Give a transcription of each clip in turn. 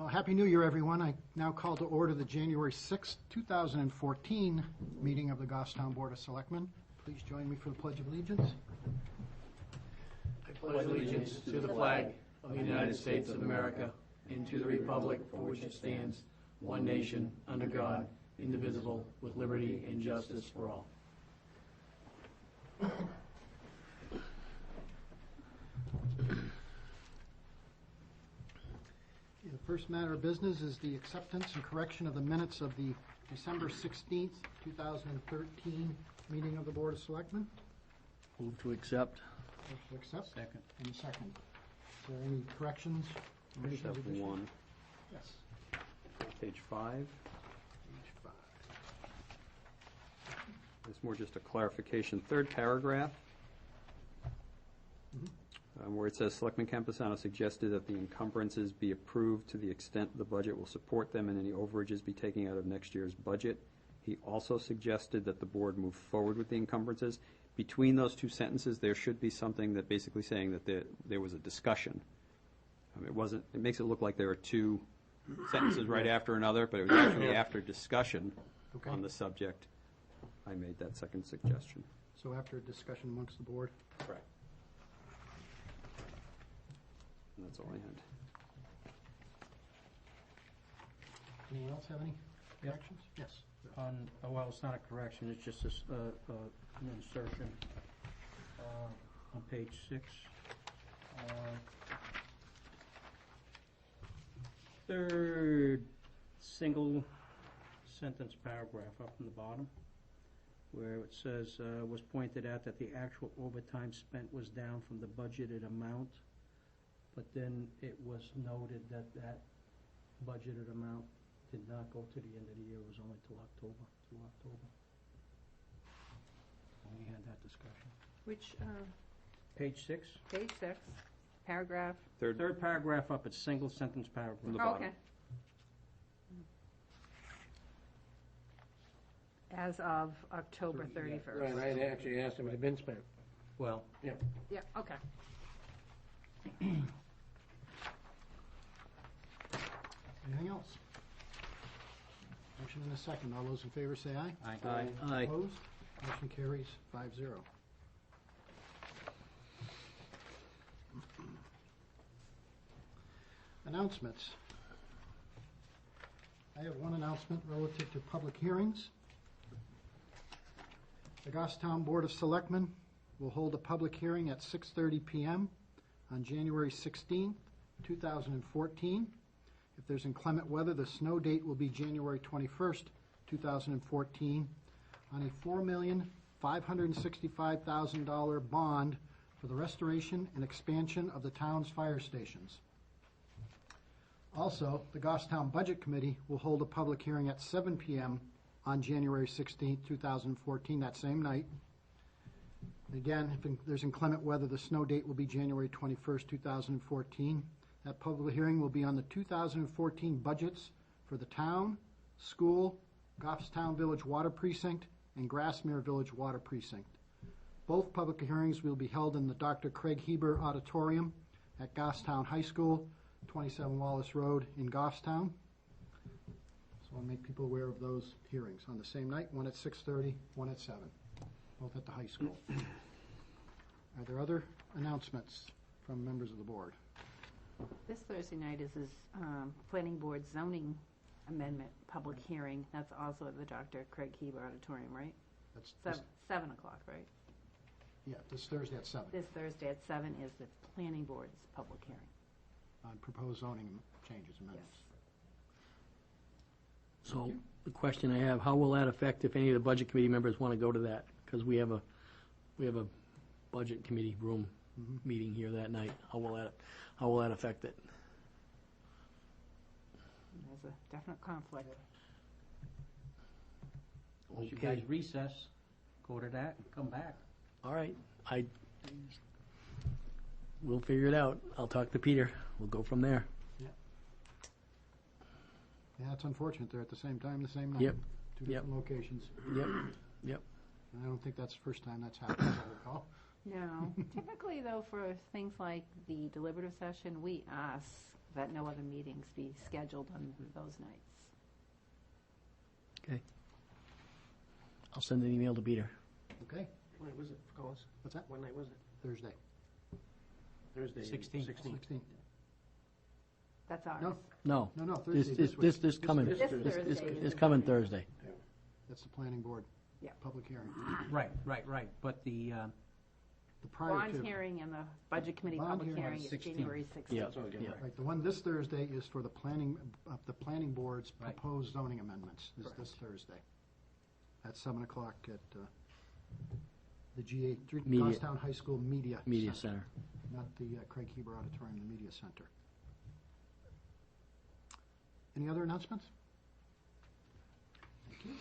Well, Happy New Year, everyone. I now call to order the January 6th, 2014 meeting of the Goffstown Board of Selectmen. Please join me for the Pledge of Allegiance. I pledge allegiance to the flag of the United States of America and to the republic for which it stands, one nation, under God, indivisible, with liberty and justice for all. The first matter of business is the acceptance and correction of the minutes of the December 16th, 2013 meeting of the Board of Selectmen. Move to accept. Motion to accept. Second. And second. Is there any corrections? I just have one. Yes. Page 5. Page 5. It's more just a clarification. Third paragraph, where it says, Selectman Campusano suggested that the encumbrances be approved to the extent the budget will support them and any overages be taken out of next year's budget. He also suggested that the board move forward with the encumbrances. Between those two sentences, there should be something that basically saying that there was a discussion. It wasn't. It makes it look like there are two sentences right after another, but it was actually after discussion on the subject. I made that second suggestion. So after a discussion amongst the board? Correct. And that's all I had. Anyone else have any corrections? Yes. Well, it's not a correction, it's just an insertion on page 6. Third single sentence paragraph up in the bottom, where it says, was pointed out that the actual overtime spent was down from the budgeted amount, but then it was noted that that budgeted amount did not go to the end of the year, it was only till October. And we had that discussion. Which, Page 6, page 6, paragraph? third paragraph up, it's single sentence paragraph. From the Oh, bottom. okay. As of October 31st. Right, I had actually asked him if it had been spent. Well, Yeah, okay. Anything else? Motion and a second. All those in favor say aye. Aye. Aye. Opposed? Motion carries 5-0. Announcements. I have one announcement relative to public hearings. The Goffstown Board of Selectmen will hold a public hearing at 6:30 p.m. on January 16th, 2014. If there's inclement weather, the snow date will be January 21st, 2014, on a $4,565,000 bond for the restoration and expansion of the town's fire stations. Also, the Goffstown Budget Committee will hold a public hearing at 7 p.m. on January 16th, 2014, that same night. Again, if there's inclement weather, the snow date will be January 21st, 2014. That public hearing will be on the 2014 budgets for the town, school, Goffstown Village Water Precinct, and Grassmere Village Water Precinct. Both public hearings will be held in the Dr. Craig Heber Auditorium at Goffstown High School, 27 Wallace Road in Goffstown. So I'll make people aware of those hearings on the same night, one at 6:30, one at 7, both at the high school. Are there other announcements from members of the board? This Thursday night is his planning board zoning amendment public hearing. That's also at the Dr. Craig Heber Auditorium, right? That's 7 o'clock, right? Yeah, this Thursday at 7 This Thursday at 7 is the planning board's public hearing. on proposed zoning changes, amendments. Yes. So the question I have, how will that affect if any of the budget committee members want to go to that? Because we have a budget committee room meeting here that night. How will that affect it? There's a definite conflict. once you guys recess, go to that and come back. All right. We'll figure it out. I'll talk to Peter. We'll go from there. Yeah, it's unfortunate they're at the same time, the same night. Yep. Two different locations. Yep. And I don't think that's the first time that's happened, as I recall. No. Typically, though, for things like the deliberative session, we ask that no other meetings be scheduled on those nights. Okay. I'll send an email to Peter. Okay, When was it, Collins? what's that? What night was it? Thursday, Thursday. 16th. 16th. That's ours. No. No, No, Thursday this week. this coming, This Thursday is this the coming planning. Thursday. That's the planning board. Yeah. Public hearing. Right, but the, The prior Bond to, hearing and the budget committee Bond public hearing hearing on is 16th. January 16th. Yeah, That's what I was getting yeah. at. right, the one this Thursday is for the planning board's Right. proposed zoning amendments, is this Thursday. At 7 o'clock at the Media- Goffstown High School Media Media Center. Center. Not the Craig Heber Auditorium, the Media Center. Any other announcements? Thank you.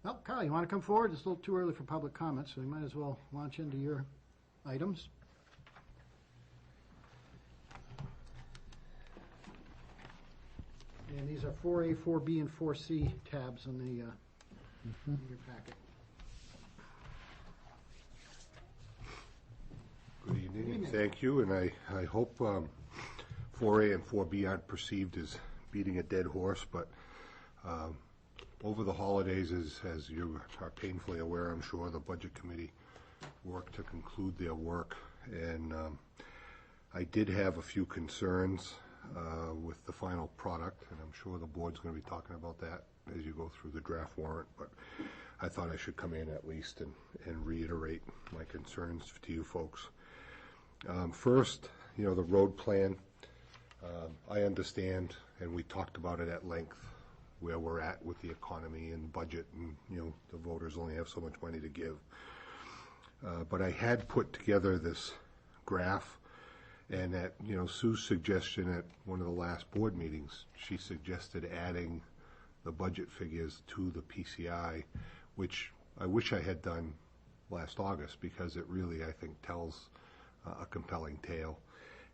Well, Carl, you want to come forward? It's a little too early for public comment, so you might as well launch into your items. And these are 4A, 4B, and 4C tabs in the in your packet. Good evening, thank you, and I hope 4A and 4B aren't perceived as beating a dead horse, but over the holidays, as you are painfully aware, I'm sure, the Budget Committee worked to conclude their work, and I did have a few concerns with the final product, and I'm sure the board's going to be talking about that as you go through the draft warrant, but I thought I should come in at least and reiterate my concerns to you folks. First, the road plan, I understand, and we talked about it at length, where we're at with the economy and budget, and, the voters only have so much money to give. But I had put together this graph, and at, Sue's suggestion at one of the last board meetings, she suggested adding the budget figures to the PCI, which I wish I had done last August, because it really, I think, tells a compelling tale.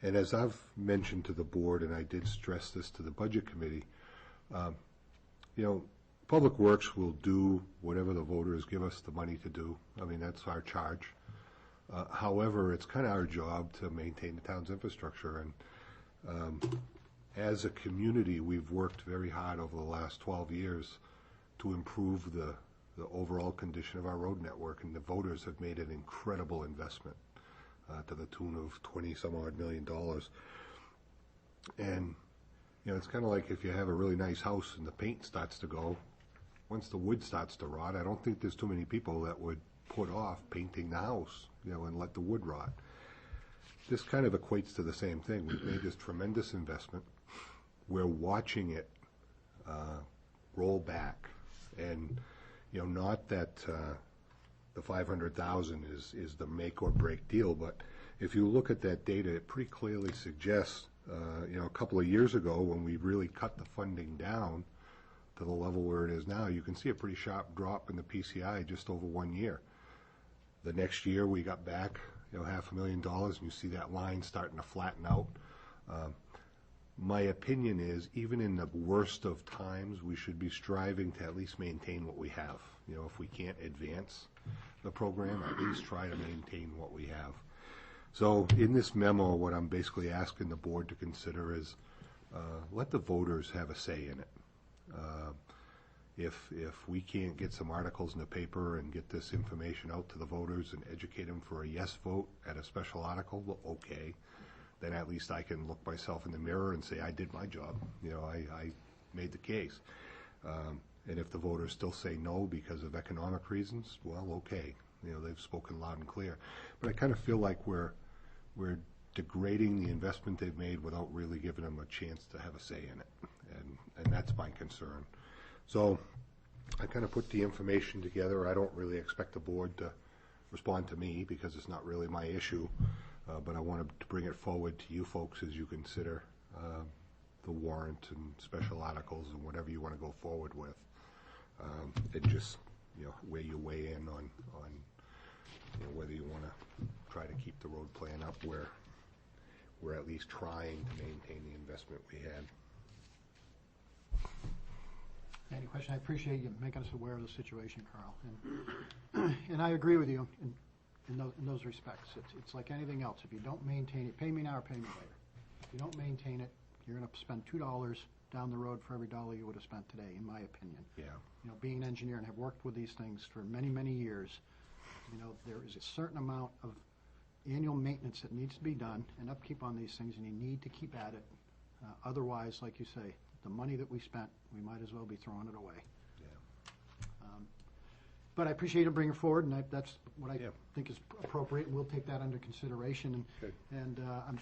And as I've mentioned to the board, and I did stress this to the Budget Committee, Public Works will do whatever the voters give us the money to do. I mean, that's our charge. However, it's kind of our job to maintain the town's infrastructure, and as a community, we've worked very hard over the last 12 years to improve the overall condition of our road network, and the voters have made an incredible investment to the tune of $20-some-odd million. And, it's kind of like if you have a really nice house and the paint starts to go, once the wood starts to rot, I don't think there's too many people that would put off painting the house, and let the wood rot. This kind of equates to the same thing. We've made this tremendous investment. We're watching it roll back, and not that the 500,000 is the make or break deal, but if you look at that data, it pretty clearly suggests, a couple of years ago when we really cut the funding down to the level where it is now, you can see a pretty sharp drop in the PCI just over 1 year. The next year we got back, $500,000, and you see that line starting to flatten out. My opinion is, even in the worst of times, we should be striving to at least maintain what we have. If we can't advance the program, at least try to maintain what we have. So in this memo, what I'm basically asking the board to consider is let the voters have a say in it. If we can't get some articles in the paper and get this information out to the voters and educate them for a yes vote at a special article, well, okay. Then at least I can look myself in the mirror and say I did my job. I made the case. And if the voters still say no because of economic reasons, well, okay. They've spoken loud and clear. But I kind of feel like we're degrading the investment they've made without really giving them a chance to have a say in it. And that's my concern. So I kind of put the information together. I don't really expect the board to respond to me because it's not really my issue. But I wanted to bring it forward to you folks as you consider the warrant and special articles and whatever you want to go forward with. And just, where you weigh in on whether you want to try to keep the road plan up where we're at least trying to maintain the investment we had. Any question? I appreciate you making us aware of the situation, Carl. And I agree with you. And in those respects. It's like anything else. If you don't maintain it, pay me now or pay me later. If you don't maintain it, you're gonna spend $2 down the road for every dollar you would have spent today, in my opinion. Yeah. You know, being an engineer and have worked with these things for many, many years, you know, there is a certain amount of annual maintenance that needs to be done and upkeep on these things, and you need to keep at it. Otherwise, like you say, the money that we spent, we might as well be throwing it away. But I appreciate you bringing it forward, and that's what I think is appropriate, and we'll take that under consideration. And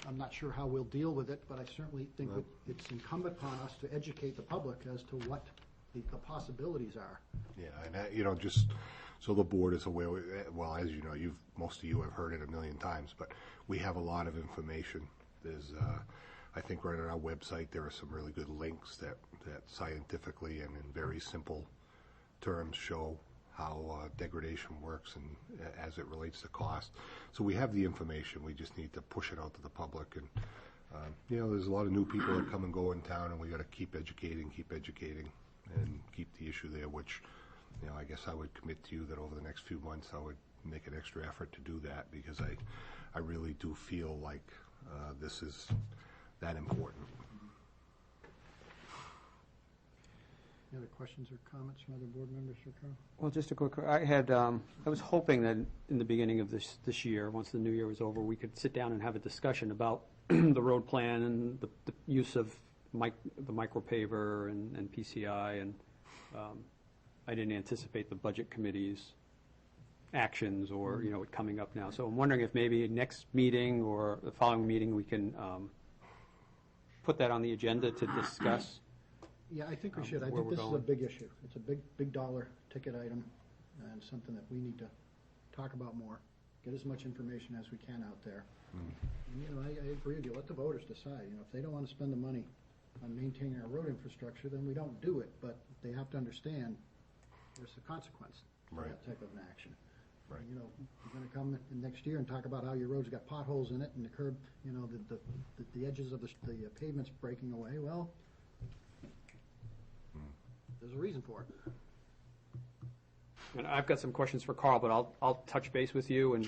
I'm not sure how we'll deal with it, but I certainly think that it's incumbent upon us to educate the public as to what the possibilities are. Yeah, and you know, just so the board is aware, well, as you know, most of you have heard it a million times, but we have a lot of information. There's, I think right on our website, there are some really good links that scientifically and in very simple terms show how degradation works and as it relates to cost. So we have the information, we just need to push it out to the public. And you know, there's a lot of new people that come and go in town, and we got to keep educating, and keep the issue there, which, you know, I guess I would commit to you that over the next few months I would make an extra effort to do that, because I really do feel like this is that important. Any other questions or comments from other board members for Carl? Well, just a quick, I was hoping that in the beginning of this year, once the new year was over, we could sit down and have a discussion about the road plan and the use of the micropaver and PCI, and I didn't anticipate the budget committee's actions or, you know, it coming up now. So I'm wondering if maybe next meeting or the following meeting we can put that on the agenda to discuss. Yeah, I think we should. I where think we're this is a going. big issue. It's a big dollar ticket item, and something that we need to talk about more. Get as much information as we can out there. And, you know, I agree with you. Let the voters decide. You know, if they don't want to spend the money on maintaining our road infrastructure, then we don't do it. But they have to understand there's a consequence to that type of an action. Right. You know, you're going to come in next year and talk about how your road's got potholes in it and the curb, you know, the edges of the pavement's breaking away. Well, there's a reason for it. And I've got some questions for Carl, but I'll touch base with you and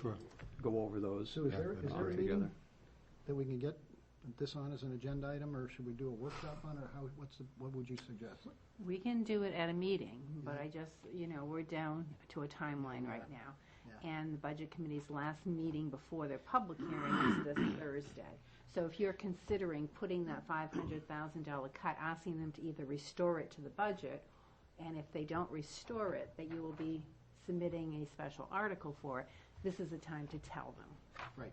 go over those. So is there a meeting together. that we can get this on as an agenda item, or should we do a workshop on it, or what would you suggest? We can do it at a meeting, but I just, you know, we're down to a timeline right now. Yeah. And the Budget Committee's last meeting before their public hearing is this Thursday. So if you're considering putting that $500,000 cut, asking them to either restore it to the budget, and if they don't restore it, that you will be submitting a special article for it, this is the time to tell them. Right.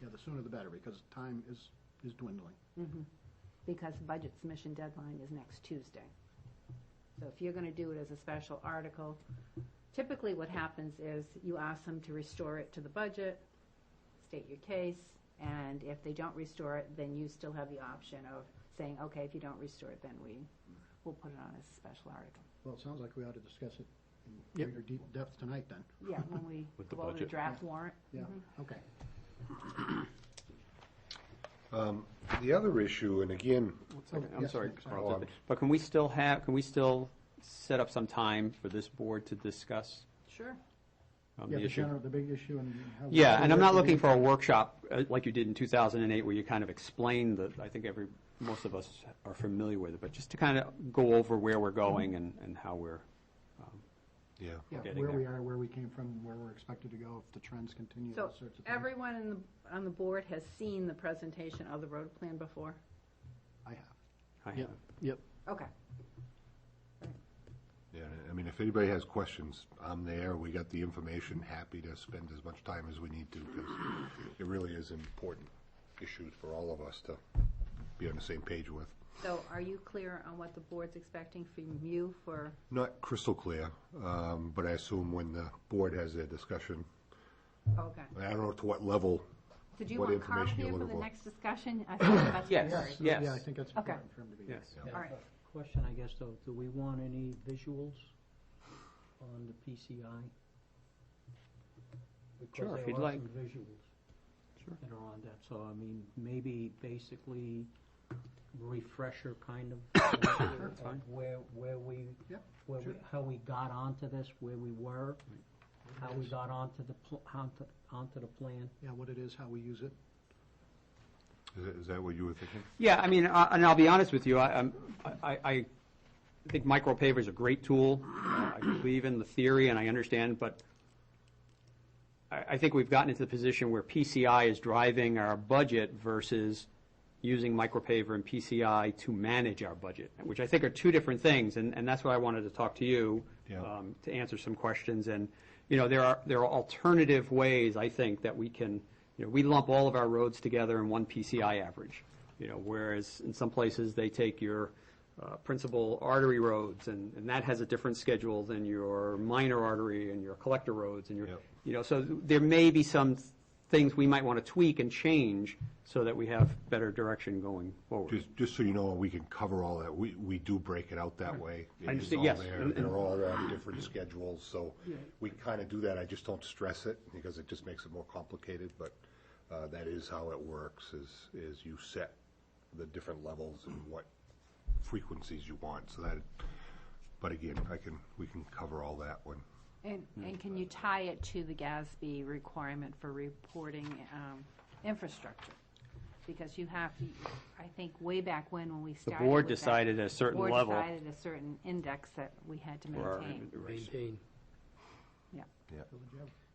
Yeah, the sooner the better, because time is dwindling. Because the budget submission deadline is next Tuesday. So if you're going to do it as a special article, typically what happens is you ask them to restore it to the budget, state your case, and if they don't restore it, then you still have the option of saying, okay, if you don't restore it, then we'll put it on as a special article. Well, it sounds like we ought to discuss it in greater depth tonight, then. Yeah, when we With the go over the budget. draft warrant. Yeah, okay. The other issue, and again, I'm Yes, sorry, sorry. Carl, but can we still set up some time for this board to discuss Sure. the Yeah, issue? the big issue and how. Yeah, and I'm not looking for a workshop like you did in 2008 where you kind of explain I think most of us are familiar with it, but just to kind of go over where we're going and how we're Yeah, getting where there. we are, where we came from, where we're expected to go, if the trends continue, So those sorts of things. everyone on the board has seen the presentation of the road plan before? I have. I have. Yep. Okay. yeah, I mean, if anybody has questions, I'm there. We got the information. Happy to spend as much time as we need to, because it really is important issues for all of us to be on the same page with. So are you clear on what the board's expecting from you for? Not crystal clear, but I assume when the board has their discussion, Okay. I don't know to what level. Did you What want Carl information you're here for looking the for? next discussion? I think that's Yes. very- Yes. Yeah, I think that's Okay. important for him to be here. Yes. Yeah, All right. Question, I guess, though, do we want any visuals on the PCI? Sure, if Because you'd there are like. some visuals Sure. that are on that, so, I mean, maybe basically refresher kind of fine. where we, Yep, how we got onto this, where we were, how we got onto the plan. Yeah, what it is, how we use it. Is that what you were thinking? Yeah, I mean, and I'll be honest with you, I think micropaver is a great tool. I believe in the theory and I understand, but I think we've gotten into the position where PCI is driving our budget versus using micropaver and PCI to manage our budget, which I think are two different things, and that's why I wanted to talk to you to answer some questions. And there are alternative ways, I think, that we can. We lump all of our roads together in one PCI average. Whereas in some places they take your principal artery roads, and that has a different schedule than your minor artery and your collector roads, and your so there may be some things we might want to tweak and change so that we have better direction going forward. Just so you know, we can cover all that. We do break it out that way. I It is understand, all yes. there. They're all on different schedules, so we kind of do that. I just don't stress it because it just makes it more complicated, but that is how it works, is you set the different levels and what frequencies you want. So that, but again, we can cover all that one. And can you tie it to the GASB requirement for reporting infrastructure? Because you have to, I think way back when we The started board with that, decided at a certain level. board decided a certain index that we had to for our- maintain. Maintain.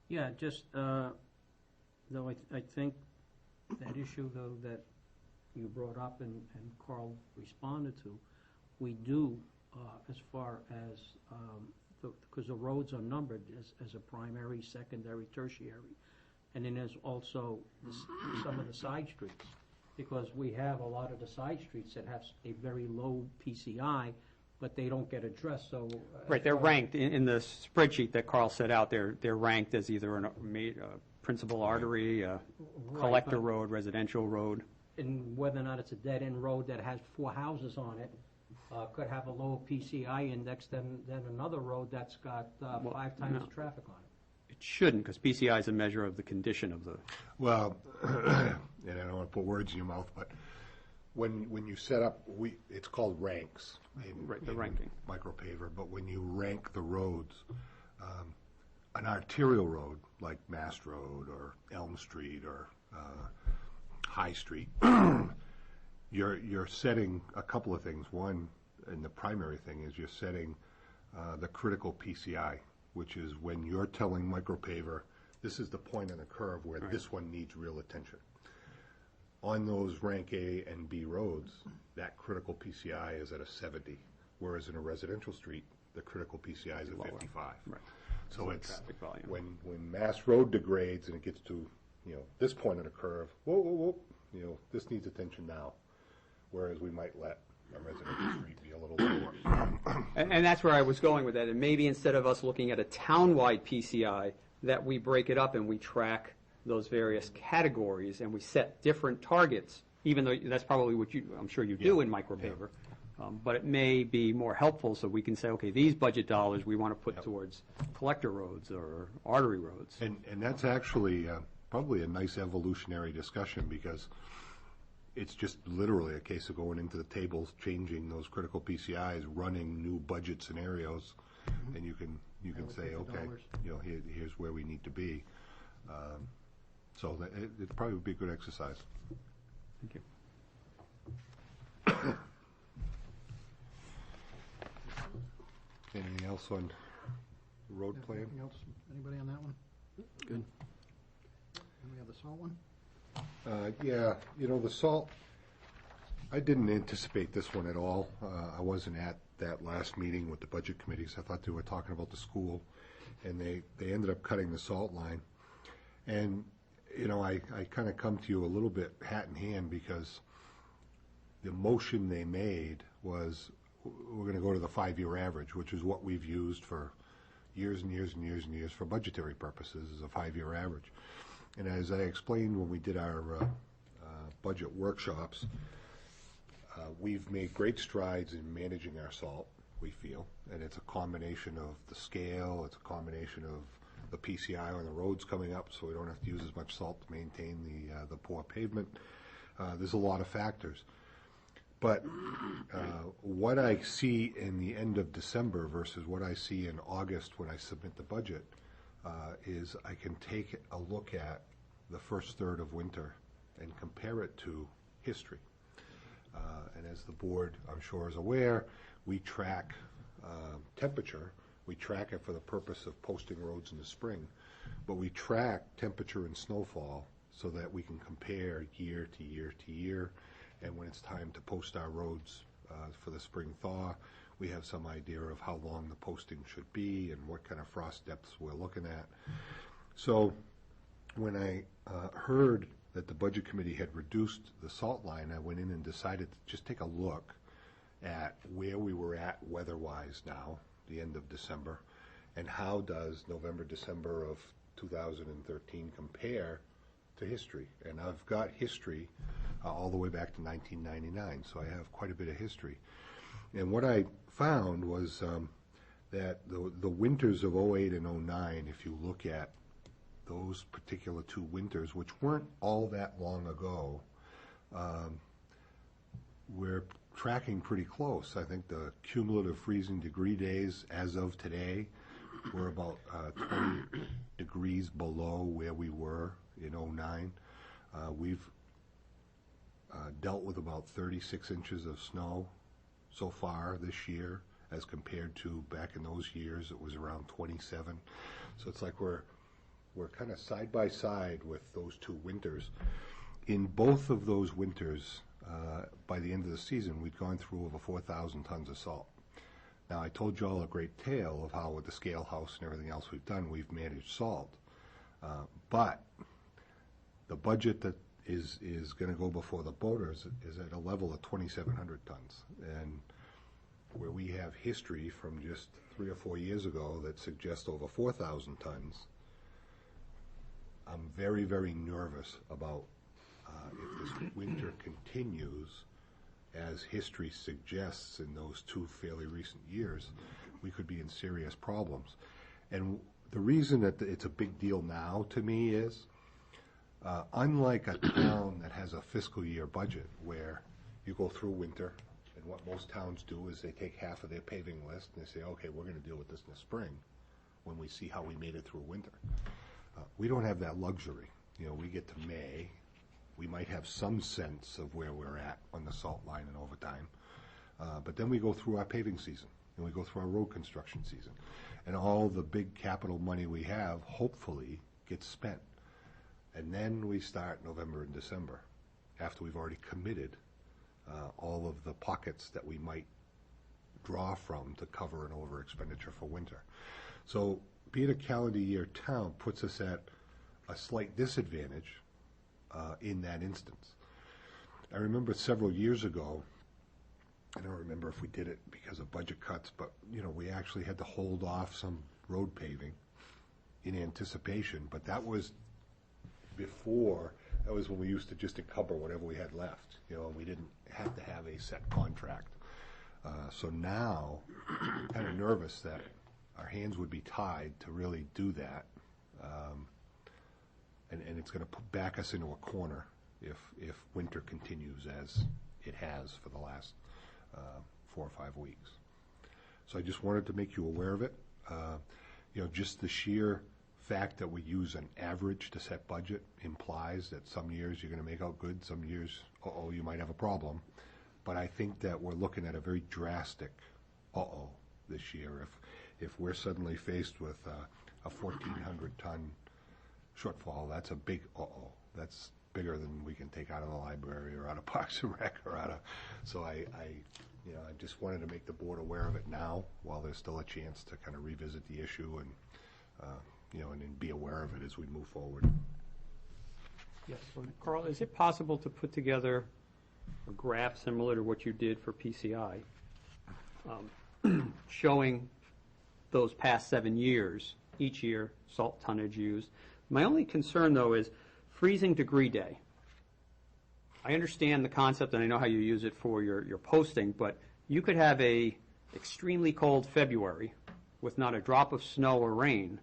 Yeah, just, though I think that issue, though, that you brought up and Carl responded to, we do, as far as, because the roads are numbered as a primary, secondary, tertiary, and then there's also some of the side streets, because we have a lot of the side streets that have a very low PCI, but they don't get addressed, so. Right, they're ranked, in the spreadsheet that Carl set out, they're ranked as either a principal artery, a collector road, residential road. And whether or not it's a dead-end road that has 4 houses on it, could have a lower PCI index than another road that's got 5 times the traffic on it. It shouldn't, because PCI is a measure of the condition of the. Well, and I don't want to put words in your mouth, but when you set up, it's called ranks. Right, the ranking. Micropaver, but when you rank the roads, an arterial road like Mast Road or Elm Street or High Street, you're setting a couple of things. One, and the primary thing is you're setting the critical PCI, which is when you're telling micropaver, this is the point on the curve where this one needs real attention. On those rank A and B roads, that critical PCI is at a 70, whereas in a residential street, the critical PCI is at 55. Right. So it's traffic volume. when Mass Road degrades and it gets to this point on the curve, whoa, this needs attention now, whereas we might let a residential street be a little lower. And that's where I was going with that. And maybe instead of us looking at a town-wide PCI, that we break it up and we track those various categories and we set different targets, even though that's probably what I'm sure you do in micropaver. But it may be more helpful so we can say, okay, these budget dollars we want to put towards collector roads or artery roads. And that's actually probably a nice evolutionary discussion, because it's just literally a case of going into the tables, changing those critical PCIs, running new budget scenarios, and you can say, okay, here's where we need to be. So it probably would be a good exercise. Thank you. Anything else on the road plan? Anything else? Anybody on that one? Good. And we have the salt one? Yeah, the salt, I didn't anticipate this one at all. I wasn't at that last meeting with the budget committees. I thought they were talking about the school, and they ended up cutting the salt line. And, I kind of come to you a little bit hat in hand, because the motion they made was we're going to go to the 5-year average, which is what we've used for years and years and years and years for budgetary purposes, is a 5-year average. And as I explained when we did our budget workshops, we've made great strides in managing our salt, we feel, and it's a combination of the scale, it's a combination of the PCI on the roads coming up, so we don't have to use as much salt to maintain the poor pavement. There's a lot of factors. But what I see in the end of December versus what I see in August when I submit the budget, is I can take a look at the first third of winter and compare it to history. And as the board, I'm sure, is aware, we track temperature. We track it for the purpose of posting roads in the spring, but we track temperature and snowfall so that we can compare year to year to year. And when it's time to post our roads for the spring thaw, we have some idea of how long the posting should be and what kind of frost depths we're looking at. So when I heard that the Budget Committee had reduced the salt line, I went in and decided to just take a look at where we were at weather-wise now, the end of December, and how does November, December of 2013 compare to history. And I've got history all the way back to 1999, so I have quite a bit of history. And what I found was that the winters of 08 and 09, if you look at those particular two winters, which weren't all that long ago, we're tracking pretty close. I think the cumulative freezing degree days as of today were about 20 degrees below where we were in 09. We've dealt with about 36 inches of snow so far this year, as compared to back in those years it was around 27. So it's like we're kind of side by side with those two winters. In both of those winters, by the end of the season, we'd gone through over 4,000 tons of salt. Now, I told you all a great tale of how with the scale house and everything else we've done, we've managed salt. But the budget that is going to go before the voters is at a level of 2,700 tons. And where we have history from just 3 or 4 years ago that suggests over 4,000 tons, I'm very, very nervous about if this winter continues as history suggests in those two fairly recent years, we could be in serious problems. And the reason that it's a big deal now to me is, unlike a town that has a fiscal year budget where you go through winter, and what most towns do is they take half of their paving list and they say, okay, we're going to deal with this in the spring when we see how we made it through winter. We don't have that luxury. You know, we get to May, we might have some sense of where we're at on the salt line and overtime, but then we go through our paving season, and we go through our road construction season, and all the big capital money we have hopefully gets spent. And then we start November and December, after we've already committed all of the pockets that we might draw from to cover an over expenditure for winter. So being a calendar year town puts us at a slight disadvantage in that instance. I remember several years ago, I don't remember if we did it because of budget cuts, but you know, we actually had to hold off some road paving in anticipation, but that was before, that was when we used to just encumber whatever we had left, you know, and we didn't have to have a set contract. So now, I'm kind of nervous that our hands would be tied to really do that, and it's going to back us into a corner if winter continues as it has for the last 4 or 5 weeks. So I just wanted to make you aware of it. You know, just the sheer fact that we use an average to set budget implies that some years you're going to make out good, some years, you might have a problem. But I think that we're looking at a very drastic this year. If we're suddenly faced with a 1,400 ton shortfall, that's a big That's bigger than we can take out of the library or out of Parks and Rec or out of. So I just wanted to make the board aware of it now, while there's still a chance to kind of revisit the issue and and be aware of it as we move forward. Yes. Carl, is it possible to put together a graph similar to what you did for PCI, showing those past 7 years, each year, salt tonnage used? My only concern, though, is freezing degree day. I understand the concept, and I know how you use it for your posting, but you could have a extremely cold February with not a drop of snow or rain,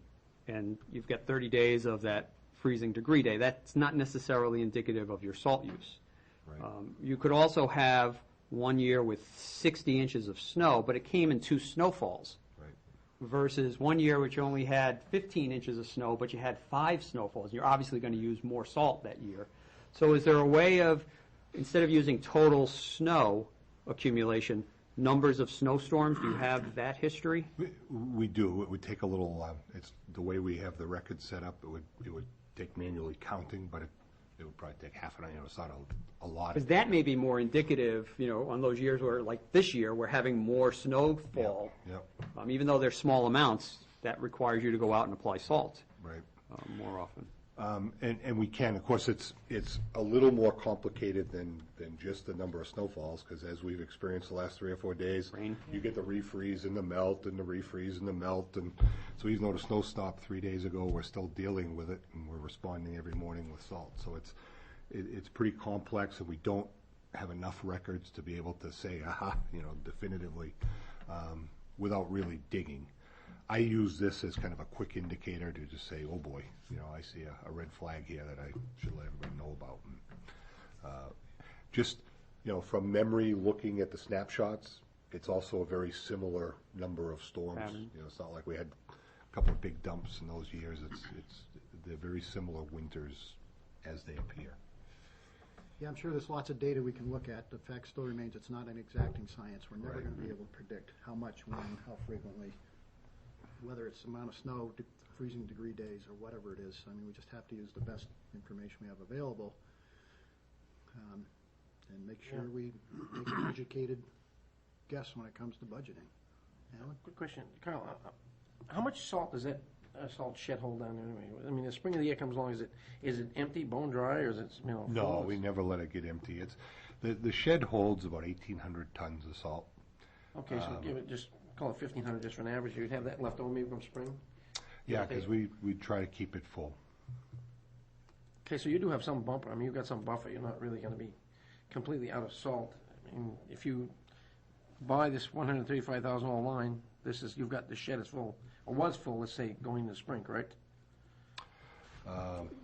and you've got 30 days of that freezing degree day. That's not necessarily indicative of your salt use. Right. You could also have one year with 60 inches of snow, but it came in 2 snowfalls. Right. versus one year which only had 15 inches of snow, but you had 5 snowfalls. You're obviously going to use more salt that year. So is there a way of, instead of using total snow accumulation, numbers of snowstorms? Do you have that history? We do. It would take a little, it's the way we have the record set up, it would take manually counting, but it would probably take half an hour. It's not a lot. Because that may be more indicative, on those years where, like this year, we're having more snowfall. Yep, Even though they're small amounts, that requires you to go out and apply salt right. more often. And we can, of course, it's a little more complicated than just the number of snowfalls, because as we've experienced the last 3 or 4 days, Rain. you get the refreeze and the melt, and the refreeze and the melt, and so even though the snow stopped 3 days ago, we're still dealing with it, and we're responding every morning with salt. So it's pretty complex, and we don't have enough records to be able to say, definitively, without really digging. I use this as kind of a quick indicator to just say, oh boy, I see a red flag here that I should let everybody know about. And, from memory, looking at the snapshots, it's also a very similar number of storms. Pattern. It's not like we had a couple of big dumps in those years. They're very similar winters as they appear. Yeah, I'm sure there's lots of data we can look at. The fact still remains, it's not an exacting science. We're never Right. going to be able to predict how much, when, how frequently, whether it's the amount of snow, freezing degree days, or whatever it is. I mean, we just have to use the best information we have available, and make sure we make an educated guess when it comes to budgeting. Alan? Good question. Carl, how much salt does that salt shed hold down there anyway? I mean, the spring of the year comes along, is it empty, bone dry, or is it, No, full? we never let it get empty. It's the shed holds about 1,800 tons of salt. Okay, so give it, just call it 1,500 just for an average. You'd have that left over maybe from spring? Yeah, Okay. because we try to keep it full. Okay, so you do have some bumper. I mean, you've got some buffer. You're not really going to be completely out of salt. I mean, if you buy this $135,000 line, you've got the shed is full, or was full, let's say, going into spring, correct?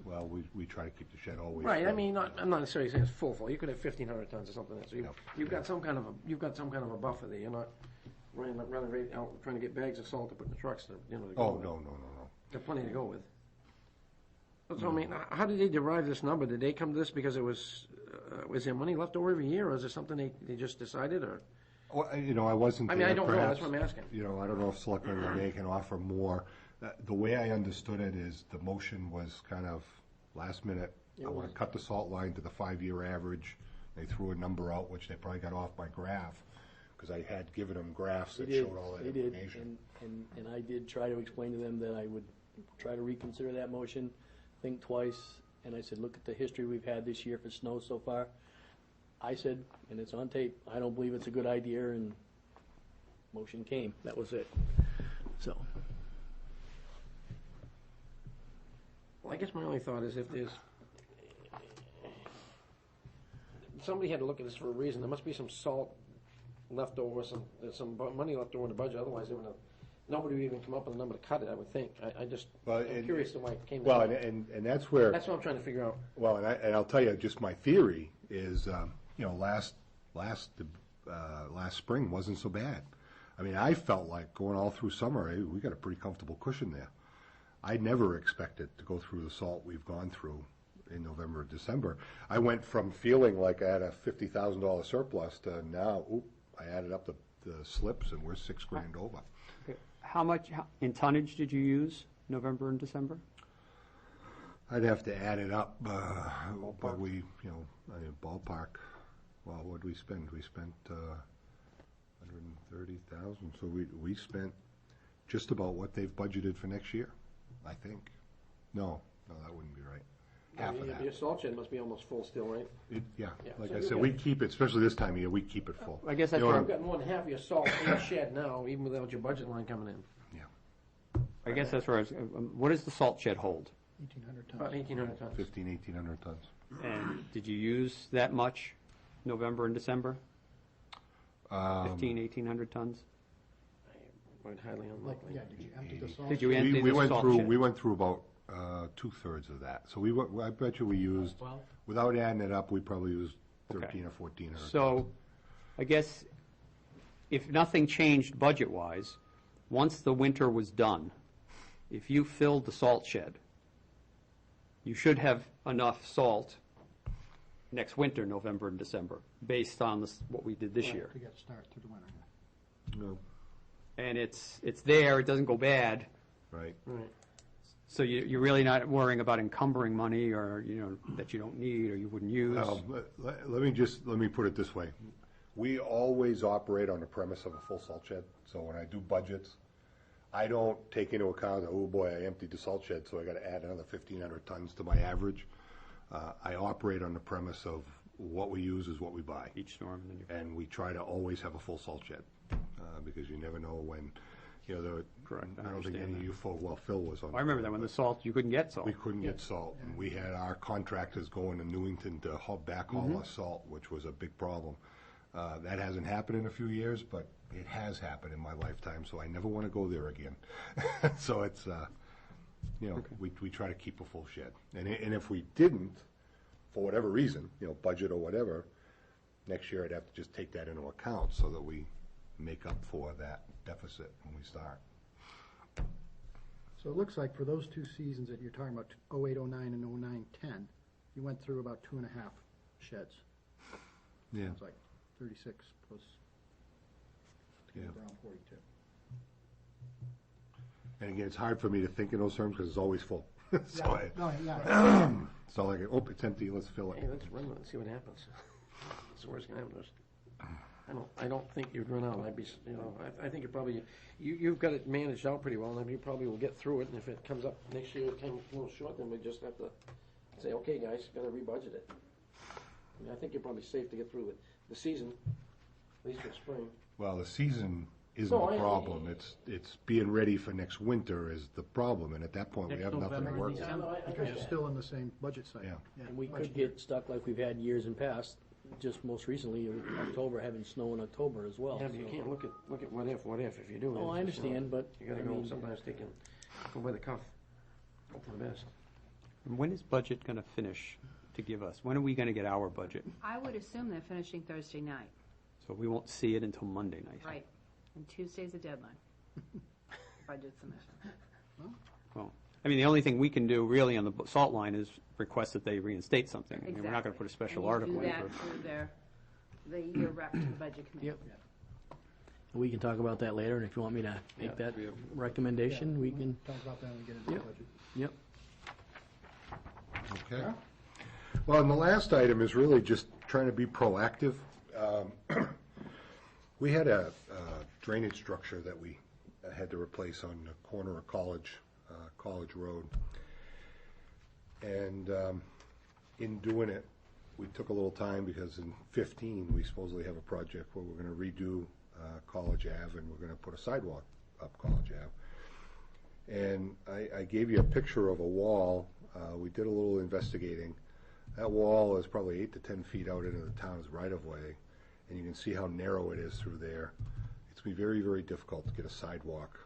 Well, we try to keep the shed always Right. full. I mean, I'm not necessarily saying it's full. You could have 1,500 tons or something. So Yep. you've got some kind of a buffer there. You're not running right out trying to get bags of salt to put in the trucks. To go Oh, with. no. Got plenty to go with. So I mean, how did they derive this number? Did they come to this because it was there money left over every year, or is it something they just decided, or? Well, I wasn't I mean, there, I don't know. perhaps. That's what I'm asking. I don't know if Selectmen Renee can offer more. The way I understood it is the motion was kind of last minute. I want to cut the salt line to the 5-year average. They threw a number out, which they probably got off my graph, because I had given them graphs that showed all that They did, information. and I did try to explain to them that I would try to reconsider that motion, think twice, and I said, look at the history we've had this year for snow so far. I said, and it's on tape, I don't believe it's a good idea, and motion came. That was it. So, Well, I guess my only thought is if somebody had to look at this for a reason. There must be some salt left over, some money left over in the budget. Otherwise, nobody would even come up with a number to cut it. I would think. I'm curious to why it came. Well, down. and that's where. That's what I'm trying to figure out. Well, and I'll tell you, just my theory is, last spring wasn't so bad. I mean, I felt like going all through summer, hey, we got a pretty comfortable cushion there. I never expected to go through the salt we've gone through in November and December. I went from feeling like I had a $50,000 surplus to now, I added up the slips and we're $6,000 over. Okay. How much in tonnage did you use November and December? I'd have to add it up, but we, ballpark. Well, what did we spend? We spent 130,000. So we spent just about what they've budgeted for next year, I think. No, that wouldn't be right. Half of that. Your salt shed must be almost full still, right? Yeah, like So I you said, got- we keep it, especially this time of year, we keep it full. I guess that's You know where You've got more than half of your salt in the shed now, even without your budget line coming in. I guess that's where I was, what does the salt shed hold? 1,800 tons. About 1,800 tons. 1,800 tons. And did you use that much November and December? 1,800 tons? Quite highly unlikely. Yeah, did you empty the salt? Did you empty We the went salt through, shed? we went through about 2/3 of that. So I bet you we used, without adding it up, we probably used 13 or 1,400. So, I guess, if nothing changed budget-wise, once the winter was done, if you filled the salt shed, you should have enough salt next winter, November and December, based on what we did this year. To get start through the winter. No, And it's there, it doesn't go bad, right. Right. so you're really not worrying about encumbering money or, that you don't need or you wouldn't use. Let me put it this way. We always operate on the premise of a full salt shed. So when I do budgets, I don't take into account, oh boy, I emptied the salt shed, so I gotta add another 1,500 tons to my average. I operate on the premise of what we use is what we buy. Each storm, and then And we try to always have a full salt shed, because you never know when, Correct, I I don't think understand any of that. you folk, well, Phil was on. I remember that when the salt, you couldn't get salt. We couldn't get salt, and we had our contractors going to Newington to backhaul our salt, which was a big problem. That hasn't happened in a few years, but it has happened in my lifetime, so I never want to go there again. So it's, we try to keep a full shed. And if we didn't, for whatever reason, budget or whatever, next year I'd have to just take that into account so that we make up for that deficit when we start. So it looks like for those two seasons that you're talking about, 08, 09, and 09, 10, you went through about 2.5 sheds. Yeah. It's like 36 plus, Yeah. around 42. And again, it's hard for me to think in those terms because it's always full. So it's not like, oh, it's empty, let's fill it. Hey, let's run it and see what happens. That's the worst can happen to us. I don't think you'd run out. I think you've got it managed out pretty well, and you probably will get through it, and if it comes up next year, it comes a little short, then we just have to say, okay, guys, gotta rebudget it. I think you're probably safe to get through the season, at least for spring. Well, the season isn't No, the problem. It's being ready for next winter is the problem, and at that point, we Next have nothing to November, work with. December. Because you're still in the same budget cycle. Yeah. And we budget could year. get stuck like we've had years in past, just most recently in October, having snow in October as well. Yeah, but you so- can't look at what if you do it. Oh, I understand, but, You gotta I go, mean- sometimes go by the cuff, hope for the best. And when is budget going to finish to give us? When are we going to get our budget? I would assume they're finishing Thursday night, So we won't see it until Monday night. right? And Tuesday's the deadline. Budget submission. Well, I mean, the only thing we can do really on the salt line is request that they reinstate something. I mean, we're not going to put a special article in And you do for. that through your rep to the budget committee. Yep. We can talk about that later, and if you want me to make that recommendation, we can, Talk about that when we get into the Yep. budget. yep. Okay. Well, and the last item is really just trying to be proactive. We had a drainage structure that we had to replace on the corner of College Road. And in doing it, we took a little time because in 15, we supposedly have a project where we're going to redo College Ave and we're going to put a sidewalk up College Ave. And I gave you a picture of a wall. We did a little investigating. That wall is probably 8 to 10 feet out into the town's right-of-way, and you can see how narrow it is through there. It's going to be very, very difficult to get a sidewalk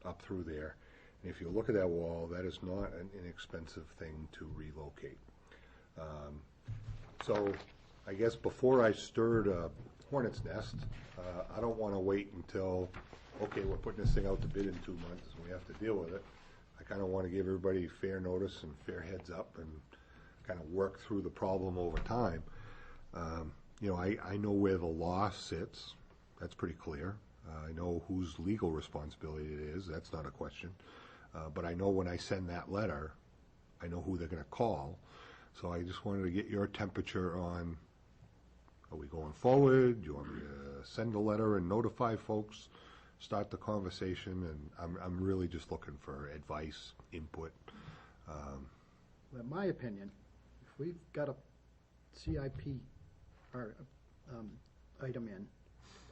up through there. And if you look at that wall, that is not an inexpensive thing to relocate. So I guess before I stirred a hornet's nest, I don't want to wait until, okay, we're putting this thing out to bid in 2 months, and we have to deal with it. I kind of want to give everybody fair notice and fair heads up and kind of work through the problem over time. I know where the law sits. That's pretty clear. I know whose legal responsibility it is. That's not a question. But I know when I send that letter, I know who they're going to call. So I just wanted to get your temperature on, are we going forward? Do you want me to send a letter and notify folks, start the conversation? And I'm really just looking for advice, input. Well, in my opinion, if we've got a CIP or item in,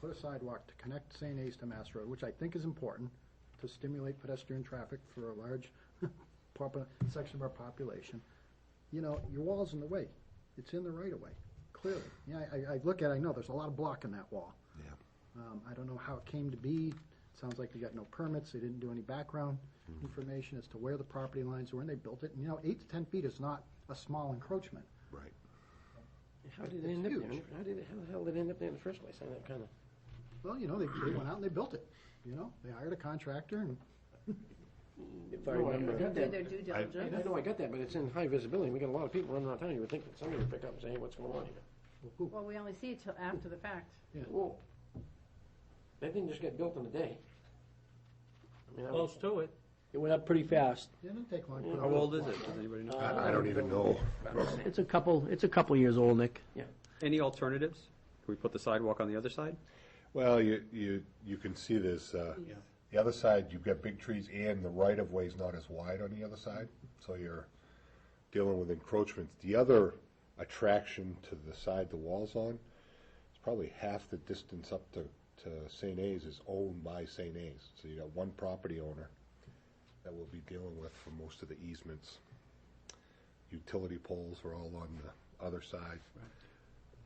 put a sidewalk to connect St. A's to Mass Road, which I think is important to stimulate pedestrian traffic for a large section of our population. Your wall's in the way. It's in the right-of-way, clearly. Yeah, I look at it, I know there's a lot of block in that wall. Yeah. I don't know how it came to be. Sounds like they got no permits. They didn't do any background information as to where the property lines were, and they built it. And 8 to 10 feet is not a small encroachment. Right. How did it end up there? How the hell did it end up there in the first place? I kind of. Well, they went out and they built it. you know, they hired a contractor and, If I No, I remember. got Do that. their due I diligence. know, I got that, but it's in high visibility, we got a lot of people running around town, you would think that somebody would pick up and say, hey, what's going on here? Well, we only see it till after the fact. Well, that didn't just get built in a day. I mean, I Close to it. It went up pretty fast. it didn't take long. to put How up. old is it? Does anybody know? I don't even know. It's a couple years old, Nick. Any alternatives? Can we put the sidewalk on the other side? Well, you can see this, the other side, you've got big trees and the right-of-way's not as wide on the other side, so you're dealing with encroachments. The other attraction to the side the wall's on, it's probably half the distance up to St. A's is owned by St. A's. So you got one property owner that we'll be dealing with for most of the easements. Utility poles are all on the other side.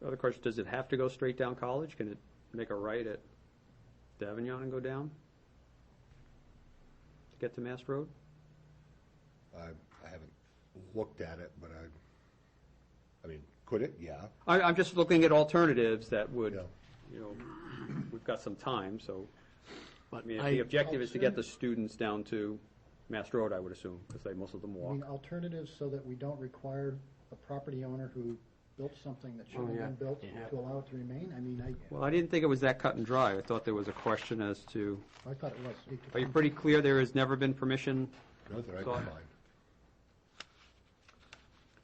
Other question, does it have to go straight down College? Can it make a right at Davignon and go down? To get to Mass Road? I haven't looked at it, but I mean, could it? Yeah. I'm just looking at alternatives that would, Yeah. you know, we've got some time, so, I But mean, if the objective is to get the students down to Mass Road, I would assume, because most of them I walk. mean, alternatives so that we don't require a property owner who built something that shouldn't have been built to allow it to remain. I mean, Well, I didn't think it was that cut and dry. I thought there was a question as to, I thought it was. are you pretty clear there has never been permission? Not that I So I- can find.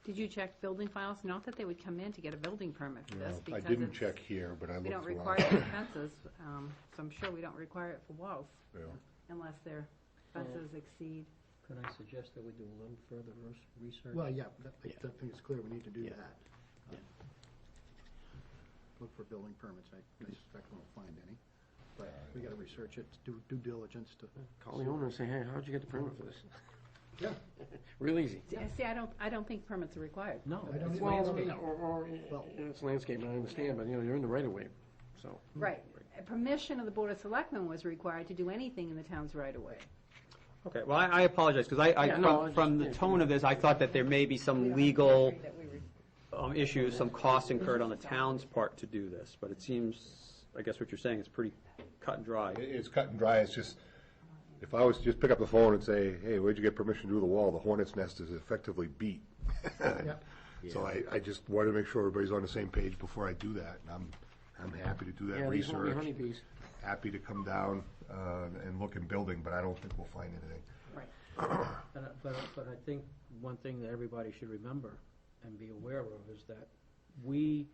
Did you check building files? Not that they would come in to get a building permit for this, No, because I didn't it's- check here, but I we don't looked require around. it for fences, so I'm sure we don't require it for walls, Yeah. unless their fences exceed. Could I suggest that we do a little further research? Well, yeah, I think it's clear we need to do that. Look for building permits. I suspect we won't find any, but we gotta research it, do due diligence to. Call the owner and say, hey, how'd you get the permit for this? Yeah. Real easy. See, I don't think permits are required. No. I don't it's either. landscape. Or, it's landscape, I understand, but, you know, you're in the right of way, so. Right. Permission of the Board of Selectmen was required to do anything in the town's right of way. Okay, well, I apologize, because Yeah, no, I from the just- tone of this, I thought that there may be We some don't legal agree that we issues, some costs incurred on the town's part to do this, but it seems, I guess what you're saying is pretty cut and dry. It's cut and dry, it's just, if I was to just pick up the phone and say, hey, where'd you get permission to do the wall, the hornet's nest is effectively beat. So I just wanted to make sure everybody's on the same page before I do that, and I'm happy to do that Yeah, these won't be research. honeybees. Happy to come down and look in building, but I don't think we'll find anything. But I think one thing that everybody should remember and be aware of is that we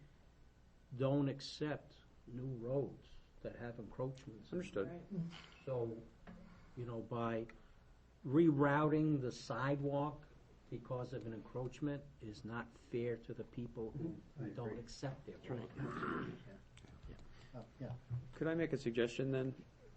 don't accept new roads that have encroachments. Understood. So, you know, by rerouting the sidewalk because of an encroachment is not fair to the people who don't accept it. Yeah. Could I make a suggestion then?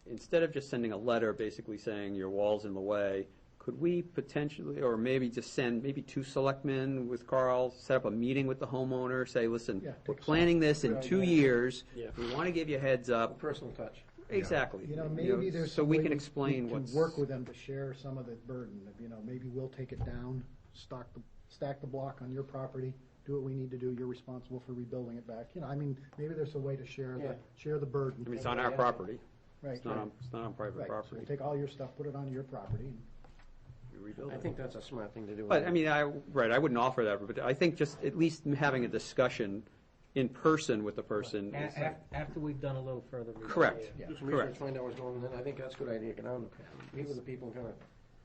Instead of just sending a letter basically saying your wall's in the way, could we potentially, or maybe just send maybe 2 selectmen with Carl, set up a meeting with the homeowner, say, listen, Yeah, we're take a planning this in 2 years. Yeah. We want to give you a heads up. Personal touch. Exactly. You know, maybe there's so some we way can explain we can what's. work with them to share some of the burden. You know, maybe we'll take it down, stack the block on your property, do what we need to do. You're responsible for rebuilding it back. You know, I mean, maybe there's a way to share the burden. I mean, it's on our property. Right. It's not on private Right. So property. we'll take all your stuff, put it on your property. And You rebuild I it. think that's a smart thing to do. But, I mean, I wouldn't offer that, but I think just at least having a discussion in person with the person. is- After we've done a little further research. Correct. Do some Correct. research, find out what's going on, then I think that's a good idea, get down, meet with the people, kind of.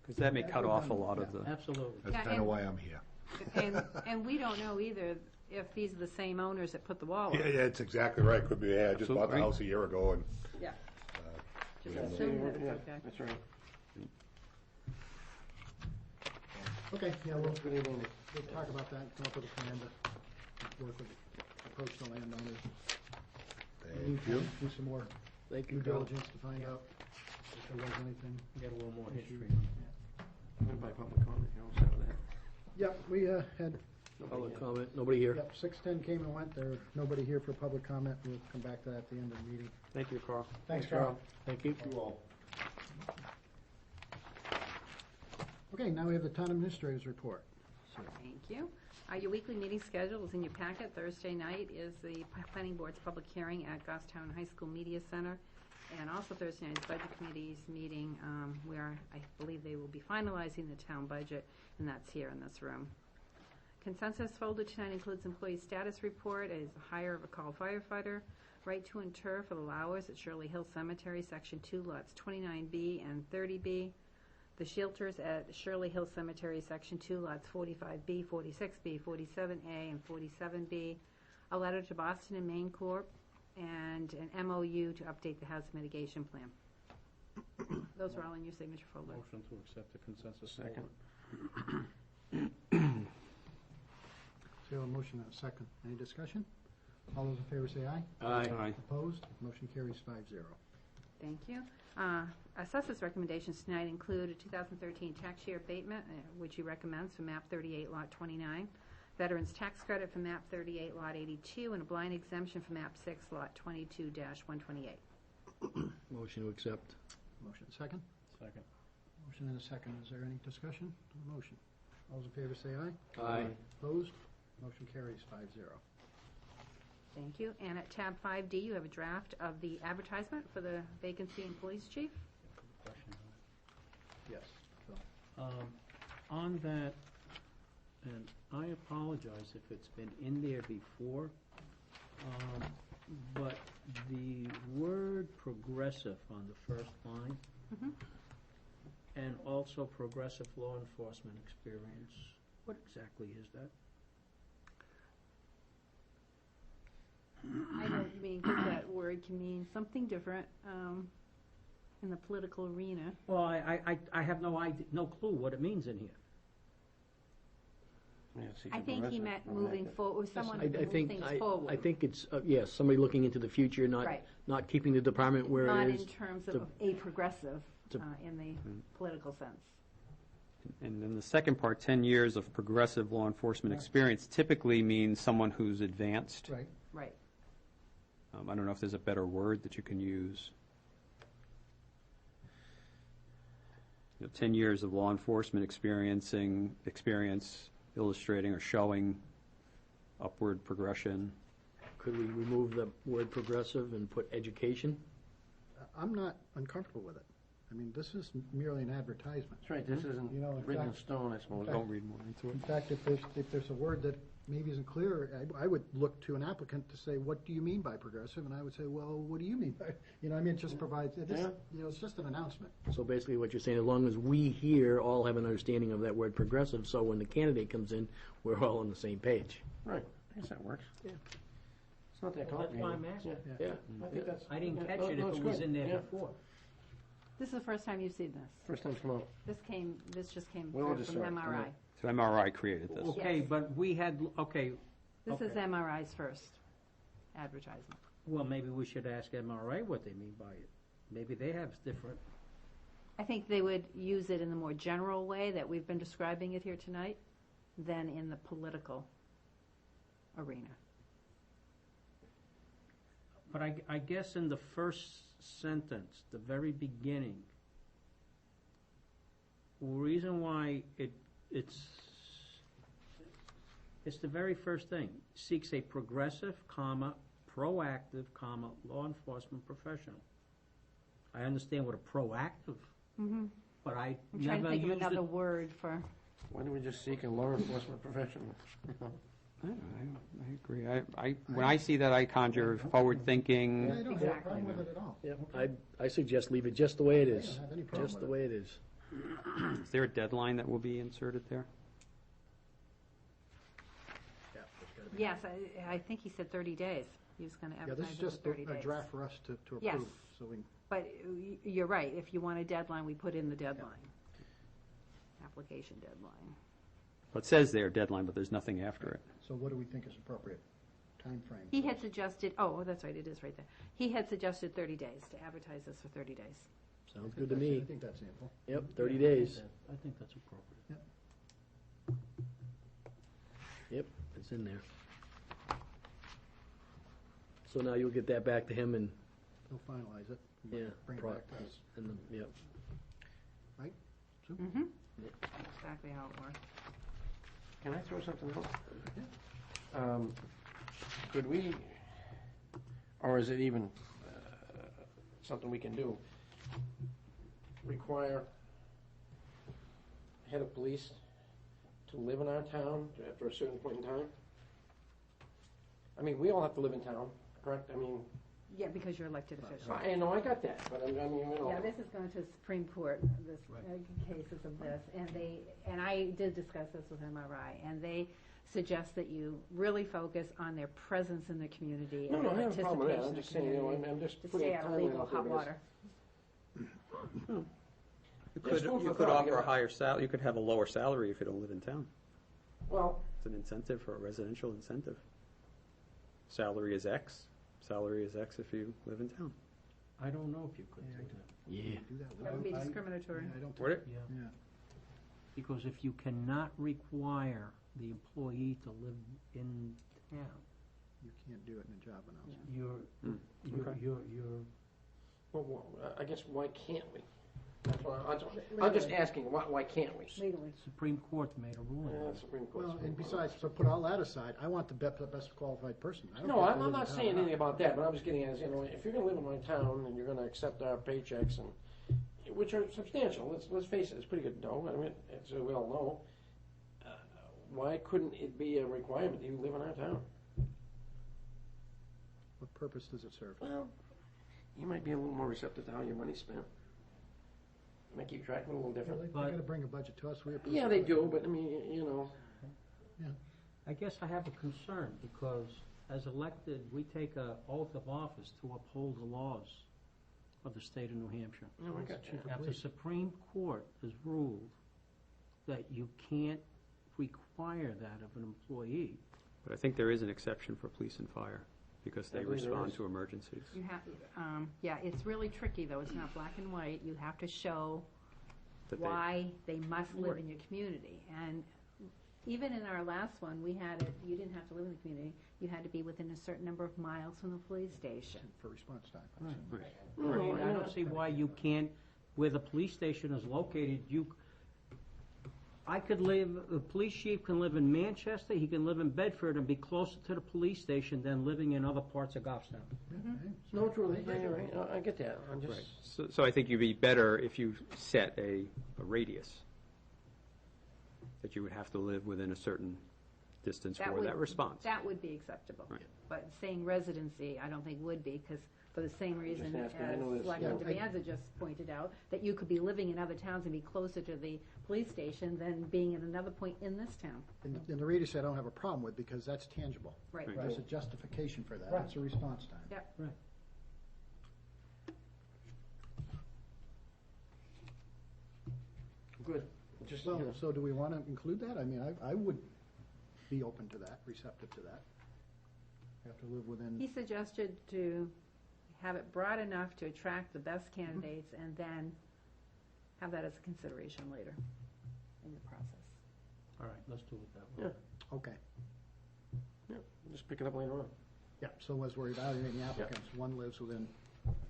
Because that may cut off a lot of the. Absolutely. That's Yeah, kind of and- why I'm here. And we don't know either if these are the same owners that put the wall up. Yeah, it's exactly right, could be, yeah, I just bought the Absolutely. house a year ago, and Yeah. Just Yeah. assume that Yeah, it's okay. that's right. Okay, yeah, we'll Good evening. talk about that, come up with a plan to work with, approach the landowners. thank you. Do some more Thank due you, Carl. diligence to find out if there was anything. Get a little more history. Went by public comment, you all set with that? Yep, we had, Public comment, nobody here. 6:10 came and went, there, nobody here for public comment, we'll come back to that at the end of the meeting. Thank you, Carl. Thanks, Carl. Thank you. Okay, now we have the town administrator's report. Thank you. Your weekly meeting schedule is in your packet. Thursday night is the planning board's public hearing at Goffstown High School Media Center And also Thursday night's Budget Committee's meeting, where I believe they will be finalizing the town budget, and that's here in this room. Consensus folder tonight includes employee status report as the hire of a call firefighter, right to inter for the Lowers at Shirley Hill Cemetery, Section 2, lots 29B and 30B. The shelters at Shirley Hill Cemetery, Section 2, lots 45B, 46B, 47A, and 47B. A letter to Boston and Maine Corp., and an MOU to update the hazard mitigation plan. Those are all in your signature folder. Motion to accept the consensus. Second. So a motion and a second. Any discussion? All those in favor say aye. Aye. Opposed? Motion carries 5-0. Thank you. Assessors' recommendations tonight include a 2013 tax year abatement, which he recommends for MAP 38, Lot 29, Veterans Tax Credit for MAP 38, Lot 82, and a blind exemption for MAP 6, Lot 22-128. Motion to accept. Motion second. Second. Motion and a second. Is there any discussion on the motion? All those in favor say aye. Aye. Opposed? Motion carries 5-0. Thank you. And at tab 5D, you have a draft of the advertisement for the vacancy in police chief. Question. Yes. On that, and I apologize if it's been in there before, but the word progressive on the first line, and also progressive law enforcement experience, what exactly is that? I don't mean that word can mean something different in the political arena. Well, I have no idea, no clue what it means in here. Yeah, I think he meant moving forward, someone I to move think, things I forward. think it's, yes, somebody looking into the future, Right. not keeping the department where Not it is. in terms to- of a progressive to- in the political sense. And then the second part, 10 years of progressive law enforcement experience, typically means someone who's advanced. Right. Right. I don't know if there's a better word that you can use. 10 years of law enforcement experience illustrating or showing upward progression. Could we remove the word progressive and put education? I'm not uncomfortable with it. I mean, this is merely an advertisement. That's right, this isn't You know, in written in fact- stone, I suppose. Don't read more into In it. fact, if there's a word that maybe isn't clear, I would look to an applicant to say, what do you mean by progressive? And I would say, well, what do you mean by, I mean, it just provides, Yeah. it's just an announcement. So basically what you're saying, as long as we here all have an understanding of that word progressive, so when the candidate comes in, we're all on the same page. Right, I guess that works. Yeah. It's not that Well, that's complicated. why I'm asking. Yeah. Yeah. I think that's. I didn't yeah, catch no, it no, if it's it was good. in there Yeah. before. This is the first time you've seen this. First time it's come out. This just came We all through just from saw it, MRI. yeah. So MRI created this. Okay, Yes. but we had, okay, This is Okay. MRI's first advertisement. well, maybe we should ask MRA what they mean by it. Maybe they have different, I think they would use it in the more general way that we've been describing it here tonight than in the political arena. but I guess in the first sentence, the very beginning, the reason why it's the very first thing, seeks a progressive, proactive, law enforcement professional. I understand what a proactive, but I I'm trying to never think of used another it. word for, Why don't we just seek a law enforcement professional? I agree. When I see that, I conjure forward-thinking. I don't have a problem with it at all. Yeah, I suggest leave it just the way it I is, don't have any problem just with the it. way it is. Is there a deadline that will be inserted there? yes, I think he said 30 days. He was going to Yeah, this advertise is it just for 30 days. a draft for us to Yes. approve, so we, But you're right, if you want a deadline, we put in the deadline. Application deadline. Well, it says there deadline, but there's nothing after it. so what do we think is appropriate time frame? He had suggested, oh, that's right, it is right there. He had suggested 30 days, to advertise this for 30 days. Sounds good to me. I think that's ample. Yep, 30 days. I think that's appropriate. Yep, it's in there. So now you'll get that back to him and, He'll finalize it. yeah. Bring it pro- back to us. and the- Yep. Mm-hmm. Exactly how it works. Can I throw something out? Could we, or is it even something we can do. Require head of police to live in our town after a certain point in time? I mean, we all have to live in town, correct? I mean, Yeah, because you're elected official. I know, I got that, but I mean, you know. Yeah, this is going to the Supreme Court, this, cases of this, and I did discuss this with MRI, and they suggest that you really focus on their presence in the community No, and no, I their have a problem with that. I'm participation in the just saying, you know, community, I'm just to putting stay a out of timeline legal out there. hot because- water. You Just could, food you for could thought, offer yeah. a higher you could have a lower salary if you don't live in town. Well, It's an incentive for a residential incentive. Salary is X, salary is X if you live in town. I don't know if you could do that. Yeah. Do that. That would be discriminatory. Yeah, I don't. Would it? Yeah. Yeah. Because if you cannot require the employee to live in town, You can't do it in a job announcement. Okay. you're, well, I guess why can't we? That's why, I'm just asking, why can't we? Legally. Supreme Court made a ruling on Yeah, it. Supreme Court. Well, Supreme and Court. besides, so put all that aside, I want the best qualified person. I don't No, care if I'm they live not in saying town or anything about that, but I'm just getting at, you know, if you're gonna live in my town and you're gonna accept our paychecks and, which are substantial, let's face it, it's pretty good dough, I mean, as we all know. Why couldn't it be a requirement that you live in our town? What purpose does it serve? Well, you might be a little more receptive to how your money's spent. You might keep track of it a little Well, differently. they gotta bring a budget to us, we approve. Yeah, they do, but I mean, you know, I guess I have a concern, because as elected, we take an oath of office to uphold the laws of the state of New Hampshire. no, I got you. Now, the Supreme Court has ruled that you can't require that of an employee. But I think there is an exception for police and fire, because I they believe there respond is. to emergencies. You have, yeah, it's really tricky, though, it's not black and white, you have to show That they- why they must live in your community. And even in our last one, we had it, you didn't have to live in the community, you had to be within a certain number of miles from the police station. For response time. No, I don't see why you can't, where the police station is located, I could live, the police chief can live in Manchester, he can live in Bedford and be closer to the police station than living in other parts of Goffstown. No, truly, yeah, you're right, I get that, I'm just. Right. So I think you'd be better if you set a radius, that you would have to live within a certain distance That for would- that response. That would be acceptable. Right. But saying residency, I don't think would be, because for the same reason as asking, I know this, Selectman yeah. Devanza just pointed out, that you could be living in other towns and be closer to the police station than being at another point in this town. And the radius I don't have a problem with, because that's tangible. Right. Right. There's a justification for that, Right. it's a response time. Yep. Right. Good, just, you Well, know, so do we wanna include that? I mean, I would be open to that, receptive to that. Have to live within. He suggested to have it broad enough to attract the best candidates and then have that as a consideration later in the process. All right, let's do it that way. Okay, yeah, just pick it up later on. yeah, so as we're evaluating the applicants, one lives within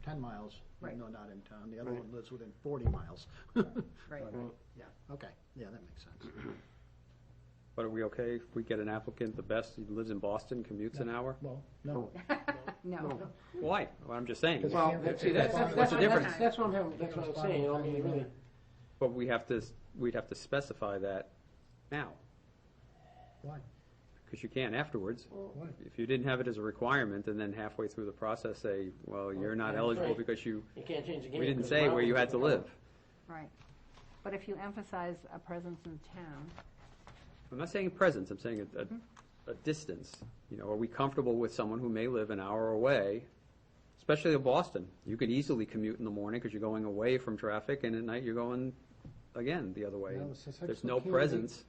10 miles, Right. no, not in town, the other Right. one lives within 40 miles. Right. Yeah, okay, yeah, that makes sense. But are we okay if we get an applicant, the best, he lives in Boston, commutes an hour? Well, no, No. Why? Well, I'm just saying. Well, That's- see, that's what's the difference? That's what I'm having, that's what I'm saying, I mean, really. But we'd have to specify that now, why? because you can't afterwards. Why? If you didn't have it as a requirement, and then halfway through the process say, well, you're not That's eligible right. because You can't change the game. we didn't because say the where you had to miles- live. Right. But if you emphasize a presence in town, I'm not saying presence, I'm saying a distance. You know, are we comfortable with someone who may live an hour away, especially in Boston? You could easily commute in the morning because you're going away from traffic, and at night you're going, again, the other way. Well, the successful There's no candidate- presence.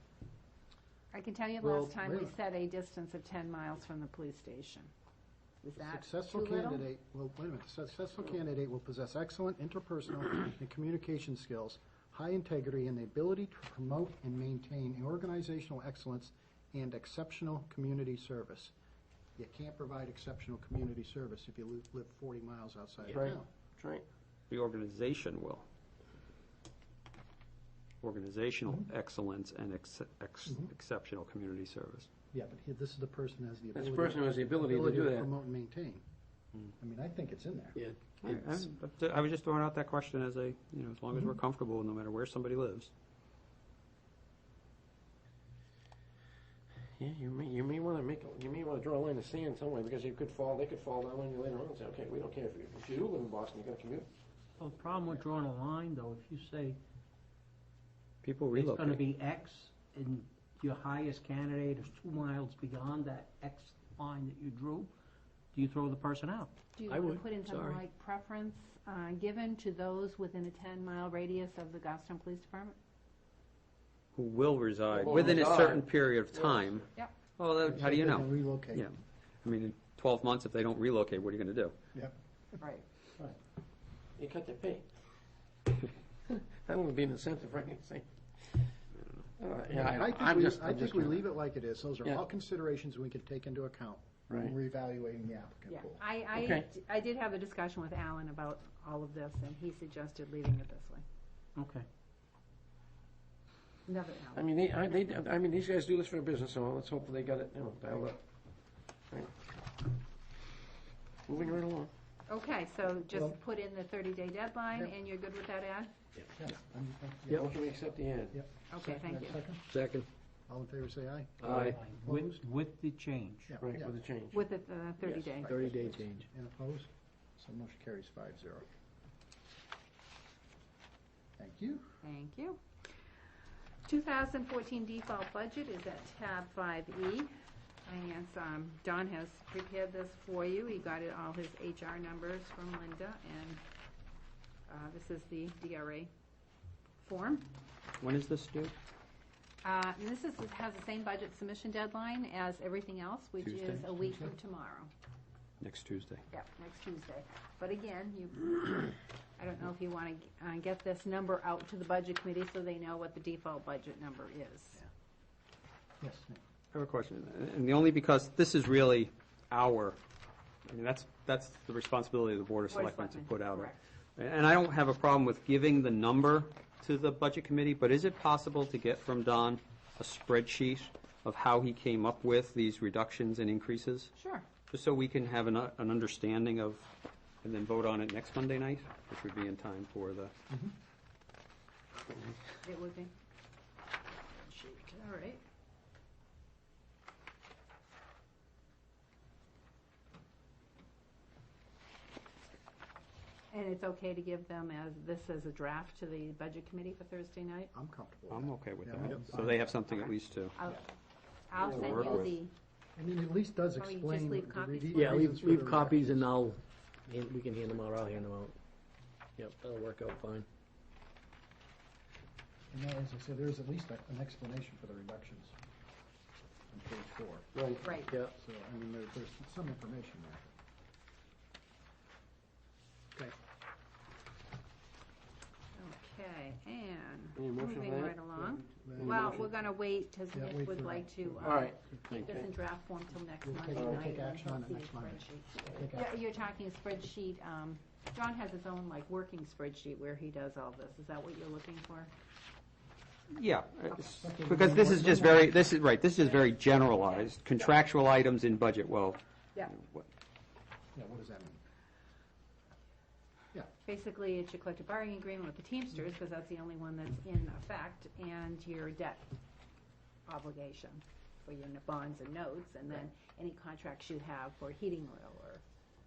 I can tell you Well, last time wait a we minute. set a distance of 10 miles from the police station. Is that too Successful little? candidate, well, wait a minute, successful candidate will possess excellent interpersonal and communication skills, high integrity, and the ability to promote and maintain organizational excellence and exceptional community service. You can't provide exceptional community service if you live 40 miles outside of Right. town. That's right. The organization will. Organizational excellence and exceptional community service. Yeah, but this is the person who has the That's ability. the person who has the ability to do that. promote and maintain. I mean, I think it's in there. Yeah, I was just throwing out that question as a, as long as we're comfortable, no matter where somebody lives. Yeah, you may want to draw a line in the sand somewhere, because they could fall down on you later on and say, okay, we don't care if you do live in Boston, you gotta commute. Well, the problem with drawing a line, though, if you say People it's gonna relocate. be X, and your highest candidate is 2 miles beyond that X line that you drew, do you throw the person out? Do you I want to would, put in something sorry. like preference given to those within a 10-mile radius of the Goffstown Police Department? Who will reside Will within a reside. certain period of time. Yep. Well, how do you They know? can relocate. Yeah. I mean, in 12 months, if they don't relocate, what are you going to do? Yep. Right. You cut their pay. That would be an incentive for anything. I think we leave it like it is. Those are Yeah. all considerations we can take into account when we're evaluating the applicant Yeah, pool. Okay. I did have a discussion with Alan about all of this, and he suggested leaving it this way. Okay. Another I Alan. mean, these guys do this for a business, so let's hope they got it, dialed up. Right. Moving right along. Okay, so just Well- put in the 30-day deadline, Yep. and you're good with that ad? Yeah. Yep. Motion we accept the ad. Okay, thank you. Second? second. All in favor, say aye. Aye. With the change. Yeah, Right, yeah. with a change. With the 30-day. 30-day change. And opposed? So motion carries 5-0. Thank you. Thank you. 2014 default budget is at tab 5E. And Don has prepared this for you. He got all his HR numbers from Linda, and this is the DRA form. When is this due? And this has the same budget submission deadline as everything else, which Tuesday? is a week from tomorrow. Next Tuesday. Yep, next Tuesday. But again, I don't know if you want to get this number out to the budget committee so they know what the default budget number is. Yes, Nick. I have a question, and the only because this is really that's the responsibility of the Board of Board of Selectmen to Selectmen, put out. correct. And I don't have a problem with giving the number to the Budget Committee, but is it possible to get from Don a spreadsheet of how he came up with these reductions and increases? Sure. Just so we can have an understanding of, and then vote on it next Monday night, which would be in time for the, It would be. All right. And it's okay to give them as a draft to the budget committee for Thursday night? I'm comfortable with I'm that. okay with Yeah, that. we- So they have something at least to. I'll We'll send work you with. the, I mean, it at least does Or you just explain leave the copies re- for Yeah, reasons for leave the copies and reductions. we can hand them out, I'll hand them out. Yep, that'll work out fine. And then, as I said, there's at least an explanation for the reductions on page 4. Right. right. Yeah, So, I mean, there's some information there. Okay. Okay, and Any motion moving on that? right along. Then Well, motion? we're gonna wait, because Yeah, Nick wait would for like that. to All right. keep this Okay. in draft form till next We'll Monday take- night. we'll take and action he'll on it see next the Monday. spreadsheet. Take Yeah, action. you're talking spreadsheet, John has his own, like, working spreadsheet where he does all this. Is that what you're looking for? Yeah, Okay. because this is just this is just very generalized. Contractual items in budget, well. Yeah. what- Yeah, what does that mean? Basically, it's your collective bargaining agreement with the Teamsters, because that's the only one that's in effect, and your debt obligation for your bonds and notes, and then any contracts you have for heating oil or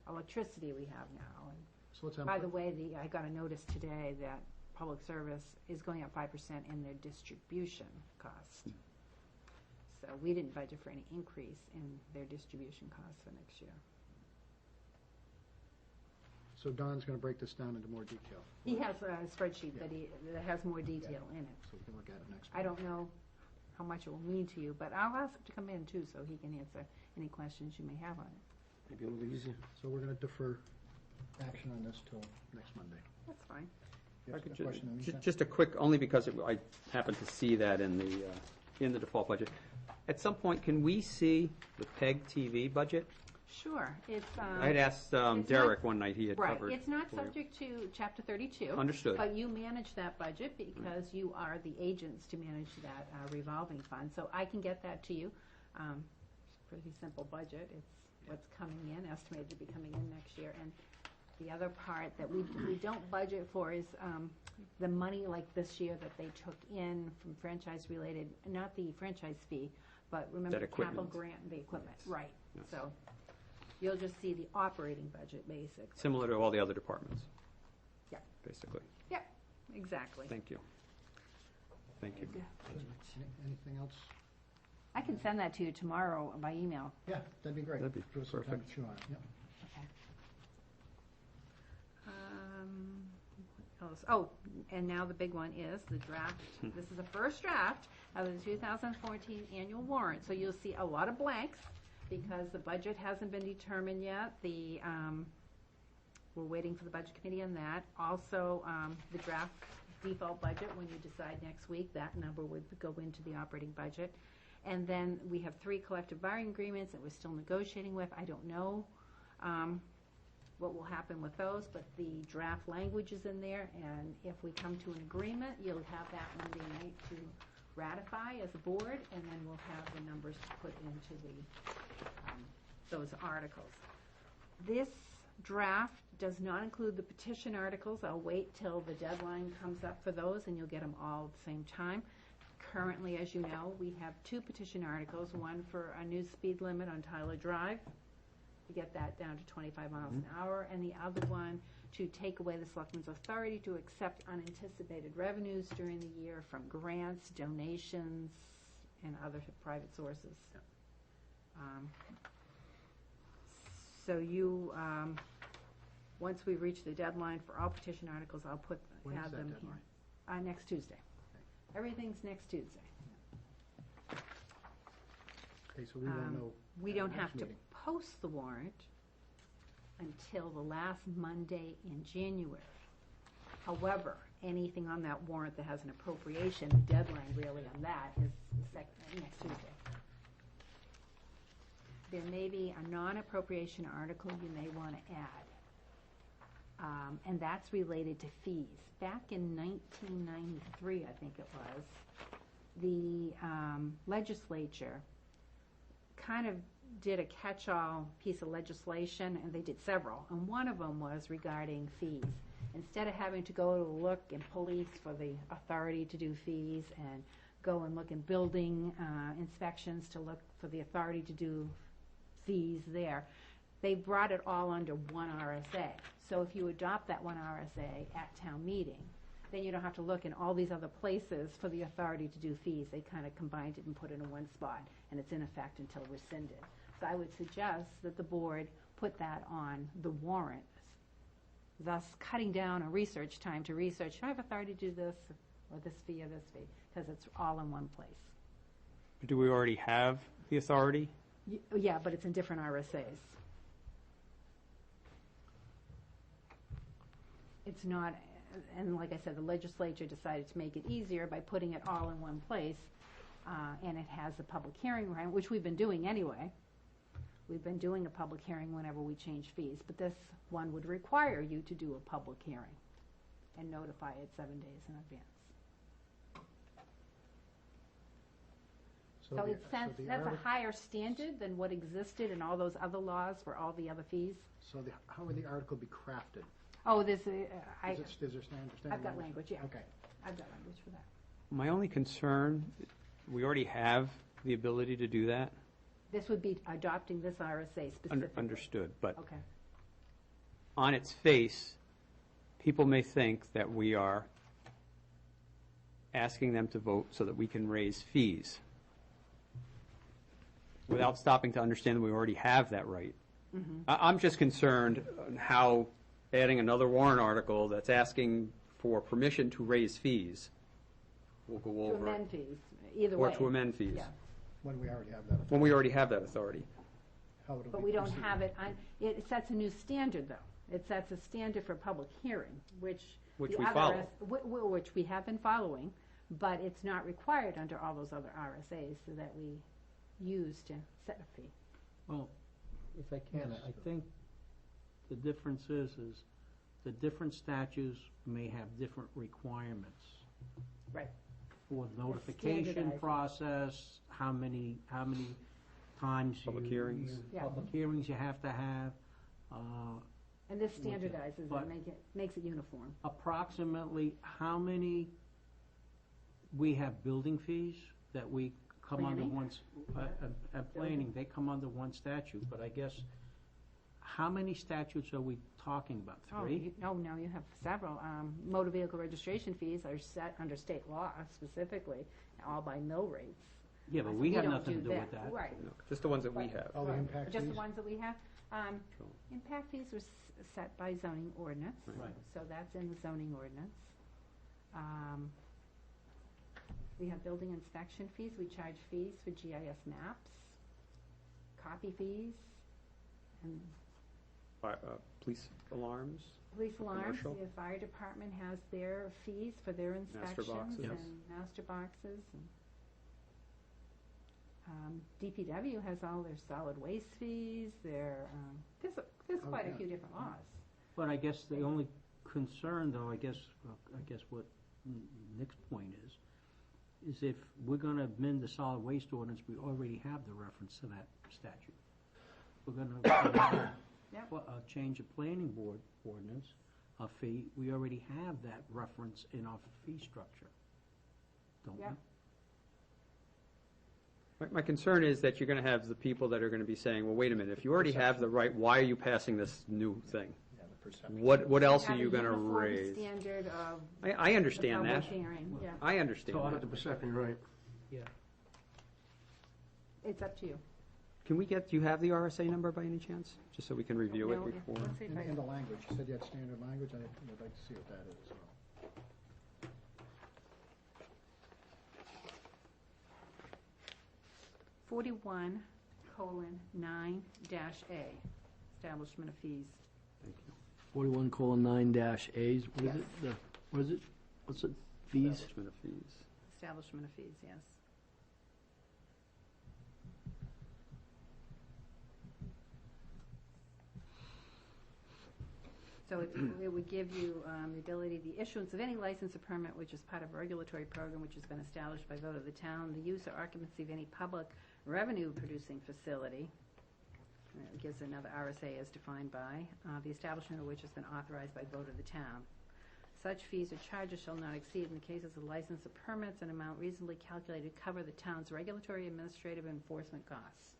electricity we have now. And So let's by the way, I got a notice today that public service is going up 5% in their distribution cost. So we didn't budget for any increase in their distribution costs for next year. So Don's going to break this down into more detail. He has a spreadsheet that has more detail in it. So we can look at it next I don't know how much it will mean to you, but I'll ask him to come in too, so he can answer any questions you may have on it. Maybe a little easier. So we're going to defer action on this till next Monday. That's fine. You I have could a question, Anita? Just a quick, only because I happened to see that in the default budget. At some point, can we see the PEG TV budget? Sure, it's, I had asked not- Derek one night, he had right, covered. it's not for you. subject to Chapter 32. Understood. But you manage that budget because you are the agents to manage that revolving fund. So I can get that to you. It's a pretty simple budget. It's what's coming in, estimated to be coming in next year. And the other part that we don't budget for is the money like this year that they took in from franchise-related, not the franchise fee, but remember That the capital equipment. grant and the equipment. Right. Yes. So you'll just see the operating budget, basically. Similar to all the other departments. Yeah. Basically. Yep, exactly. Thank you. Thank you. Anything else? I can send that to you tomorrow by email. Yeah, that'd be great. That'd be Give us some time perfect. to chew on it, yep. Okay. What else? Oh, and now the big one is the draft. This is the first draft of the 2014 annual warrant. So you'll see a lot of blanks because the budget hasn't been determined yet. We're waiting for the budget committee on that. Also, the draft default budget, when you decide next week, that number would go into the operating budget. And then we have 3 collective bargaining agreements that we're still negotiating with. I don't know what will happen with those, but the draft language is in there, and if we come to an agreement, you'll have that Monday night to ratify as a board, and then we'll have the numbers to put into those articles. This draft does not include the petition articles. I'll wait till the deadline comes up for those, and you'll get them all at the same time. Currently, as you know, we have 2 petition articles, one for a new speed limit on Tyler Drive, to get that down to 25 miles an hour, and the other one to take away the selectmen's authority to accept unanticipated revenues during the year from grants, donations, and other private sources. So you, once we reach the deadline for all petition articles, I'll When is add that them deadline? here. Next Tuesday. Everything's next Tuesday. Okay, so we won't know. We at don't the next have to meeting. post the warrant until the last Monday in January. However, anything on that warrant that has an appropriation, the deadline really on that is next Tuesday. There may be a non-appropriation article you may want to add, and that's related to fees. Back in 1993, I think it was, the legislature kind of did a catch-all piece of legislation, and they did several, and one of them was regarding fees. Instead of having to go to look and police for the authority to do fees and go and look in building inspections to look for the authority to do fees there, they brought it all under one RSA. So if you adopt that one RSA at town meeting, then you don't have to look in all these other places for the authority to do fees. They kind of combined it and put it in one spot, and it's in effect until rescinded. So I would suggest that the board put that on the warrant, thus cutting down on research time to research, do I have authority to do this, or this fee, or this fee? Because it's all in one place. Do we already have the authority? Yeah, but it's in different RSAs. It's not, and like I said, the legislature decided to make it easier by putting it all in one place, and it has a public hearing, right, which we've been doing anyway. We've been doing a public hearing whenever we change fees, but this one would require you to do a public hearing and notify it 7 days in advance. So the- it's sense, the that's a artic- higher standard than what existed in all those other laws for all the other fees. So how would the article be crafted? Oh, this, Is there standard I've got language, yeah. Okay. I've got language for that. My only concern, we already have the ability to do that. This would be adopting this RSA specifically. Understood, but Okay. on its face, people may think that we are asking them to vote so that we can raise fees without stopping to understand that we already have that right. I'm just concerned on how adding another warrant article that's asking for permission to raise fees will go To over. amend fees, either way. Or to amend fees, Yeah. When we already have that. when we already have that authority. How would it But be we don't proceeded? have it on, it sets a new standard, though. It sets a standard for public hearing, which. Which the we other follow. Which we have been following, but it's not required under all those other RSAs that we use to set a fee. Well, if I can, Yes. I think the difference is the different statutes may have different requirements. Right. For the notification standardized. process, how many times. Public hearings. Yeah. Public hearings you have to have. And this standardizes But- it, makes it uniform. Approximately how many, we have building fees that we come under Planning? one, planning, they come under one statute, but I guess, how many statutes are we talking about? Oh, Three? no, you have several. Motor vehicle registration fees are set under state law specifically, all by mill rates. Yeah, but we have don't nothing to do with that. Right. No, just the ones that we Right. have. All the Right. impact Just the fees? ones that we have. Cool. Impact fees were set by zoning ordinance, Right. so that's in the zoning ordinance. We have building inspection fees, we charge fees for GIS maps, copy fees, and Police alarms. police alarms. Commercial. The fire department has their fees for their inspections boxes. Yes. and master boxes. And, DPW has all their solid waste fees, there's Oh, quite a yeah. few different laws. But I guess the only concern, though, I guess what Nick's point is if we're gonna amend the solid waste ordinance, we already have the reference to that statute. We're gonna Yep. change a planning board ordinance, a fee, we already have that reference in our fee structure, don't we? Yep. My concern is that you're going to have the people that are going to be saying, well, wait a minute, if you already have the right, why are you passing this new thing? Yeah, the perception. What else are Have a you going to uniform raise? standard of I the understand public that. hearing, yeah. I understand Not that. the perception, right. It's up to you. Can we get, do you have the RSA number by any chance? Just so we can review No, it before. let's see if I- In the language, you said you had standard language, I would like to see what that is as well. 41:9-A, establishment of fees. Thank you. 41:9-A's, what is Yes. it? What is it? What's it? Fees? Establishment of fees. Establishment of fees, yes. So it would give you the ability, the issuance of any license or permit which is part of a regulatory program which has been established by vote of the town, the use or occupancy of any public revenue-producing facility. It gives another RSA as defined by, the establishment of which has been authorized by vote of the town. Such fees or charges shall not exceed, in the cases of license or permits, an amount reasonably calculated to cover the town's regulatory, administrative, and enforcement costs.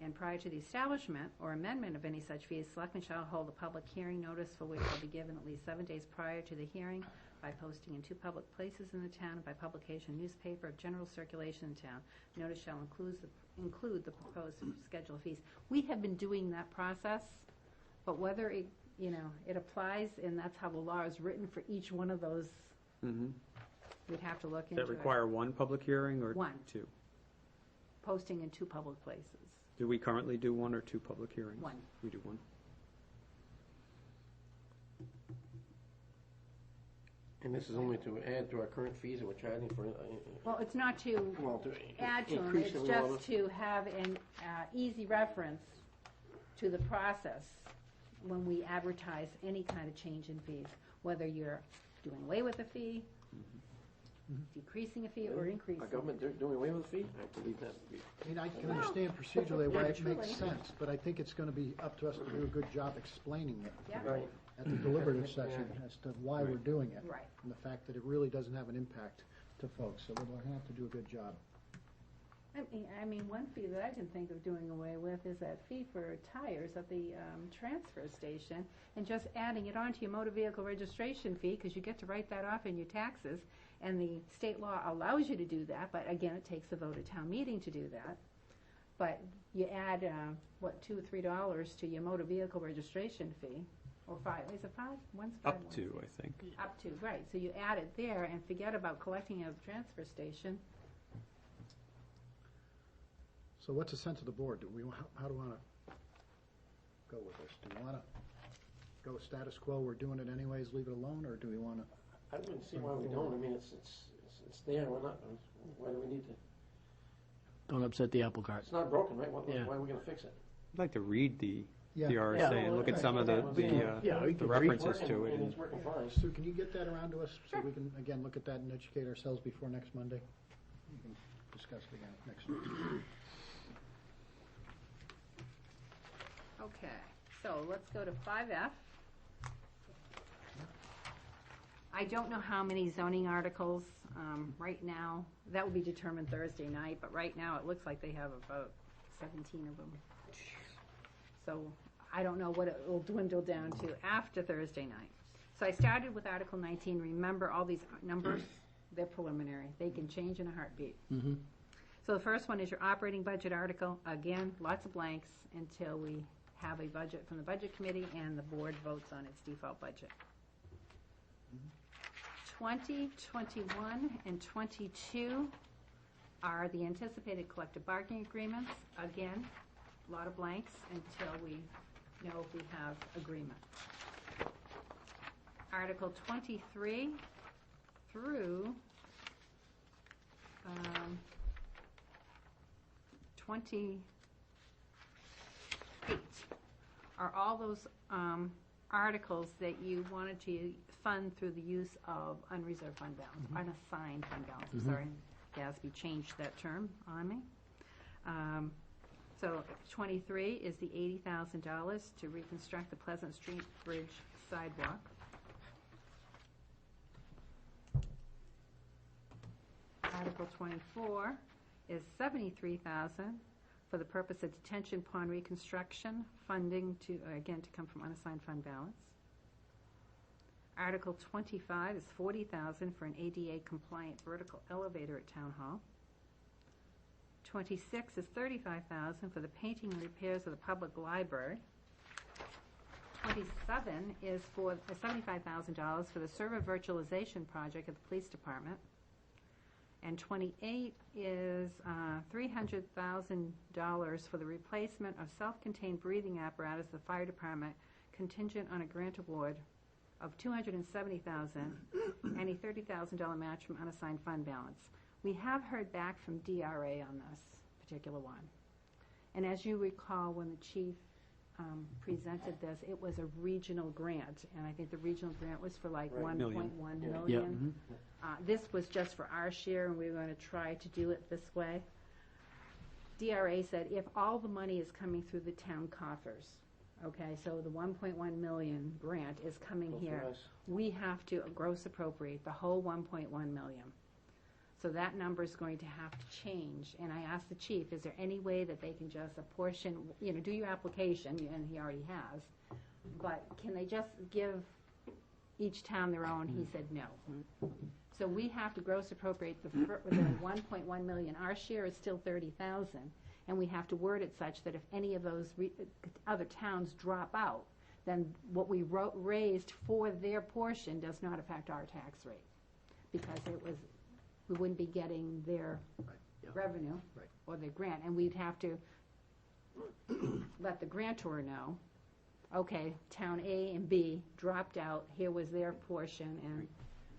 And prior to the establishment or amendment of any such fees, selectmen shall hold a public hearing, notice for which will be given at least 7 days prior to the hearing by posting in 2 public places in the town and by publication in newspaper of general circulation in town. Notice shall include the proposed schedule of fees. We have been doing that process, but whether it, it applies, and that's how the law is written for each one of those, Mhm. we'd have to look Does into that it. require one public hearing or One. two? Posting in 2 public places. Do we currently do 1 or 2 public hearings? One. We do 1. And this is only to add to our current fees that we're charging for, Well, it's not to well, to add to them, increase it's it, we just wanna- to have an easy reference to the process when we advertise any kind of change in fees, whether you're doing away with a fee, decreasing a fee, or increasing. Our government, they're doing away with the fee? I believe that. I mean, I can understand procedurally why it makes Truly. sense, but I think it's gonna be up to us to do a good job explaining it Yeah. Right. at the deliberative session as to why we're doing it. Right. And the fact that it really doesn't have an impact to folks, so we're gonna have to do a good job. I mean, one fee that I can think of doing away with is that fee for tires at the transfer station, and just adding it onto your motor vehicle registration fee, because you get to write that off in your taxes, and the state law allows you to do that, but again, it takes a vote at town meeting to do that. But you add, $2 or $3 to your motor vehicle registration fee, or 5, is it 5? One's 5, Up one's to, 6. I think. Up to, right, so you add it there and forget about collecting it at the transfer station. So what's the sense of the board? How do we wanna go with this? Do we wanna go status quo, we're doing it anyways, leave it alone, or do we wanna? I wouldn't see why we don't, I mean, it's there, we're not, why do we need to? Don't upset the apple cart. It's not broken, right? Yeah. Why are we gonna fix it? I'd like to read the Yeah. RSA and look at some of Yeah, the we could references Working, to it. and and- it's working fine. Sue, can you get that around to us, so we can, again, look at that and educate ourselves before next Monday? discuss it again next week. Okay, so let's go to 5F. I don't know how many zoning articles right now. That will be determined Thursday night, but right now it looks like they have about 17 of them. So I don't know what it will dwindle down to after Thursday night. So I started with Article 19. Remember, all these numbers, they're preliminary. They can change in a heartbeat. Mm-hmm. So the first one is your operating budget article. Again, lots of blanks until we have a budget from the Budget Committee and the board votes on its default budget. 20, 21, and 22 are the anticipated collective bargaining agreements. Again, a lot of blanks until we know if we have agreement. Article 23 through 28 are all those articles that you wanted to fund through the use of unreserved fund balance, unassigned fund balance. I'm sorry, Gatsby changed that term on me. So 23 is the $80,000 to reconstruct the Pleasant Street Bridge sidewalk. Article 24 is $73,000 for the purpose of detention pond reconstruction, funding to, again, to come from unassigned fund balance. Article 25 is $40,000 for an ADA compliant vertical elevator at Town Hall. 26 is $35,000 for the painting and repairs of the public library. 27 is for $75,000 for the server virtualization project at the police department. And 28 is $300,000 for the replacement of self-contained breathing apparatus at the fire department, contingent on a grant award of $270,000 and a $30,000 match from unassigned fund balance. We have heard back from DRA on this particular one. And as you recall, when the chief presented this, it was a regional grant, and I think the regional grant was for like Right. 1.1 million. Yep. This was just for our share, and we were going to try to do it this way. DRA said if all the money is coming through the town coffers, okay, so the 1.1 million grant is coming here, we have to gross appropriate the whole 1.1 million. So that number is going to have to change, and I asked the chief, is there any way that they can just apportion, do your application, and he already has, but can they just give each town their own? He said no. So we have to gross appropriate the 1.1 million. Our share is still 30,000, and we have to word it such that if any of those other towns drop out, then what we raised for their portion does not affect our tax rate, because we wouldn't be getting their revenue or their grant, and we'd have to let the grantor know, okay, town A and B dropped out, here was their portion, and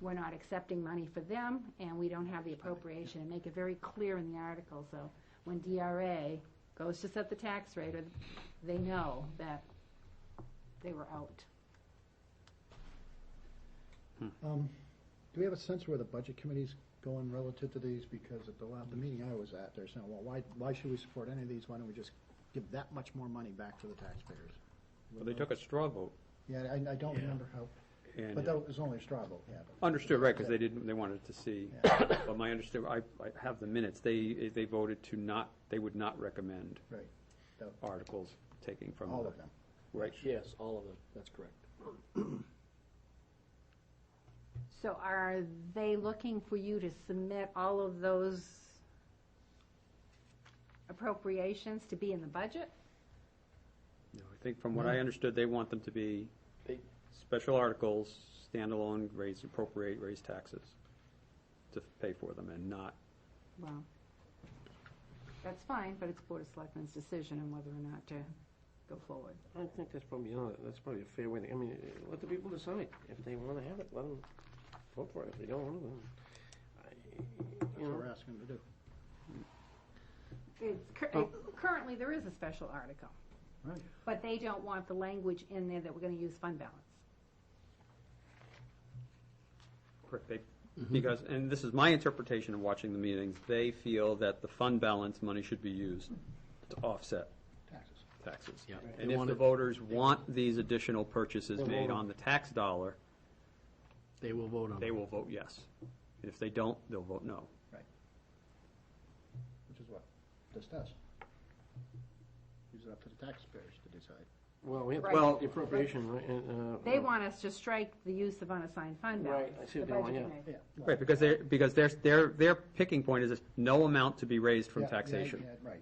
we're not accepting money for them, and we don't have the appropriation, and make it very clear in the article, so when DRA goes to set the tax rate, they know that they were out. Do we have a sense where the budget committee's going relative to these? Because at the meeting I was at, they're saying, well, why should we support any of these? Why don't we just give that much more money back to the taxpayers? Well, they took a straw vote. Yeah, I don't remember how, And but that was only a straw vote, yeah. understood, right, because they wanted to see. But my understanding, I have the minutes, they voted to not, they would not recommend Right, articles taking from. all of them. Right. Yes, all of them, that's correct. So are they looking for you to submit all of those appropriations to be in the budget? No, I think from what I understood, they want them to be special articles, standalone, raise taxes to pay for them and not. Well, that's fine, but it's Board of Selectmen's decision on whether or not to go forward. I think that's probably, that's probably a fair way to, let the people decide. If they want to have it, let them vote for it. If they don't want to, then, That's what we're asking them to do. Currently, there is a special article, Right. but they don't want the language in there that we're going to use fund balance. Correct. Because, and this is my interpretation of watching the meetings, they feel that the fund balance money should be used to offset taxes. Yeah. And They if want the it- voters want these additional purchases They'll made vote on the tax dollar, They will vote on they it. will vote yes. If they don't, they'll vote no. Which is what this does. Leaves it up to the taxpayers to decide. Well, we have to Right. Well- the appropriation, right? They want us to strike the use of unassigned fund balance. Right, I see what the they want, budget yeah. committee. Right, because their picking point is no amount to be raised from taxation. Right.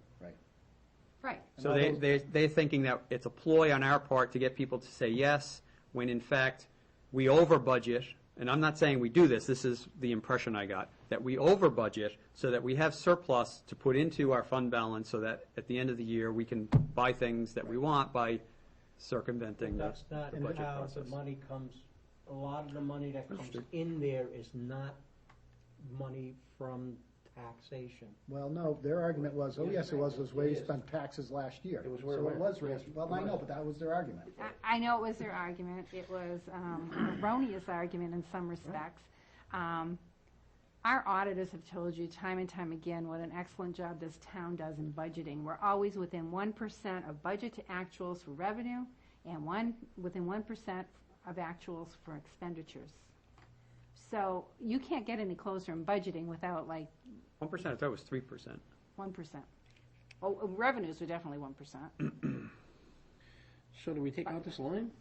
Right. So they're thinking that it's a ploy on our part to get people to say yes, when in fact, we over budget, and I'm not saying we do this, this is the impression I got, that we over budget so that we have surplus to put into our fund balance so that at the end of the year, we can buy things that we want by circumventing the That's not the budget how the process. money comes, a lot of the money that comes Understood. in there is not money from taxation. Well, no, their argument was, oh, yes, it was raised on taxes last year. It was where So it it went. was raised, well, I know, but that was their argument. I know it was their argument. It was an erroneous argument in some respects. Our auditors have told you time and time again what an excellent job this town does in budgeting. We're always within 1% of budget to actuals for revenue and within 1% of actuals for expenditures. So you can't get any closer in budgeting without like 1%, I thought it was 3%. 1%. Oh, revenues are definitely 1%. So do we take out this line?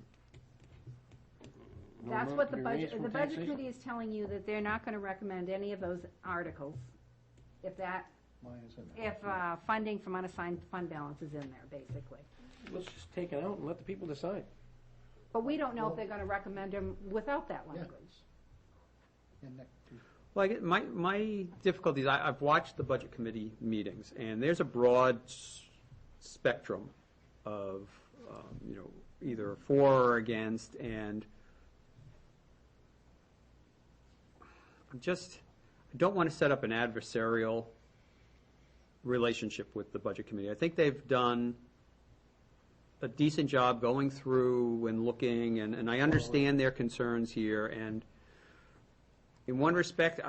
No That's amount what to the be raised budget, from the budget taxation? committee is telling you that they're not gonna recommend any of those articles if funding from unassigned fund balance is in there, basically. Let's just take it out and let the people decide. But we don't know if they're gonna recommend them without that language. Well, my difficulty is I've watched the budget committee meetings, and there's a broad spectrum of, either for or against, and I don't want to set up an adversarial relationship with the budget committee. I think they've done a decent job going through and looking, and I understand their concerns here, and in one respect,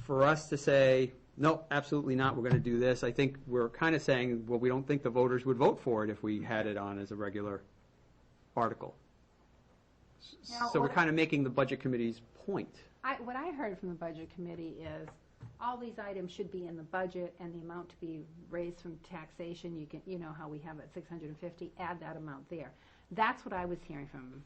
for us to say, no, absolutely not, we're going to do this, I think we're kind of saying, well, we don't think the voters would vote for it if we had it on as a regular article. Now, So we're what- kind of making the budget committee's point. What I heard from the budget committee is, all these items should be in the budget, and the amount to be raised from taxation, you know how we have it, 650, add that amount there. That's what I was hearing from them.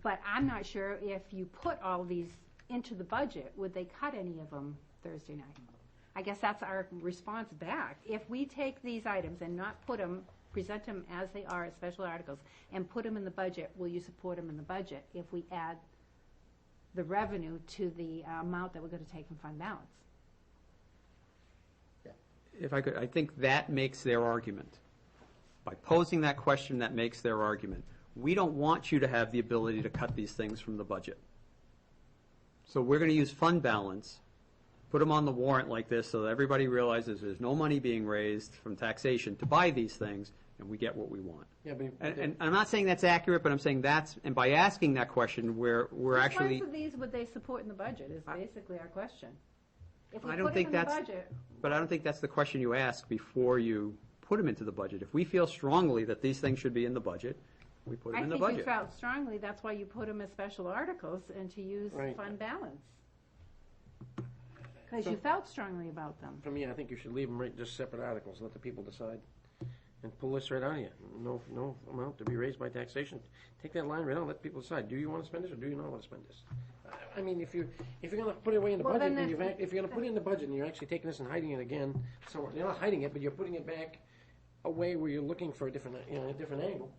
But I'm not sure if you put all these into the budget, would they cut any of them Thursday night? I guess that's our response back. If we take these items and not put them, present them as they are as special articles, and put them in the budget, will you support them in the budget if we add the revenue to the amount that we're going to take from fund balance? If I could, I think that makes their argument. By posing that question, that makes their argument. We don't want you to have the ability to cut these things from the budget. So we're going to use fund balance, put them on the warrant like this so that everybody realizes there's no money being raised from taxation to buy these things, and we get what we want. Yeah, but And I'm not saying that's accurate, but I'm saying and by asking that question, we're actually. Which ones of these would they support in the budget is basically our question. If we I don't put them think in the that's- budget, But I don't think that's the question you ask before you put them into the budget. If we feel strongly that these things should be in the budget, we put them I in the think you budget. felt strongly, that's why you put them as special articles and to use Right. fund balance. Because you felt strongly about them. For me, I think you should leave them right, just separate articles, let the people decide. And pull this right out of you. No amount to be raised by taxation. Take that line right out, let people decide, do you want to spend this or do you not want to spend this? I mean, if you're gonna put it away in the Well, budget, then and if you're gonna put it in the budget and you're actually taking this and hiding it again, so you're not hiding it, but you're putting it back away where you're looking for a different angle.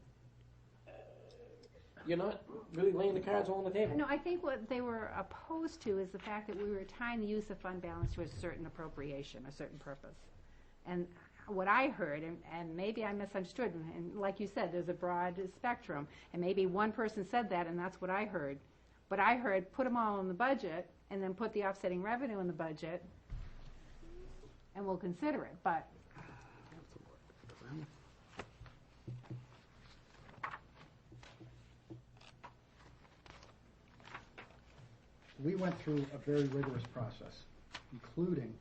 You're not really laying the cards all on the table. No, I think what they were opposed to is the fact that we were tying the use of fund balance to a certain appropriation, a certain purpose. And what I heard, and maybe I misunderstood, and like you said, there's a broad spectrum, and maybe one person said that, and that's what I heard. But I heard, put them all in the budget, and then put the offsetting revenue in the budget, and we'll consider it, but We went through a very rigorous process, including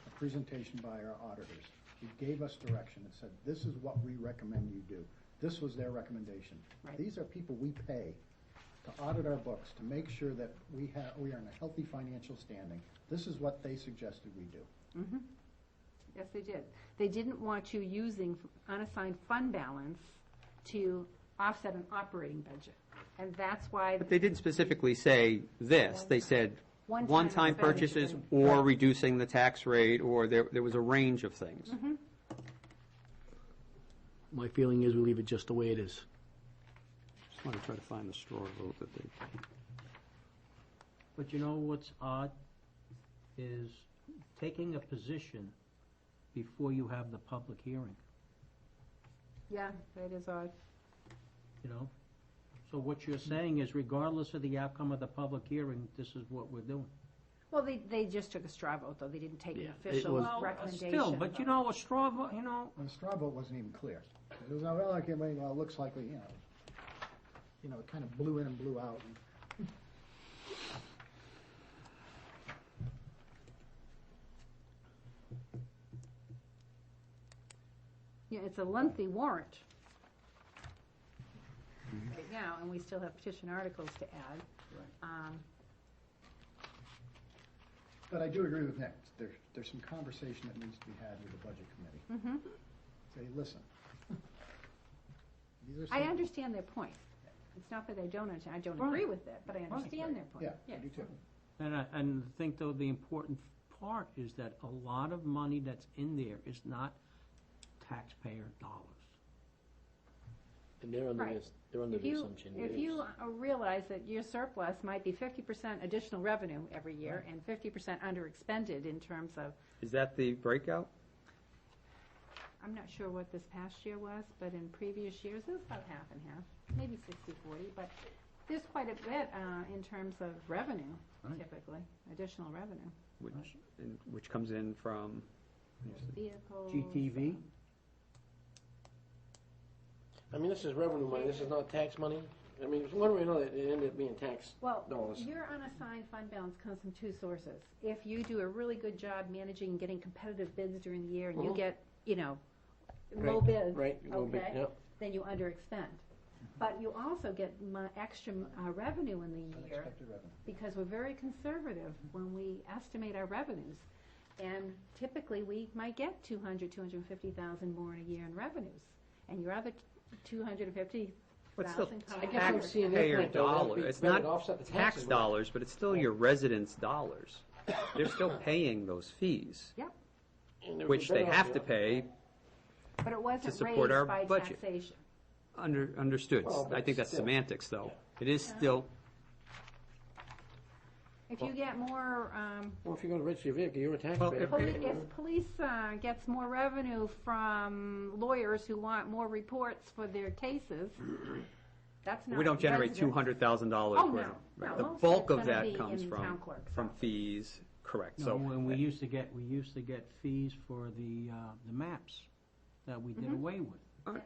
a presentation by our auditors. He gave us direction and said, this is what we recommend you do. This was their recommendation. Right. These are people we pay to audit our books, to make sure that we are in a healthy financial standing. This is what they suggested we do. Mm-hmm. Yes, they did. They didn't want you using unassigned fund balance to offset an operating budget. And that's why. But they didn't specifically say this. They said One-time one-time purchases expenditure. or reducing the tax rate, or there was a range of things. Mm-hmm. My feeling is we leave it just the way it is. Just want to try to find the straw vote that they. But you know what's odd is taking a position before you have the public hearing, Yeah, that is odd. you know? So what you're saying is regardless of the outcome of the public hearing, this is what we're doing. Well, they just took a straw vote, though. They didn't take an Yeah, it official was- recommendation. Still, but you know, a straw vote, you know, And the straw vote wasn't even clear. It was, well, okay, well, it looks like we, it kind of blew in and blew out. Yeah, it's a lengthy warrant right now, and we still have petition articles to add. But I do agree with Nick. There's some conversation that needs to be had with the budget committee. Mhm. Say, listen. These are I some- understand their point. It's not that I don't understand, I don't Right. agree with it, but I understand their point. Yeah, I do too. and I think though the important part is that a lot of money that's in there is not taxpayer dollars. And they're under Right. this, they're under If the you, assumption. if you realize that your surplus might be 50% additional revenue every year and 50% under expended in terms of, Is that the breakout? I'm not sure what this past year was, but in previous years, it was about half and half, maybe 60-40, but there's quite a bit in terms of revenue, Right. typically, additional revenue. Which comes in from, Vehicles. GTV? I mean, this is revenue money, this is not tax money. I mean, one way or another, it ended up being tax Well, dollars. your unassigned fund balance comes from two sources. If you do a really good job managing and getting competitive bids during the year, and you Mhm. get, low Right, bids, Right, a little bit, okay, yep. then you underexpend. But you also get extra revenue in the year, Unexpected revenue. because we're very conservative when we estimate our revenues. And typically, we might get 250,000 more in a year in revenues. And your other 250,000 But still, comes I guess I'm from seeing their taxpayer point, though. That'd dollars. be It's better not to offset the tax taxes with it. dollars, but it's still your residents' dollars. They're still paying those fees, And it would which be they better have off, to pay. But it wasn't support our raised by budget. taxation. Understood. Well, but I think that's still. semantics, though. It is still, If you get more, Well, if you're gonna register your vehicle, you're a taxpayer. if police gets more revenue from lawyers who want more reports for their cases, that's not. we don't generate residents. $200,000 Oh, worth. no. Right. No, The most of bulk it's of gonna that be comes in town clerk's from office. fees, correct. No, So when we used to get fees for the maps that we did away with.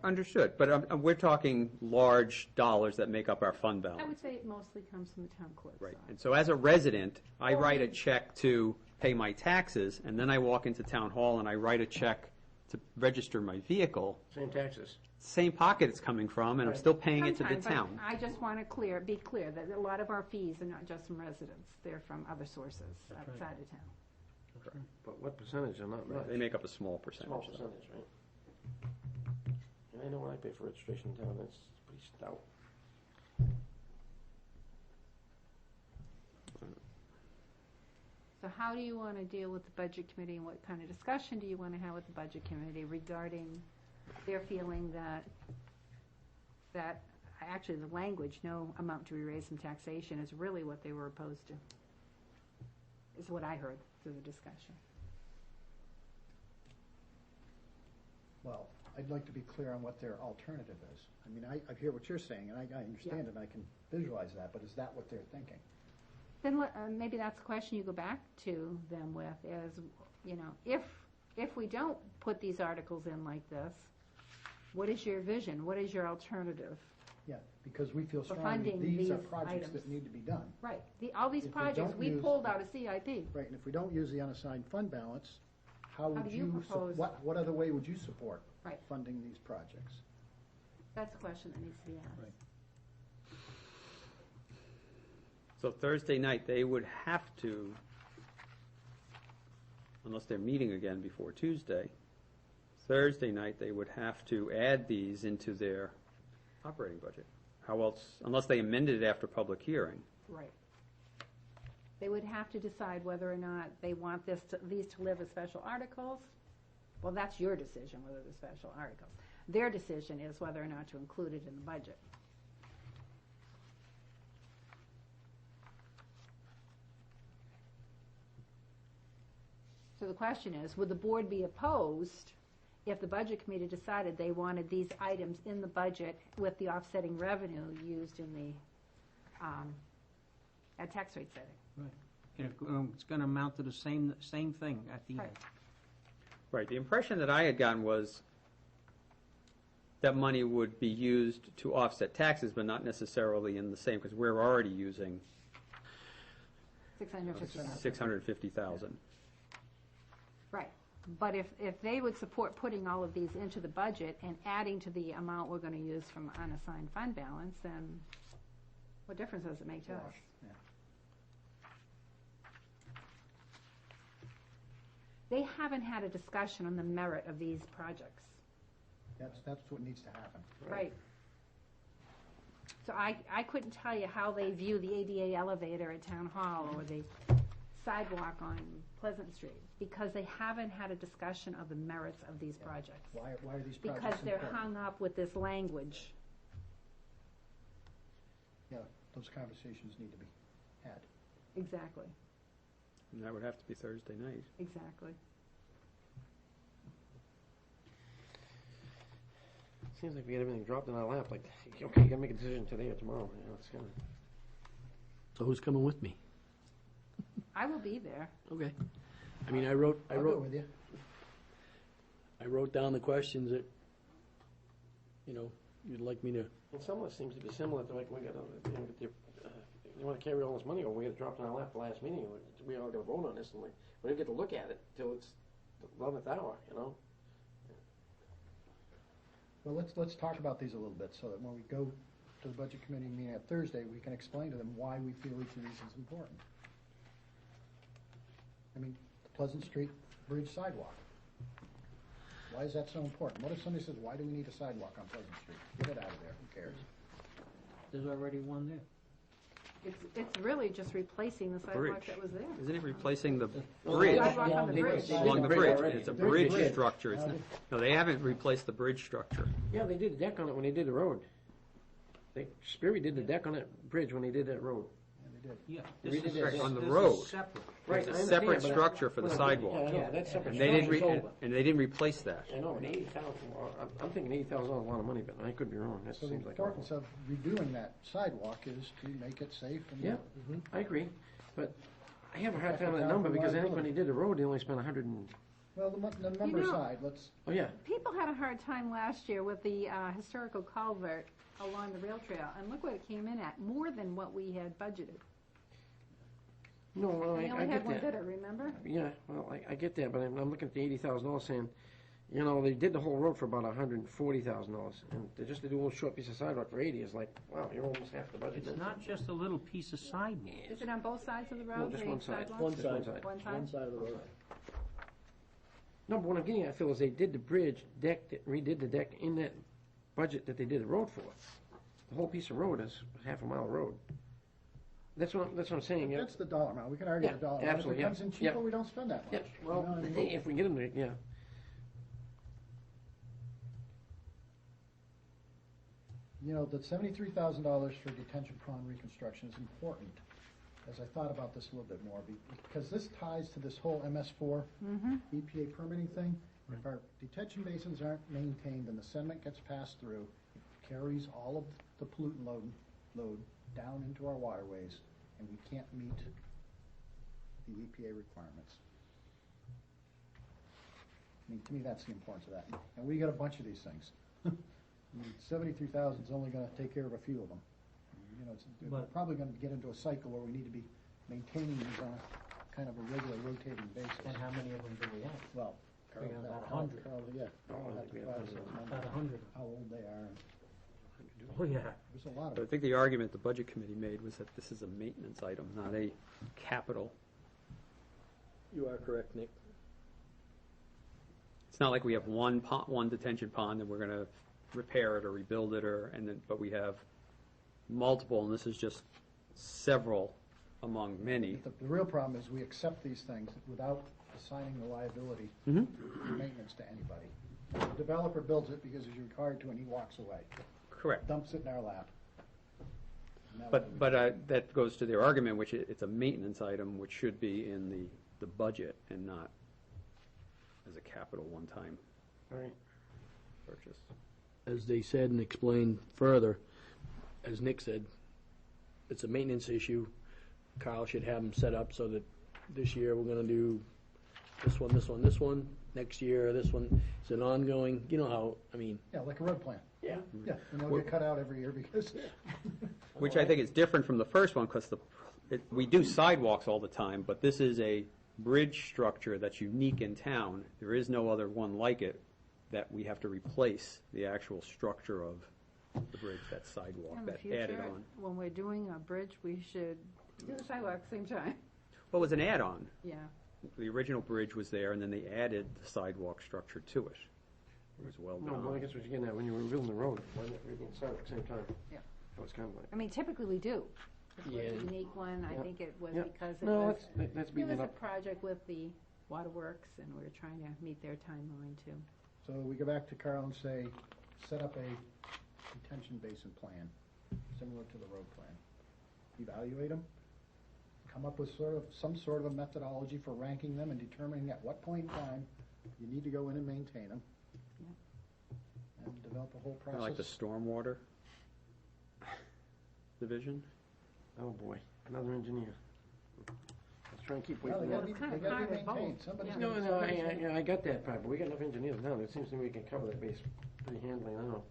Understood, but we're talking large dollars that make up our fund I balance. would say it mostly comes from the town clerk's Right, office. and so as a resident, I write a check to pay my taxes, and then I walk into town hall and I write a check to register my vehicle. Same taxes. Same pocket it's coming from, and I'm still paying it to the Sometimes, but town. I just want to be clear that a lot of our fees are not just from residents, they're from other sources That's right. outside of town. But what percentage are not much? They make up a small Small percentage. though. percentage, right? And I know when I pay for registration in town, it's pretty stout. So how do you want to deal with the budget committee, and what kind of discussion do you want to have with the budget committee regarding their feeling that actually the language, no amount to be raised from taxation, is really what they were opposed to? Is what I heard through the discussion. Well, I'd like to be clear on what their alternative is. I mean, I hear what you're saying, and I understand it, and I can visualize that, but is that what they're thinking? Then maybe that's a question you go back to them with is, if we don't put these articles in like this, what is your vision? What is your alternative? Yeah, because we feel For strongly, funding these are these projects items. that need to be done. Right, all these If we projects, don't we use- pulled out of CIP. Right, and if we don't use the unassigned fund balance, how do would you you, propose- what other way would you support Right. funding these projects? That's a question that needs to be asked. Right. So Thursday night, they would have to, unless they're meeting again before Tuesday, Thursday night, they would have to add these into their operating budget. How else, unless they amended it after public hearing. Right. They would have to decide whether or not they want these to live as special articles. Well, that's your decision, whether they're special articles. Their decision is whether or not to include it in the budget. So the question is, would the board be opposed if the budget committee decided they wanted these items in the budget with the offsetting revenue used in the, at tax rate setting? It's gonna amount to the same thing at the end. Right. Right, the impression that I had gotten was that money would be used to offset taxes, but not necessarily in the same, because we're already using 650,000. 650,000. Right, but if they would support putting all of these into the budget and adding to the amount we're gonna use from unassigned fund balance, then what difference does it make to us? Yeah. They haven't had a discussion on the merit of these projects. That's what needs to happen. Right. So I couldn't tell you how they view the ADA elevator at Town Hall or the sidewalk on Pleasant Street, because they haven't had a discussion of the merits of these projects. Why are these projects Because they're important? hung up with this language. Yeah, those conversations need to be had. Exactly, And that would have to be Thursday night. exactly. Seems like we get everything dropped in our lap, like, okay, you gotta make a decision today or tomorrow, you know, it's kinda. So who's coming with me? I will be there. Okay. I mean, I wrote I'll go with you. down the questions that, you'd like me to. And some of it seems to be similar to like, we gotta, you wanna carry all this money over, we gotta drop it in our lap the last meeting, we all gotta vote on this, and like, we don't get to look at it till it's the 11th hour, you know? Well, let's talk about these a little bit, so that when we go to the budget committee meeting at Thursday, we can explain to them why we feel each of these is important. I mean, the Pleasant Street Bridge sidewalk. Why is that so important? What if somebody says, why do we need a sidewalk on Pleasant Street? Get it out of there, who cares? There's already one there. It's really just replacing the sidewalk Bridge. that was there. Isn't it replacing the bridge? Sidewalk on the bridge. Along the bridge, already. it's a There's the bridge bridge. structure, it's not, no, they haven't replaced the bridge structure. Yeah, they did the deck on it when they did the road. Sperry did the deck on that bridge when they did that road. Yeah, they did. Yeah. We This did is- that on the this is road. separate. Right, It's I a understand, separate but structure for the Yeah, sidewalk. I know, that's separate And they didn't, structure's over. and they didn't replace that. I know, but 80,000, I'm thinking 80,000 is a lot of money, but I could be wrong, that So the seems like. importance of redoing that sidewalk is to make it safe and. Yeah, I agree, but I have a hard time with that number, because I think when they did the road, they only spent 100 and, Well, the number know- aside, let's, oh, yeah. People had a hard time last year with the historical culvert along the rail trail, and look what it came in at, more than what we had budgeted. No, well, We I only had get one that. bidder, remember? Yeah, well, I get that, but I'm looking at the $80,000 saying, they did the whole road for about $140,000, and just to do a little short piece of sidewalk for 80 is like, wow, you're almost half the budget. It's not just a little piece of sidewalk. Is it on both sides of the No, road? just the one side. sidewalk? One Just side. one side. One side? One side of the road. No, but what I'm getting at, Phil, is they did the bridge, redid the deck in that budget that they did the road for. The whole piece of road is half a mile of road. That's what I'm saying, yeah. that's the dollar amount, we can argue Yeah, the dollar amount. If absolutely, it comes in yeah. cheaper, we don't spend that Yeah, much. well, You know, and if we get them to, yeah. the $73,000 for detention pond reconstruction is important, as I thought about this a little bit more, because this ties to this whole MS4 EPA permitting thing. If our detention basins aren't maintained and the sediment gets passed through, it carries all of the pollutant load down into our waterways, and we can't meet the EPA requirements. I mean, to me, that's the importance of that. And we got a bunch of these things. I mean, 73,000 is only gonna take care of a few of them. You know, we're But- probably gonna get into a cycle where we need to be maintaining these on a kind of a regular rotating basis. And how many of them do we have? Well, We have about Carl- 100. Carl, yeah. Oh, I think we have 100. About 100. How old they are, and Oh, yeah. there's a lot of But I them. think the argument the Budget Committee made was that this is a maintenance item, not a capital. You are correct, Nick. It's not like we have one detention pond and we're gonna repair it or rebuild it but we have multiple, and this is just several among many. But the real problem is we accept these things without assigning the liability Mhm. for maintenance to anybody. The developer builds it because he's required to, and he walks away, Correct. dumps it in our lap. And that But, way we- but that goes to their argument, which it's a maintenance item, which should be in the budget and not as a capital one-time Right. purchase. As they said and explained further, as Nick said, it's a maintenance issue. Carl should have them set up so that this year we're gonna do this one, this one, this one. Next year, this one. It's an ongoing, you know how, I mean, Yeah, like a road plan. yeah. Yeah, and they'll get cut out every year because, Which I think is different from the first one, because we do sidewalks all the time, but this is a bridge structure that's unique in town. There is no other one like it, that we have to replace the actual structure of the bridge, that sidewalk, In the that added future, on. when we're doing a bridge, we should do the sidewalk at the same time. Well, it was an add-on. Yeah. The original bridge was there, and then they added the sidewalk structure to it. It was well No, well, I done. guess what you're getting at, when you were building the road, why not rebuild the sidewalk at the same time? Yeah. That was kind of like, I mean, typically we do. This was Yeah. a unique one. I Yeah. think it was Yeah. because it no, was, let's it beat was it a up. project with the waterworks, and we were trying to meet their timeline too. so we go back to Carl and say, set up a detention basin plan, similar to the road plan. Evaluate them, come up with some sort of a methodology for ranking them and determining at what point in time you need to go in and maintain them. And develop a whole Kind of like the process. stormwater division. Oh, boy, another engineer. Let's try and keep Well, waiting. they Well, gotta it's be, kind they of gotta be part of both. maintained. Somebody's Yeah. No, gonna- no, somebody's gonna- I got that part, but we got enough engineers now, it seems to me we can cover that base pretty handily now.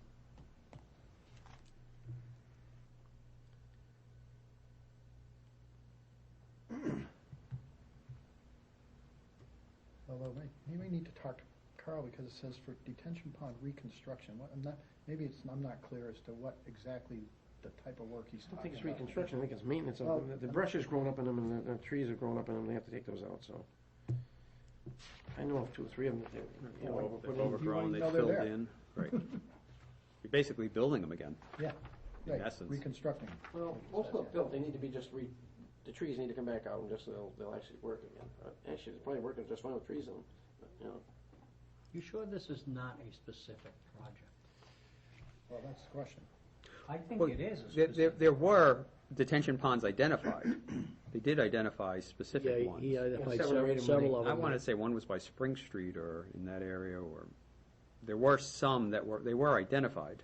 Although, maybe we need to talk to Carl, because it says for detention pond reconstruction, I'm not clear as to what exactly the type of work he's I don't talking think about. it's reconstruction, I think it's maintenance of Well, them. The brush has grown up in them, and the trees have grown up in them, they have to take those out, so. I know of two or three of them that they, you know, They've put in. overgrown, they know they're filled there. in. Right. You're basically building them again. Yeah, right, essence. reconstructing. Well, most of them built, they need to be just the trees need to come back out and just, they'll actually work again. Actually, they're probably working just fine with trees in them, but, you know. You sure this is not a specific project? Well, that's the question. I think Well, it is a specific. There were detention ponds identified. They did identify Yeah, specific ones. he identified several rated several money. of I them. want to say one was by Spring Street or in that area, or there were some that were identified.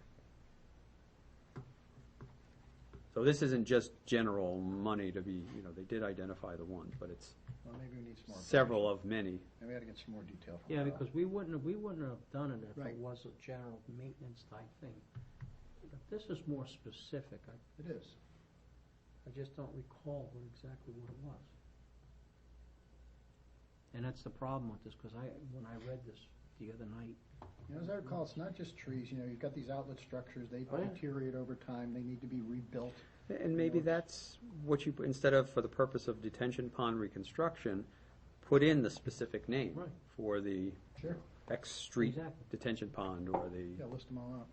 So this isn't just general money to be, they did identify the ones, but it's Well, maybe we need some more. several of many. Maybe we ought to get some more detail from Yeah, Carl. because we wouldn't have done it if Right. it was a general maintenance type thing. But this is more specific. It is. I just don't recall exactly what it was. And that's the problem with this, because when I read this the other night, As I recall, it's not just trees, you've got these outlet structures, they Oh, yeah. deteriorate over time, they need to be rebuilt. And maybe that's what you, instead of for the purpose of detention pond reconstruction, put in the specific name Right. for the Sure. X Street Exactly. detention pond or the, Yeah, list them all out.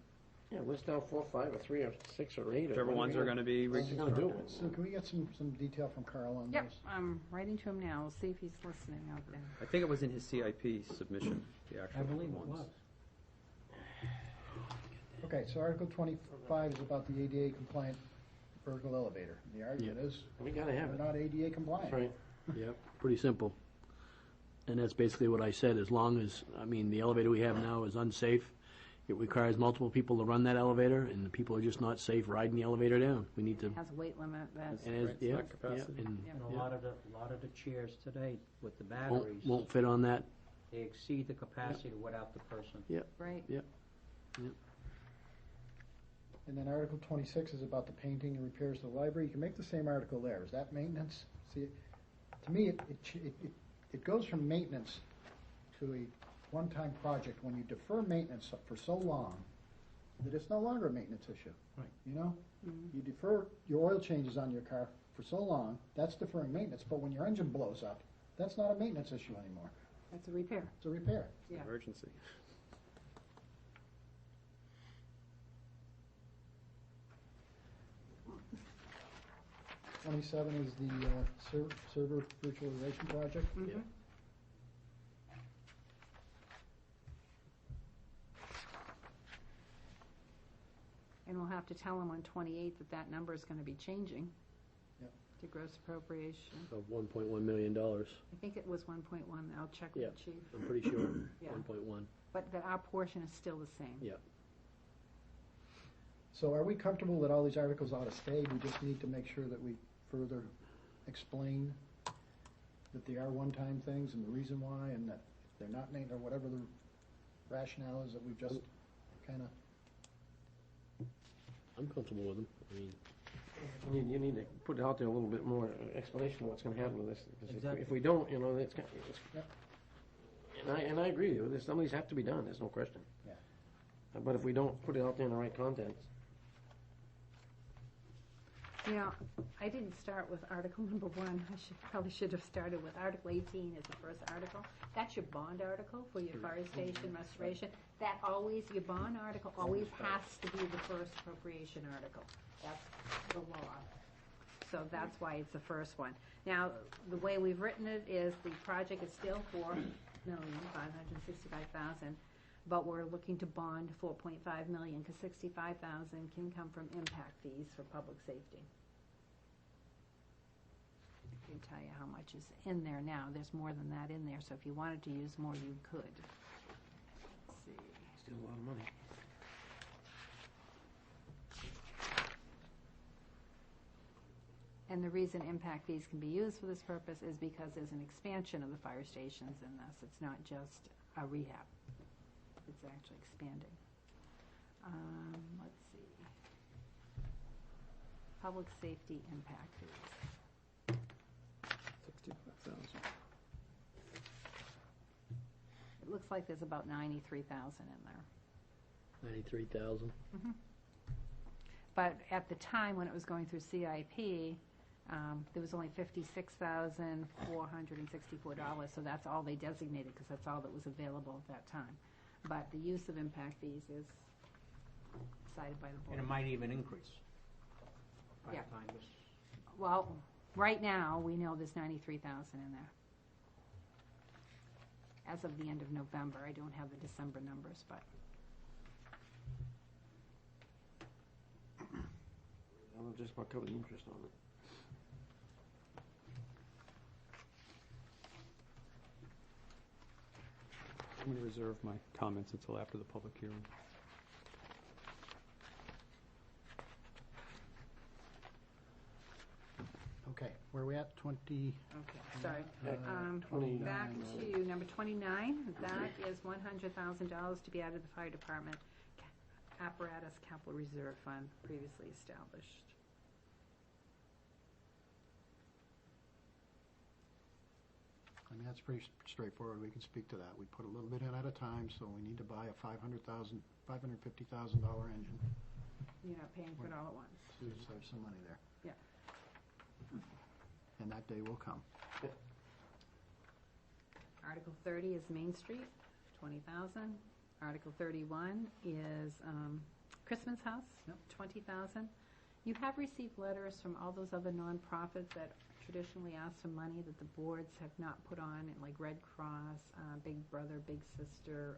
Yeah, list down 4, 5, or 3, or 6, or 8. whichever ones are going to be What's he gonna do? reconstructed. So can we get some detail from Carl on Yep, those? I'm writing to him now. We'll see if he's listening out there. I think it was in his CIP submission, the I actual believe it ones. was. Okay, so Article 25 is about the ADA compliant vertical elevator. The argument is, We gotta have we're it. not ADA compliant. That's right. Yep, pretty simple. And that's basically what I said, as long as, the elevator we have now is unsafe. It requires multiple people to run that elevator, and the people are just not safe riding the elevator down. We need to, It has a weight limit that, and as, Right, it's yeah, not capacity. yeah, and Yeah. And a lot of the chairs today with the won't, batteries, won't fit on that. they exceed the capacity without the person. right? And then Article 26 is about the painting and repairs to the library. You can make the same article there. Is that maintenance? See, to me, it goes from maintenance to a one-time project when you defer maintenance for so long that it's no longer a maintenance issue. Right. You know? You defer your oil changes on your car for so long, that's deferring maintenance. But when your engine blows up, that's not a maintenance issue anymore. That's a repair. It's a repair. Yeah. Emergency. 27 is the server virtualization project. Mhm. And we'll have to tell them on 28 that that number is going to be changing Yep. to gross appropriation. Of $1.1 million. I think it was 1.1. I'll check with Yeah. the chief. I'm pretty sure, Yeah. 1.1. But that our portion is still the same. Yeah. So are we comfortable that all these articles ought to stay? We just need to make sure that we further explain that they are one-time things and the reason why, and that they're not named, or whatever the rationale is that we've just kind of... I'm comfortable with them. I mean, You need to put out there a little bit more explanation of what's gonna happen with this. Because Exactly. if we don't, you know, it's, Yep. and I agree with you, some of these have to be done, there's no question. Yeah. But if we don't put it out there in the right context, You know, I didn't start with Article number 1. I probably should have started with Article 18 as the first article. That's your bond article for your fire station restoration. That always, your bond article always has to be the first appropriation article. That's the law. So that's why it's the first one. Now, the way we've written it is the project is still $4,565,000, but we're looking to bond $4.5 million, because $65,000 can come from impact fees for public safety. I can tell you how much is in there now. There's more than that in there, so if you wanted to use more, you could. Let's see. still a lot of money. And the reason impact fees can be used for this purpose is because there's an expansion of the fire stations in this. It's not just a rehab. It's actually expanding. Let's see. Public safety impact fees. 65,000. It looks like there's about 93,000 in there. 93,000. But at the time when it was going through CIP, there was only $56,464, so that's all they designated, because that's all that was available at that time. But the use of impact fees is decided by the board. And it might even increase by Yeah. the time this. Well, right now, we know there's 93,000 in there. As of the end of November, I don't have the December numbers, but I'll just about cover the interest on it. I'm going to reserve my comments until after the public hearing. Okay, where are we at? 20... okay, sorry. 29. Back to number 29. That is $100,000 to be added to the fire department apparatus capital reserve fund previously established. I mean, that's pretty straightforward. We can speak to that. We put a little bit in at a time, so we need to buy a $550,000 engine. You're not paying for it all at once. So there's some money there. Yeah. And that day will come. Article 30 is Main Street, 20,000. Article 31 is Christmas House, Yep. 20,000. You have received letters from all those other nonprofits that traditionally ask for money that the boards have not put on, like Red Cross, Big Brother, Big Sister,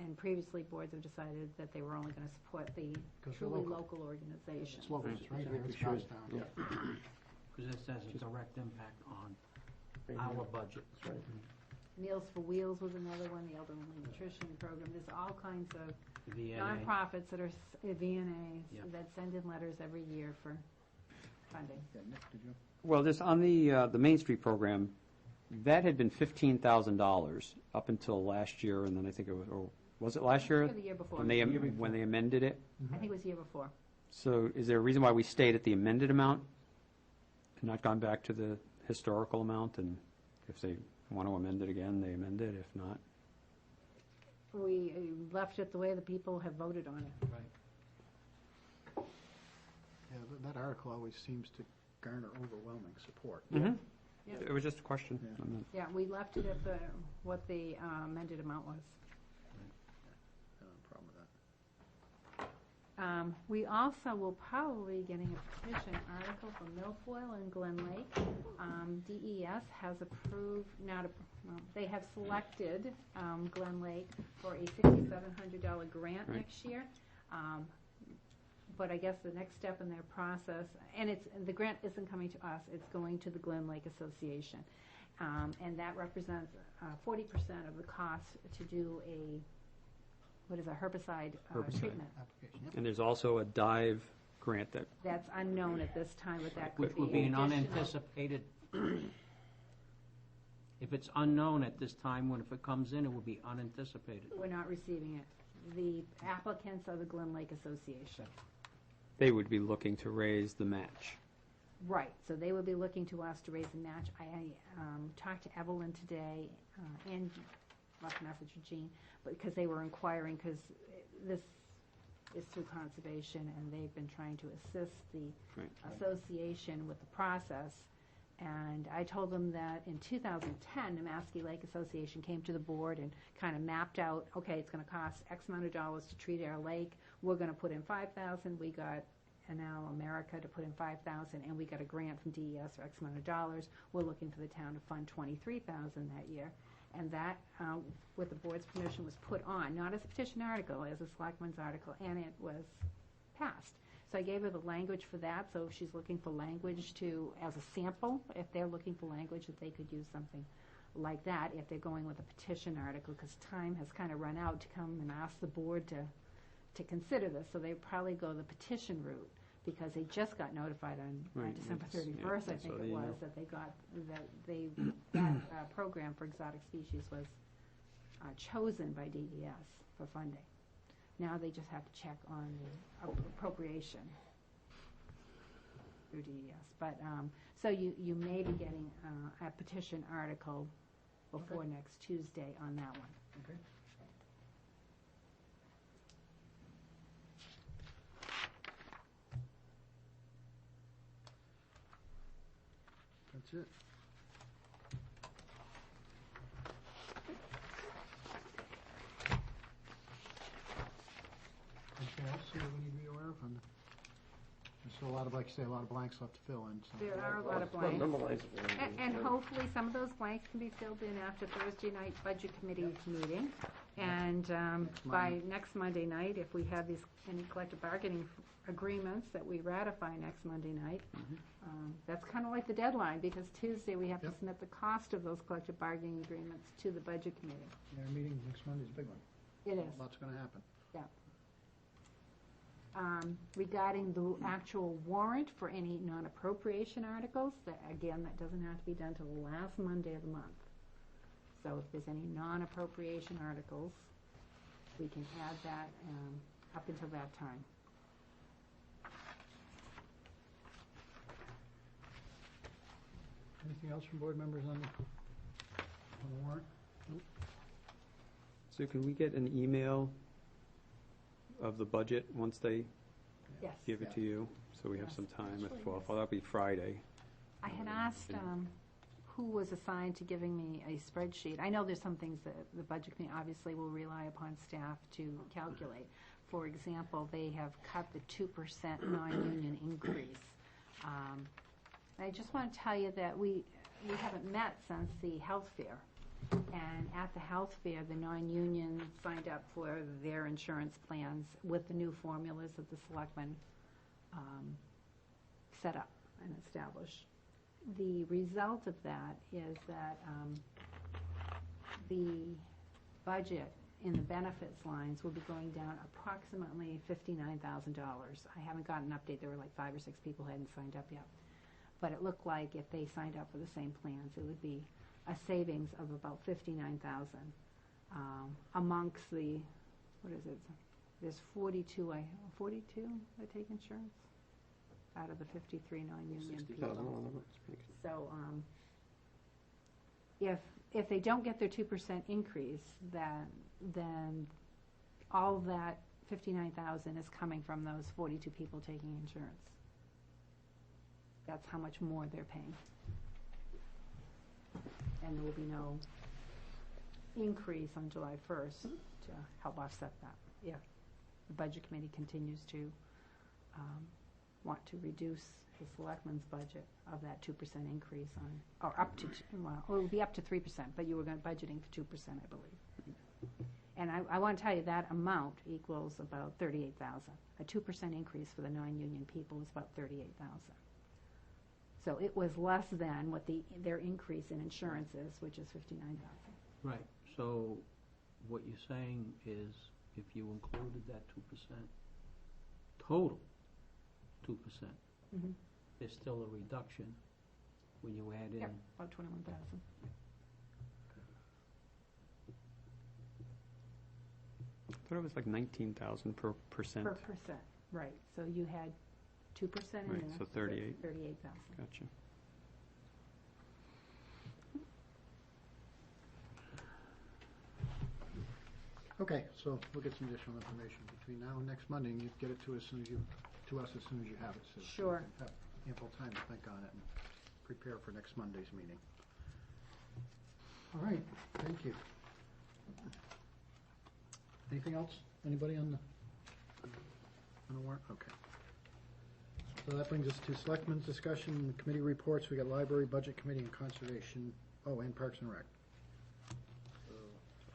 and previously boards have decided that they were only going to support the 'Cause they're truly local. local organizations. It's local, it's right here, it's Goffstown. Yeah. Because this has a direct impact on our budget. That's right. Meals for Wheels was another one, the Elderly Nutrition Program. There's all kinds of VNA. nonprofits that are VNAs Yep. that send in letters every year for funding. Yeah, Nick, did you? Well, just on the Main Street program, that had been $15,000 up until last year, and then I think it was, or Was it last year? Or the year before. When they amended it? I think it was the year before. So is there a reason why we stayed at the amended amount and not gone back to the historical amount? And if they want to amend it again, they amend it. If not, We left it the way the people have voted on it. Yeah, that article always seems to garner overwhelming support. Yeah. it was just a question. Yeah. Yeah, we left it at what the amended amount was. I don't have a problem with that. We also will probably be getting a petition article from Milfoil and Glen Lake. DES has approved, they have selected Glen Lake for a $6,700 grant Right. next year. But I guess the next step in their process, and the grant isn't coming to us, it's going to the Glen Lake Association. And that represents 40% of the cost to do a herbicide treatment. Application, yep. And there's also a dive grant that, That's unknown at this time, but that Which could be would be an additional. unanticipated, if it's unknown at this time, if it comes in, it will be unanticipated. We're not receiving it. The applicants are the Glen Lake Association. they would be looking to raise the match. Right, so they would be looking to us to raise a match. I talked to Evelyn today, and left a message with Jean, because they were inquiring, because this is through conservation, and they've been trying to assist the Right. association with the process. And I told them that in 2010, the Maskey Lake Association came to the board and kind of mapped out, okay, it's going to cost X amount of dollars to treat our lake. We're going to put in $5,000. We got NL America to put in $5,000, and we got a grant from DES for X amount of dollars. We're looking for the town to fund $23,000 that year. And that, with the board's permission, was put on, not as a petition article, as a selectman's article, and it was passed. So I gave her the language for that, so if she's looking for language as a sample, if they're looking for language, that they could use something like that if they're going with a petition article, because time has kind of run out to come and ask the board to consider this. So they probably go the petition route, because they just got notified on Right, December that's- 31st, yeah, I think so it they was, know. that they got, that program for exotic species was chosen by DES for funding. Now they just have to check on the appropriation through DES. But, so you may be getting a petition article before next Tuesday on that one. Okay. That's it. Anything else that we need to be aware of? There's still a lot of, like you say, a lot of blanks left to fill in. So. There are a lot of Well, blanks. normalize it. And hopefully, some of those blanks can be filled in after Thursday night Budget Committee meeting. And by next Monday night, if we have any collective bargaining agreements that we ratify next Monday night, that's kind of like the deadline, because Tuesday we have to Yep. submit the cost of those collective bargaining agreements to the Budget Committee. Yeah, our meeting next Monday is a big one. It is. Lots going to happen. Regarding the actual warrant for any non-appropriation articles, that doesn't have to be done till the last Monday of the month. So if there's any non-appropriation articles, we can add that up until that time. Anything else from board members on the warrant? So can we get an email of the budget once they Yes. give it to you? So we have Yes. some time at Actually, 12. yes. Well, that'll be Friday. I had asked who was assigned to giving me a spreadsheet. I know there's some things that the Budget Committee obviously will rely upon staff to calculate. For example, they have cut the 2% non-union increase. I just want to tell you that we haven't met since the health fair. And at the health fair, the non-union signed up for their insurance plans with the new formulas that the selectmen set up and established. The result of that is that the budget in the benefits lines will be going down approximately $59,000. I haven't gotten an update. There were like 5 or 6 people who hadn't signed up yet. But it looked like if they signed up for the same plans, it would be a savings of about $59,000 amongst the what is it? There's 42 that take insurance out of the 53 non-union 60,000, people. well, that's pretty good. So, if they don't get their 2% increase, then all that 59,000 is coming from those 42 people taking insurance. That's how much more they're paying. And there will be no increase on July 1st to help offset that. Yeah, the Budget Committee continues to want to reduce the Selectmen's budget of that 2% increase on, or up to, well, it will be up to 3%, but you were going budgeting for 2%, I believe. And I want to tell you that amount equals about 38,000. A 2% increase for the non-union people is about 38,000. So it was less than what their increase in insurance is, which is 59,000. Right, so what you're saying is if you included that 2%, total 2%, Mm-hmm. there's still a reduction when you add in. Yep, about 21,000. I thought it was like 19,000 per percent. Per percent, right. So you had 2% in Right, there. so 38. 38,000. Gotcha. Okay, so we'll get some additional information between now and next Monday, and you get it to us as soon as you have it, Sue. So Sure. we can have ample time to think on it and prepare for next Monday's meeting. All right, thank you. Anything else? Anybody on the warrant? Okay. So that brings us to Selectmen's discussion, committee reports. We got Library, Budget Committee, and Conservation, and Parks and Rec.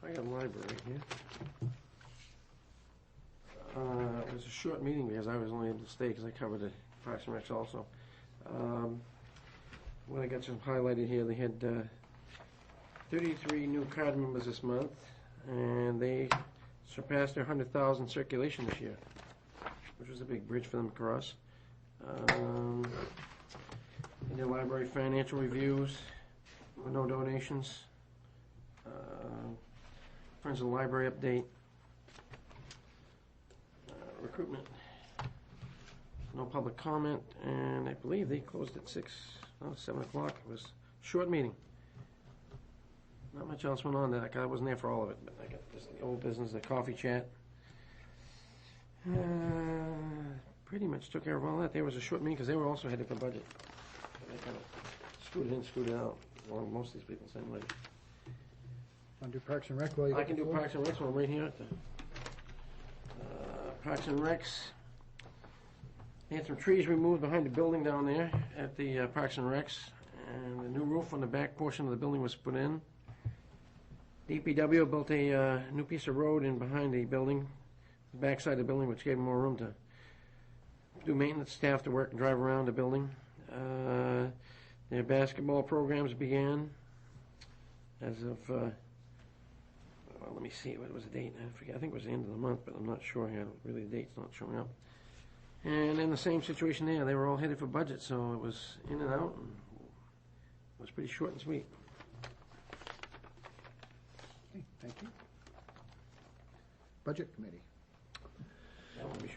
I got library here. It was a short meeting because I was only able to stay because I covered the Parks and Recs also. When I got some highlighted here, they had 33 new card members this month, and they surpassed their 100,000 circulation this year, which was a big bridge for them to cross. In their library financial reviews, with no donations. Friends of the Library update. Recruitment. No public comment, and I believe they closed at 7 o'clock. It was a short meeting. Not much else went on there. I wasn't there for all of it, but I got this, the old business, the coffee chat. Pretty much took care of all that. There was a short meeting because they were also headed for budget. So they kind of scooted in, scooted out, along most of these people same way. Want to do Parks and Rec while you I can do Parks and Recs, I'm right here at the Parks and Recs. They had some trees removed behind the building down there at the Parks and Recs, and the new roof on the back portion of the building was put in. DPW built a new piece of road in behind the building, the backside of the building, which gave them more room to do maintenance staff to work and drive around the building. Their basketball programs began as of, well, let me see, what was the date? I forget, I think it was the end of the month, but I'm not sure here. Really, the date's not showing up. And in the same situation there, they were all headed for budget, so it was in and out, and it was pretty short and sweet. Okay, thank you. Budget Committee.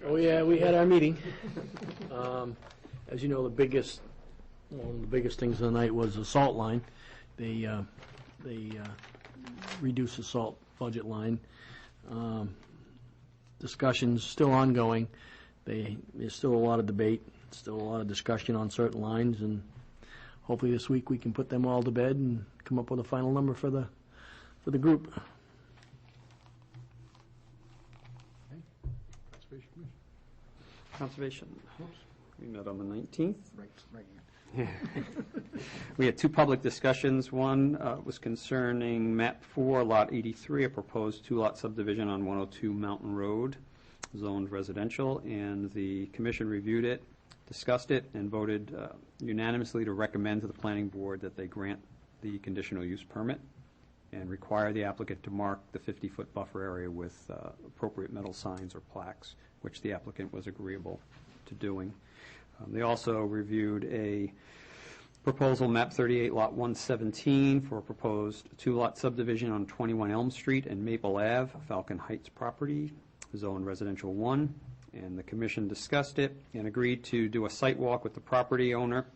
Oh, yeah, we had our meeting. As you know, one of the biggest things of the night was the salt line. They reduced the salt budget line. Discussions still ongoing. There's still a lot of debate, still a lot of discussion on certain lines, and hopefully this week we can put them all to bed and come up with a final number for the group. Okay. Conservation Commission. Conservation, we met on the 19th. Right. We had two public discussions. One was concerning map 4, lot 83, a proposed two-lot subdivision on 102 Mountain Road, zoned residential, and the commission reviewed it, discussed it, and voted unanimously to recommend to the planning board that they grant the conditional use permit and require the applicant to mark the 50-foot buffer area with appropriate metal signs or plaques, which the applicant was agreeable to doing. They also reviewed a Proposal map 38, lot 117 for a proposed two-lot subdivision on 21 Elm Street and Maple Ave, Falcon Heights property, zone residential 1. And the commission discussed it and agreed to do a site walk with the property owner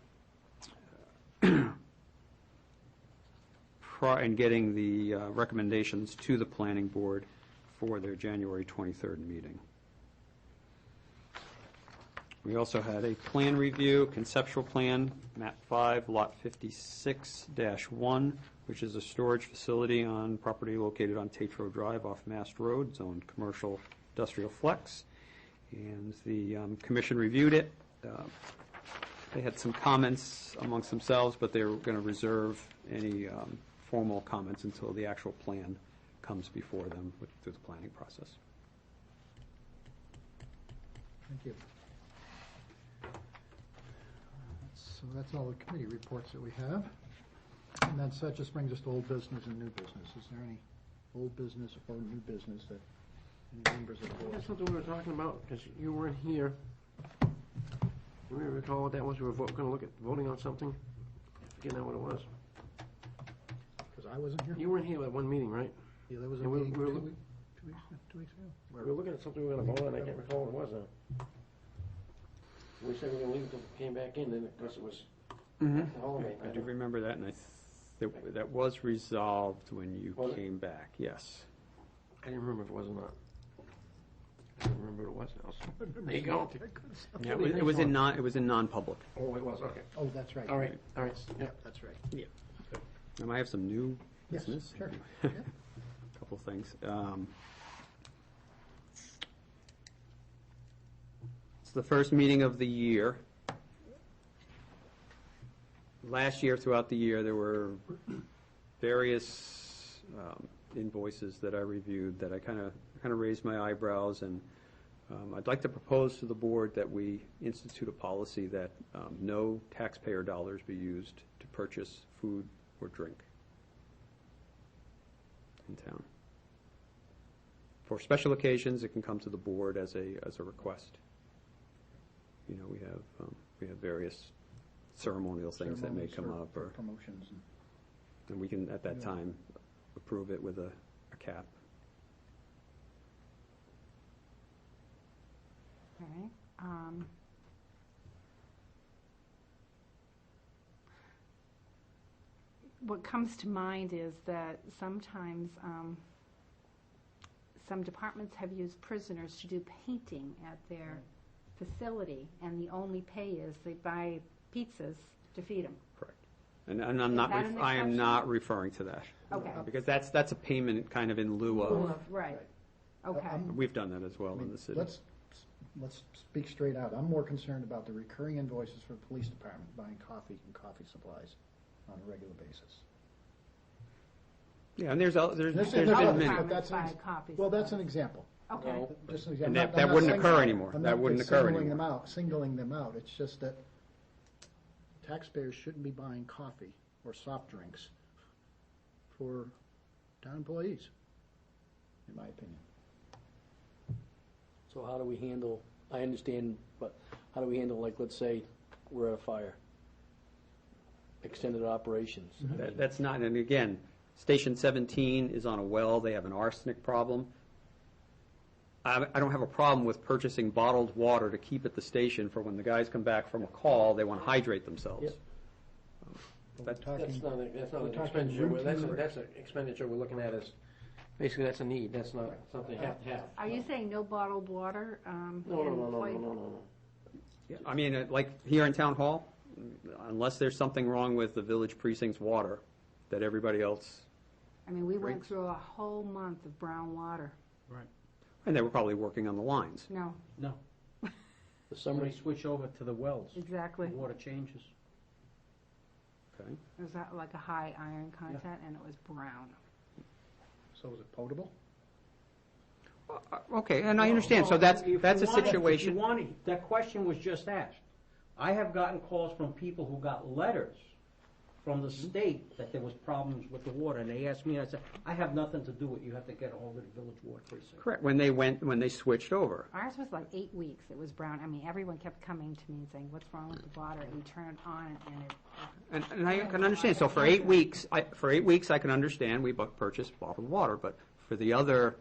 and getting the recommendations to the planning board for their January 23rd meeting. We also had a plan review, conceptual plan, map 5, lot 56-1, which is a storage facility on property located on Tatro Drive off Mast Road, zoned commercial industrial flex. And the commission reviewed it. They had some comments amongst themselves, but they were going to reserve any formal comments until the actual plan comes before them through the planning process. Thank you. So that's all the committee reports that we have. And that just brings us to old business and new business. Is there any old business or new business that any members of the board? That's something we were talking about, because you weren't here. Do you recall what that was? We were going to look at voting on something? I forget now what it was. Because I wasn't here? You weren't here at one meeting, right? Yeah, there was a And we meeting were 2 look- weeks ago. We were looking at something we were going to vote on. I can't recall what it was now. We said we were going to leave it until it came back in, then of course it was the holiday. I do remember that, and that was resolved when you Was it? came back, yes. I didn't remember if it was or not. I don't remember what it was now. So there you go. Yeah, it was in non-public. Oh, it was, okay. Oh, that's right. All right, all right. Yeah. That's right. And I have some new Yes, business. sure. Couple things. It's the first meeting of the year. Last year, throughout the year, there were various invoices that I reviewed that I kind of raised my eyebrows, and I'd like to propose to the board that we institute a policy that no taxpayer dollars be used to purchase food or drink in town. For special occasions, it can come to the board as a request. You know, we have various ceremonial things that may come up, or promotions. and we can at that time approve it with a cap. Okay. What comes to mind is that sometimes some departments have used prisoners to do painting at their facility, and the only pay is they buy pizzas to feed them. Correct. And I'm not, that an I am exception? not referring to that. Okay. Because that's a payment kind of in lieu of, Right. Okay. we've done that as well in the city. Let's speak straight out. I'm more concerned about the recurring invoices for the police department buying coffee and coffee supplies on a regular basis. Yeah, and there's This been is- many. but that's Buy an- coffee Well, that's an supplies. example. Okay. Just an And example. that I'm not wouldn't saying- occur anymore. I'm That not wouldn't occur singling them anymore. out, singling them out. It's just that taxpayers shouldn't be buying coffee or soft drinks for town employees, in my opinion. So how do we handle, I understand, but how do we handle, like, let's say we're at a fire? Extended operations. I mean, That's not, and again, Station 17 is on a well, they have an arsenic problem. I don't have a problem with purchasing bottled water to keep at the station for when the guys come back from a call, they want to hydrate themselves. Yep. That- That's not We're an talking expenditure, routine- that's an expenditure we're looking at as, basically that's a need, that's not something you have to have. Are you saying no bottled water? No. I mean, like here in Town Hall, unless there's something wrong with the village precinct's water that everybody else, I mean, we went Drinks. through a whole month of brown water. and they were probably working on the lines. No, No. The summer, Somebody switch over to the wells. exactly. The water changes. Okay. It was like a high iron content, and it was brown. So is it potable? Okay, and I understand, so that's a situation. That question was just asked. I have gotten calls from people who got letters from the state that there was problems with the water, and they asked me, and I said, I have nothing to do with it, you have to get ahold of the village water precinct. Correct, when they switched over. Ours was like 8 weeks, it was brown, I mean, everyone kept coming to me and saying, what's wrong with the water, and you turn it on, and it, And I can understand, so for 8 weeks, I can understand we purchased bottled water, but for the other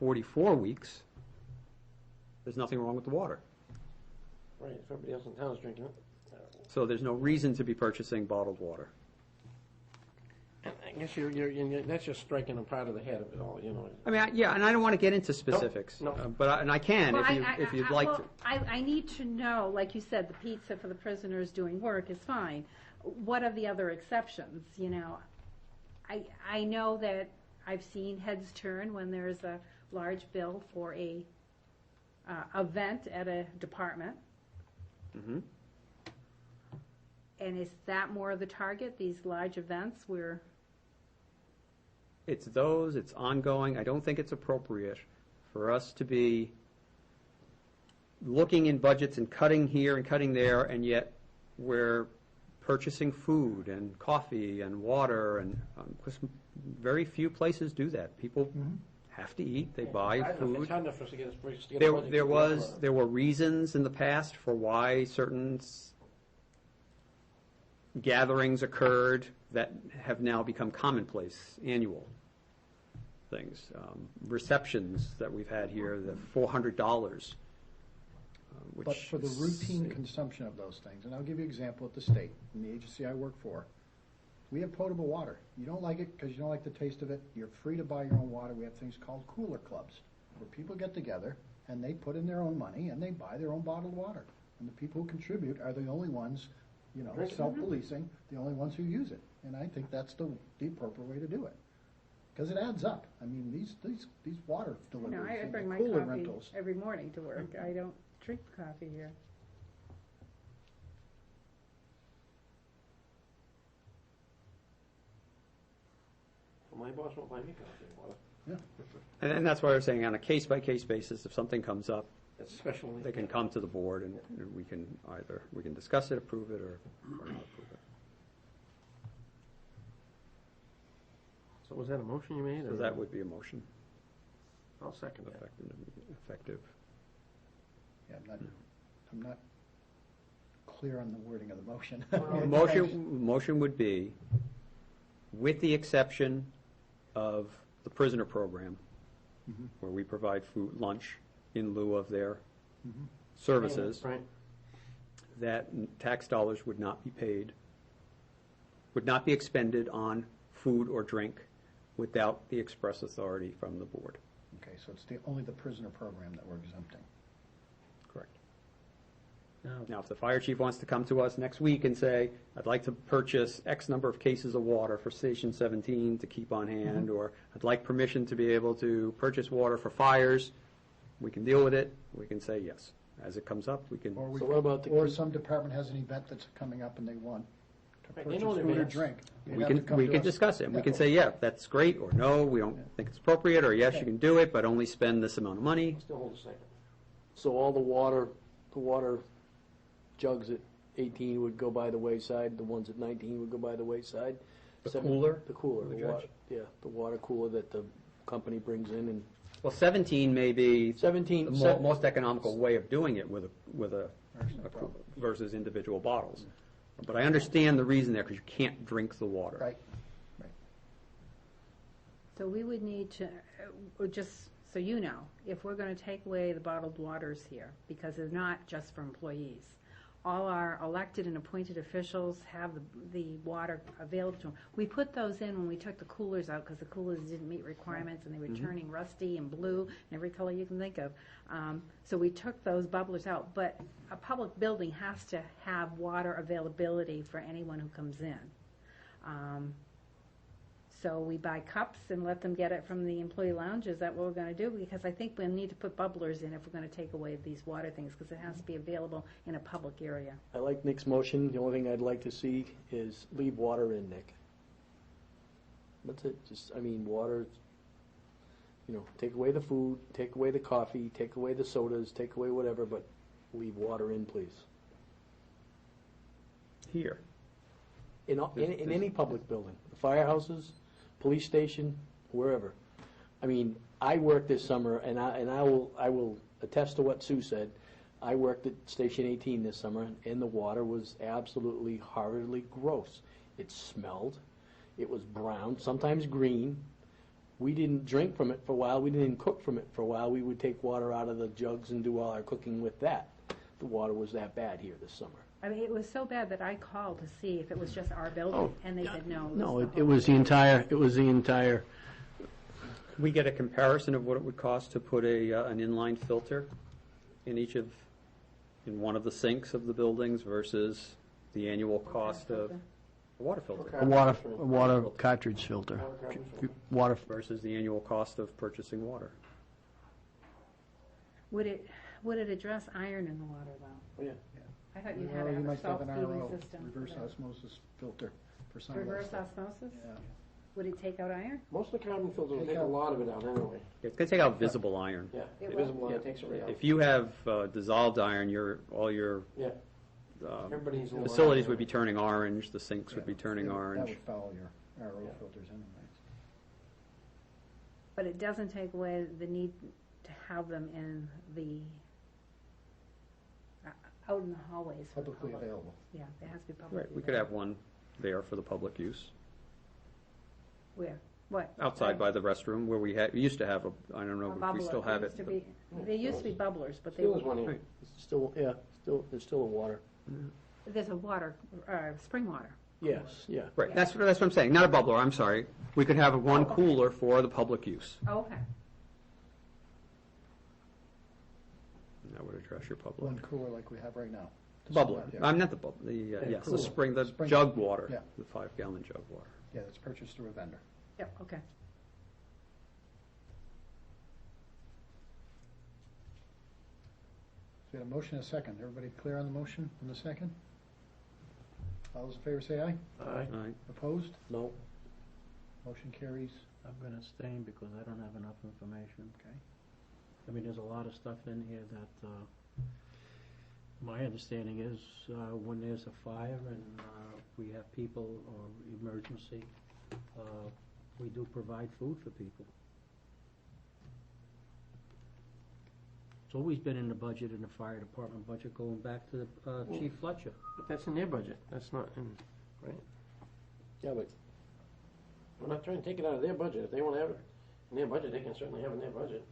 44 weeks, there's nothing wrong with the water. Right, if everybody else in town is drinking it. So there's no reason to be purchasing bottled water. And I guess that's just striking a part of the head of it all, you know. I mean, yeah, and I don't want to get into specifics. No. And I can Well, if you'd like well, to. I need to know, like you said, the pizza for the prisoners doing work is fine. What are the other exceptions, you know? I know that I've seen heads turn when there's a large bill for a event at a department. Mm-hmm. And is that more of the target, these large events where? It's ongoing. I don't think it's appropriate for us to be looking in budgets and cutting here and cutting there, and yet we're purchasing food and coffee and water, and 'cause very few places do that. People have to eat, they buy It's food. hard enough for us to get a budget to cover. There were reasons in the past for why certain gatherings occurred that have now become commonplace, annual things. Receptions that we've had here, the $400. But for the routine consumption of those things, and I'll give you an example at the state, in the agency I work for, we have potable water. You don't like it because you don't like the taste of it, you're free to buy your own water. We have things called cooler clubs, where people get together and they put in their own money and they buy their own bottled water. And the people who contribute are the only ones, you know, self-policing, the only ones who use it. And I think that's the appropriate way to do it. Because it adds up. I mean, these water No, deliveries I and bring the my cooler coffee rentals. every morning to work. I don't drink coffee here. My boss won't buy me coffee and water. Yeah. And that's why I was saying, on a case-by-case basis, if something comes up, That's special. they can come to the board and we can discuss it, approve it, or not approve it. So was that a motion you made? So or- that would be a motion, I'll second that. effective. Yeah, I'm not clear on the wording of the motion. Motion would be, with the exception of the prisoner program, where we provide food, lunch in lieu of their services, Right. that tax dollars would not be paid, would not be expended on food or drink without the express authority from the board. Okay, so it's only the prisoner program that we're exempting. Correct. Now, Now, if the fire chief wants to come to us next week and say, I'd like to purchase X number of cases of water for Station 17 to keep on hand, or I'd like permission to be able to purchase water for fires, we can deal with it. We can say yes. As it comes up, we can. Or So what about the- or some department has an event that's coming up and they want to Right, they purchase know in food or advance. drink. They'd We have to can, come we to can us. discuss it, and we Yeah. can say, yeah, that's great, or no, we don't think it's appropriate, or yes, you can do it, but only spend this amount of money. Still hold the same. So all the water jugs at 18 would go by the wayside, the ones at 19 would go by the wayside. The cooler? The cooler, The the judge? water, yeah, the water cooler that the company brings in, and Well, 17 may be 17, the most economical way of doing it with a problem. versus individual bottles. But I understand the reason there, because you can't drink the water. Right. So we would need to, just so you know, if we're going to take away the bottled waters here, because they're not just for employees, all our elected and appointed officials have the water available to them. We put those in when we took the coolers out, because the coolers didn't meet requirements, and they were turning rusty and blue, and every color you can think of. So we took those bubblers out, but a public building has to have water availability for anyone who comes in. So we buy cups and let them get it from the employee lounge. Is that what we're going to do? Because I think we need to put bubblers in if we're going to take away these water things, because it has to be available in a public area. I like Nick's motion. The only thing I'd like to see is leave water in, Nick. That's it. Just, I mean, water, you know, take away the food, take away the coffee, take away the sodas, take away whatever, but leave water in, please. Here. in any public building, the firehouses, police station, wherever. I mean, I worked this summer, and I will attest to what Sue said. I worked at Station 18 this summer, and the water was absolutely horridly gross. It smelled. It was brown, sometimes green. We didn't drink from it for a while. We didn't cook from it for a while. We would take water out of the jugs and do all our cooking with that. The water was that bad here this summer. I mean, it was so bad that I called to see if it was just our building, Oh, and they said no. No, the it was the entire, We get a comparison of what it would cost to put an inline filter in in one of the sinks of the buildings versus the annual cost of a water filter. a water cartridge filter. Water, Versus the annual cost of purchasing water. Would it address iron in the water, though? Yeah. I thought you Well, had you a might have an self-feeding RO, system. reverse osmosis filter for some of those. Reverse osmosis? Yeah. Would it take out iron? Most of the carbon filters will take a lot of it out anyway. It's going to take out visible iron. Yeah, It will? visible line takes it right out. If you have dissolved iron, all your Yeah. Everybody's a little facilities iron. would be turning orange, the sinks would be turning That orange. would foul your RO Yeah. filters anyways. But it doesn't take away the need to have them in out in the hallways. for the Publicly public. available. Yeah, it has to be publicly Right, we could have one there for the public use. Where? What? Outside by the restroom where we used to have I don't know if we still have it. There used to be bubblers, but they Still were, is one here. Right. still, yeah, there's still a water. there's a water, spring water. Yes, yeah. Right, that's what I'm saying, not a bubbler, I'm sorry. We could have one cooler for the public use. Oh, okay. And that would address your public. One cooler like we have right now. Bubbler, Yeah. I'm not the bubbler, yes, the cooler. the Spring. jug water, Yeah. the 5-gallon jug water. Yeah, that's purchased through a vendor. Yep, okay. So we had a motion and a second. Everybody clear on the motion and the second? All those in favor say aye. Aye. All right. Opposed? No, Motion carries. I'm gonna abstain because I don't have enough information. Okay. I mean, there's a lot of stuff in here that, my understanding is, when there's a fire and, we have people or emergency, we do provide food for people. It's always been in the budget, in the fire department budget, going back to Chief Fletcher. But that's in their budget, that's not in, right? yeah, but We're not trying to take it out of their budget. If they want to have it in their budget, they can certainly have it in their budget.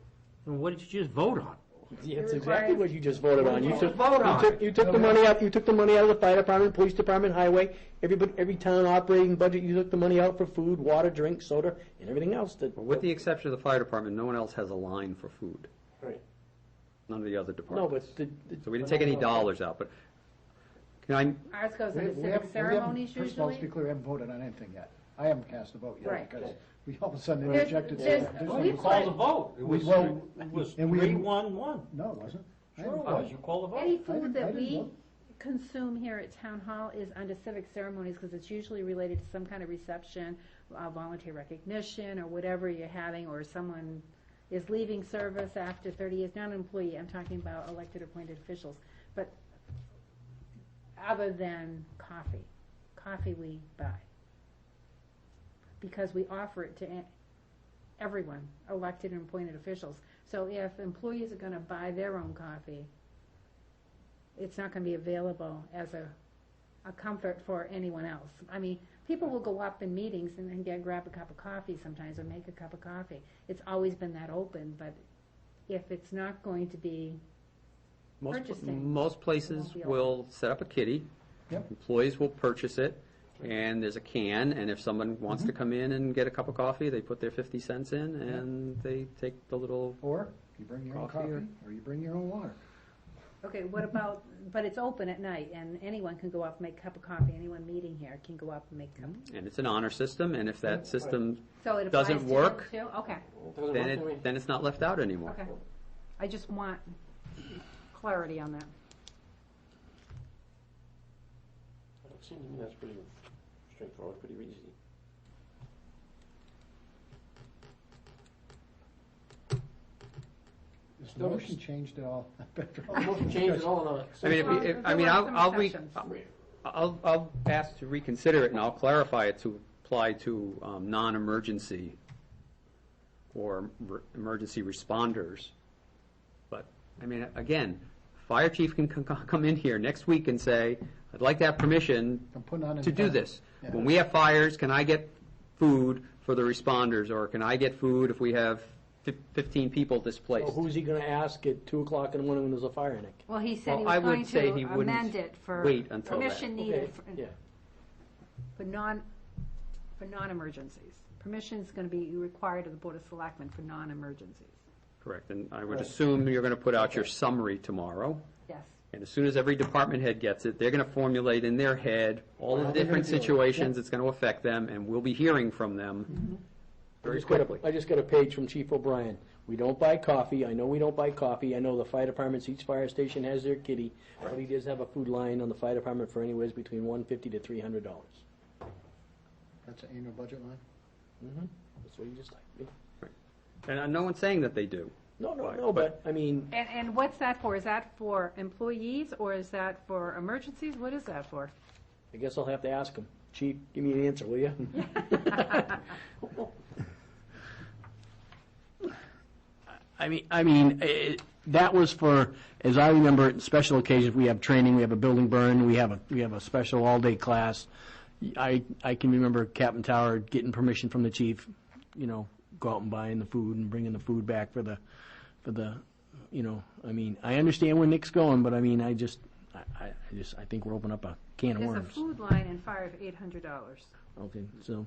And what did you just vote on? that's exactly what you just voted on. You took on you took the money out. You took the money out of the fire department, police department, highway. Every town operating budget, you took the money out for food, water, drink, soda, and everything else. Well, with the exception of the fire department, no one else has a line for food. Right. None of the other No, departments. but So we didn't take any dollars out, but can I, Ours goes We into civic haven't- ceremonies First of all, let's be usually. clear, we haven't voted on anything yet. I haven't cast a vote Right. yet because we all of a sudden There's- interjected. there's- some additional- we You called a vote. It was, Well, it was and we- 3-1-1. No, it wasn't. I Sure it haven't- was. You called a vote. Any I food didn't- I that didn't we vote. consume here at Town Hall is under civic ceremonies because it's usually related to some kind of reception, volunteer recognition, or whatever you're having, or someone is leaving service after 30 years, not an employee, I'm talking about elected appointed officials. But other than coffee we buy. Because we offer it to everyone, elected and appointed officials. So if employees are gonna buy their own coffee, it's not gonna be available as a comfort for anyone else. I mean, people will go up in meetings and then grab a cup of coffee sometimes, or make a cup of coffee. It's always been that open, but if it's not going to be purchasing. most places Won't be open. will set up a kitty. Yep. Employees will purchase it, and there's a can, and if someone wants to come in and get a cup of coffee, they put their 50 cents in, and they take the little, Or you bring your own Coffee or- coffee, or you bring your own water. Okay, what about, but it's open at night, and anyone can go up and make a cup of coffee, anyone meeting here can go up and make a cup. and it's an honor system, and if that system, So it applies Doesn't to work. them too? Okay, It doesn't then work to me. then it's not left out anymore. okay. I just want clarity on that. It seems to me that's pretty straightforward, pretty easy. Is the motion changed at all? The motion changed it all or not? I mean, Well, if you- there I mean, were some I'll read, exceptions. I'll ask to reconsider it, and I'll clarify it to apply to non-emergency or emergency responders. But, I mean, again, fire chief can come in here next week and say, I'd like to have permission I'm putting on to do independent. this. Yeah. When we have fires, can I get food for the responders, or can I get food if we have 15 people displaced? Well, who's he gonna ask at 2 o'clock in the morning when there's a fire, Nick? Well, he said he Well, I was would going say he to wouldn't amend it for wait until that. permission needed Okay, for yeah. for non-emergencies. Permission's going to be required of the Board of Selectmen for non-emergencies. Correct, and I would assume you're going to put out your summary tomorrow, Yes. and as soon as every department head gets it, they're going to formulate in their head all the How they're different gonna do it. situations that's going to affect them, and we'll be hearing from them very quickly. I just got a page from Chief O'Brien. We don't buy coffee. I know we don't buy coffee. I know the fire departments, each fire station has their kitty, but he does have a food line on the fire department for anywhere between $150 to $300. That's an annual budget line? That's what you just typed. And no one's saying that they do. No, but, I mean, And what's that for? Is that for employees or is that for emergencies? What is that for? I guess I'll have to ask him. Chief, give me an answer, will you? That was for, as I remember, it, special occasions. We have training, we have a building burn, we have a special all-day class. I can remember Captain Tower getting permission from the chief, go out and buying the food and bringing the food back for the, I understand where Nick's going, but I think we're opening up a can of There's a worms. food line in fire of $800. Okay, so,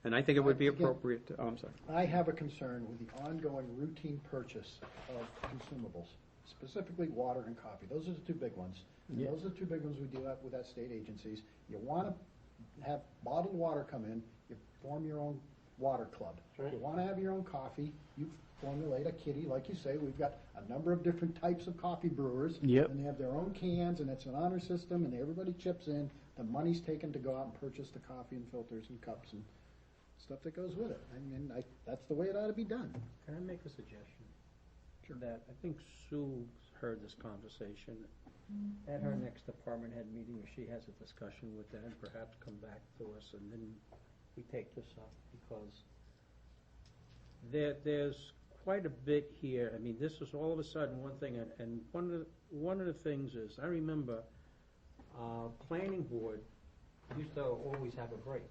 And I think it would be appropriate to, I'm sorry. I have a concern with the ongoing routine purchase of consumables, specifically water and coffee. Those are the two big ones. And Yeah. those are the two big ones we deal with at state agencies. You want to have bottled water come in, you form your own water club. Right. You want to have your own coffee, you formulate a kitty, like you say. We've got a number of different types of coffee brewers. Yep. And they have their own cans, and it's an honor system, and everybody chips in. The money's taken to go out and purchase the coffee and filters and cups and stuff that goes with it. I mean, that's the way it ought to be done. Can I make a suggestion? That I think Sue heard this conversation. At her next department head meeting, if she has a discussion with them, perhaps come back to us and then we take this up, because there's quite a bit here. I mean, this is all of a sudden one thing, and one of the things is, I remember, planning board used to always have a break.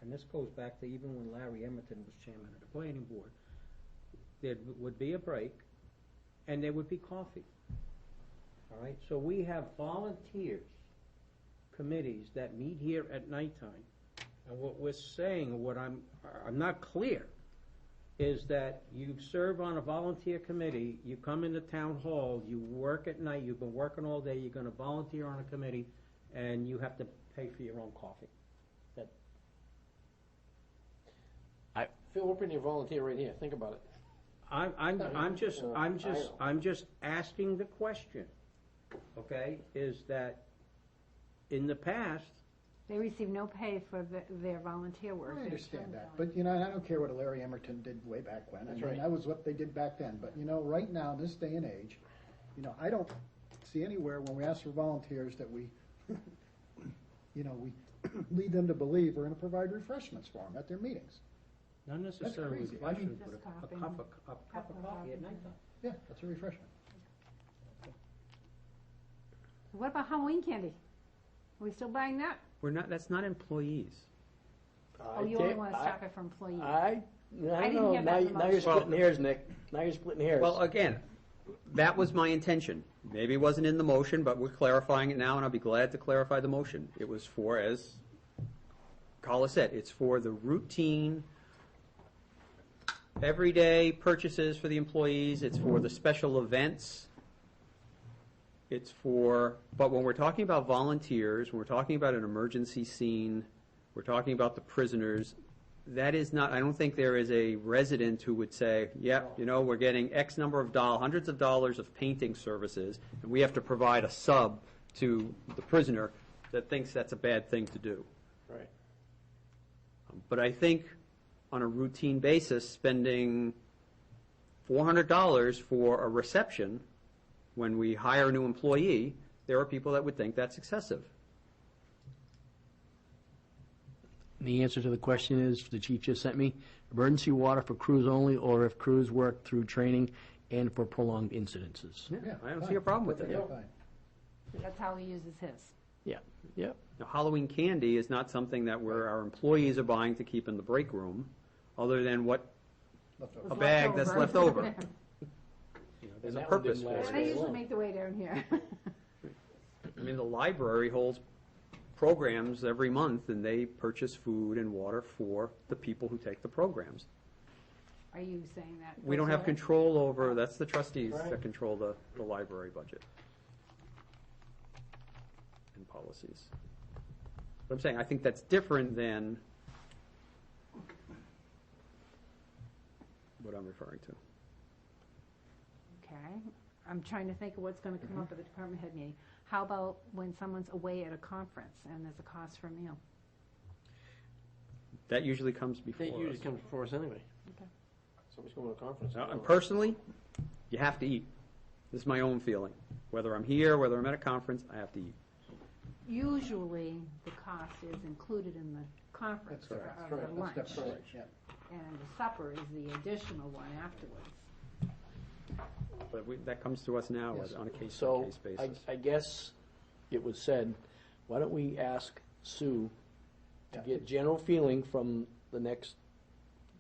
And this goes back to even when Larry Emerton was chairman of the planning board. There would be a break, and there would be coffee. All right, so we have volunteers, committees that meet here at nighttime. And what we're saying, what I'm not clear, is that you serve on a volunteer committee, you come into town hall, you work at night, you've been working all day, you're gonna volunteer on a committee, and you have to pay for your own coffee. Phil, we're putting your volunteer right here, think about it. I'm just asking the question, okay, is that in the past, They receive no pay for their volunteer work. I Their understand term that, time. but, I don't care what Larry Emerton did way back when. I That's mean, right. that was what they did back then. But, right now, in this day and age, I don't see anywhere when we ask for volunteers that we, we lead them to believe we're gonna provide refreshments for them at their meetings. not necessarily crazy. I mean- refreshment, but a cup of coffee at nighttime. Yeah, that's a refreshment. What about Halloween candy? Are we still buying that? That's not employees. Oh, you only want to stop it for employees? I don't didn't know. hear that in the Now you're motion. splitting hairs, Nick. Now you're splitting hairs. Well, again, that was my intention. Maybe it wasn't in the motion, but we're clarifying it now, and I'll be glad to clarify the motion. It was for, as Carla said, it's for the routine, everyday purchases for the employees. It's for the special events. It's for, but when we're talking about volunteers, when we're talking about an emergency scene, we're talking about the prisoners, that is not, I don't think there is a resident who would say, yep, we're getting X number of hundreds of dollars of painting services, and we have to provide a sub to the prisoner that thinks that's a bad thing to do. Right. But I think on a routine basis, spending $400 for a reception when we hire a new employee there are people that would think that's excessive. The answer to the question is, the chief just sent me, emergency water for crews only, or if crews work through training and for prolonged incidences. Yeah, I don't see a problem with it. Fine. That's how he uses his. Yeah. Now, Halloween candy is not something that our employees are buying to keep in the break room, other than what, Leftover. a bag that's left over. You know, there's a And that one purpose didn't for last it. They usually make their way down here. I mean, the library holds programs every month, and they purchase food and water for the people who take the programs. Are you saying that? We don't goes have away? control over, that's the trustees Right. that control the library budget and policies. But I'm saying, I think that's different than what I'm referring to. Okay, I'm trying to think of what's gonna come up at the department head meeting. How about when someone's away at a conference and there's a cost for a meal? That usually comes before That usually us. comes before us anyway. Okay. Somebody's going to a conference. Now, and personally, you have to eat. This is my own feeling. Whether I'm here, whether I'm at a conference, I have to eat. Usually, the cost is included in the conference That's correct. of That's the right. lunch. That's different, yeah. And the supper is the additional one afterwards. But that comes to us now Yes. on a So, case-by-case basis. I guess it was said, why don't we ask Sue to Yeah. get general feeling from the next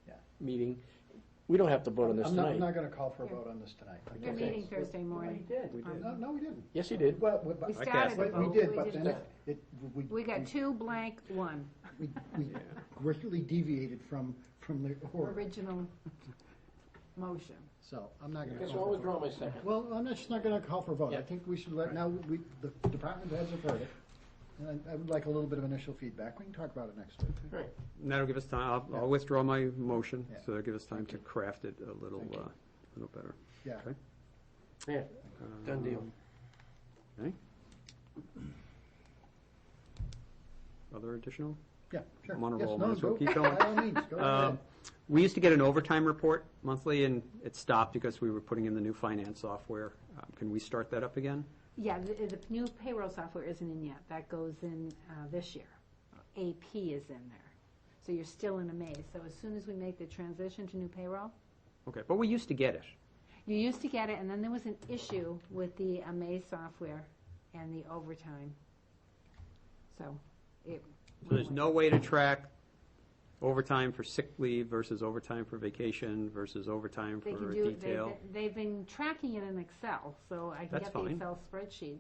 Yeah. meeting? We don't have to vote on this I'm tonight. not gonna call for a vote on this tonight. We're meeting Thursday morning. We did. No, we didn't. Yes, you did. Well, We but, I started cast the it. vote. we did, but then didn't- we We got two blank, one, we greatly deviated from the order. original motion. So I'm not gonna Okay, so call I'll for a withdraw vote. my second. Well, I'm just not gonna call for a vote. I Yeah. think we should let, now, the department heads have heard it. And I would like a little bit of initial feedback. We can talk about it next week. Right. And that'll give us time, Yeah. I'll withdraw my motion, Yeah. so that'll give us time to craft it a little, Thank you. little better. Yeah. Okay. Yeah, done deal. Okay. Other additional? Yeah, sure. I'm on a Yes, roll, no, might as well go- keep going. By all means, go ahead. We used to get an overtime report monthly, and it stopped because we were putting in the new finance software. Can we start that up again? Yeah, the new payroll software isn't in yet. That goes in this year. AP is in there. So you're still in a maze. So as soon as we make the transition to new payroll, Okay, but we used to get it. you used to get it, and then there was an issue with the Amaze software and the overtime. So it. So there's no way to track overtime for sick leave versus overtime for vacation versus overtime They for can do, detail? they've been tracking it in Excel, so I can That's get the fine. Excel spreadsheets.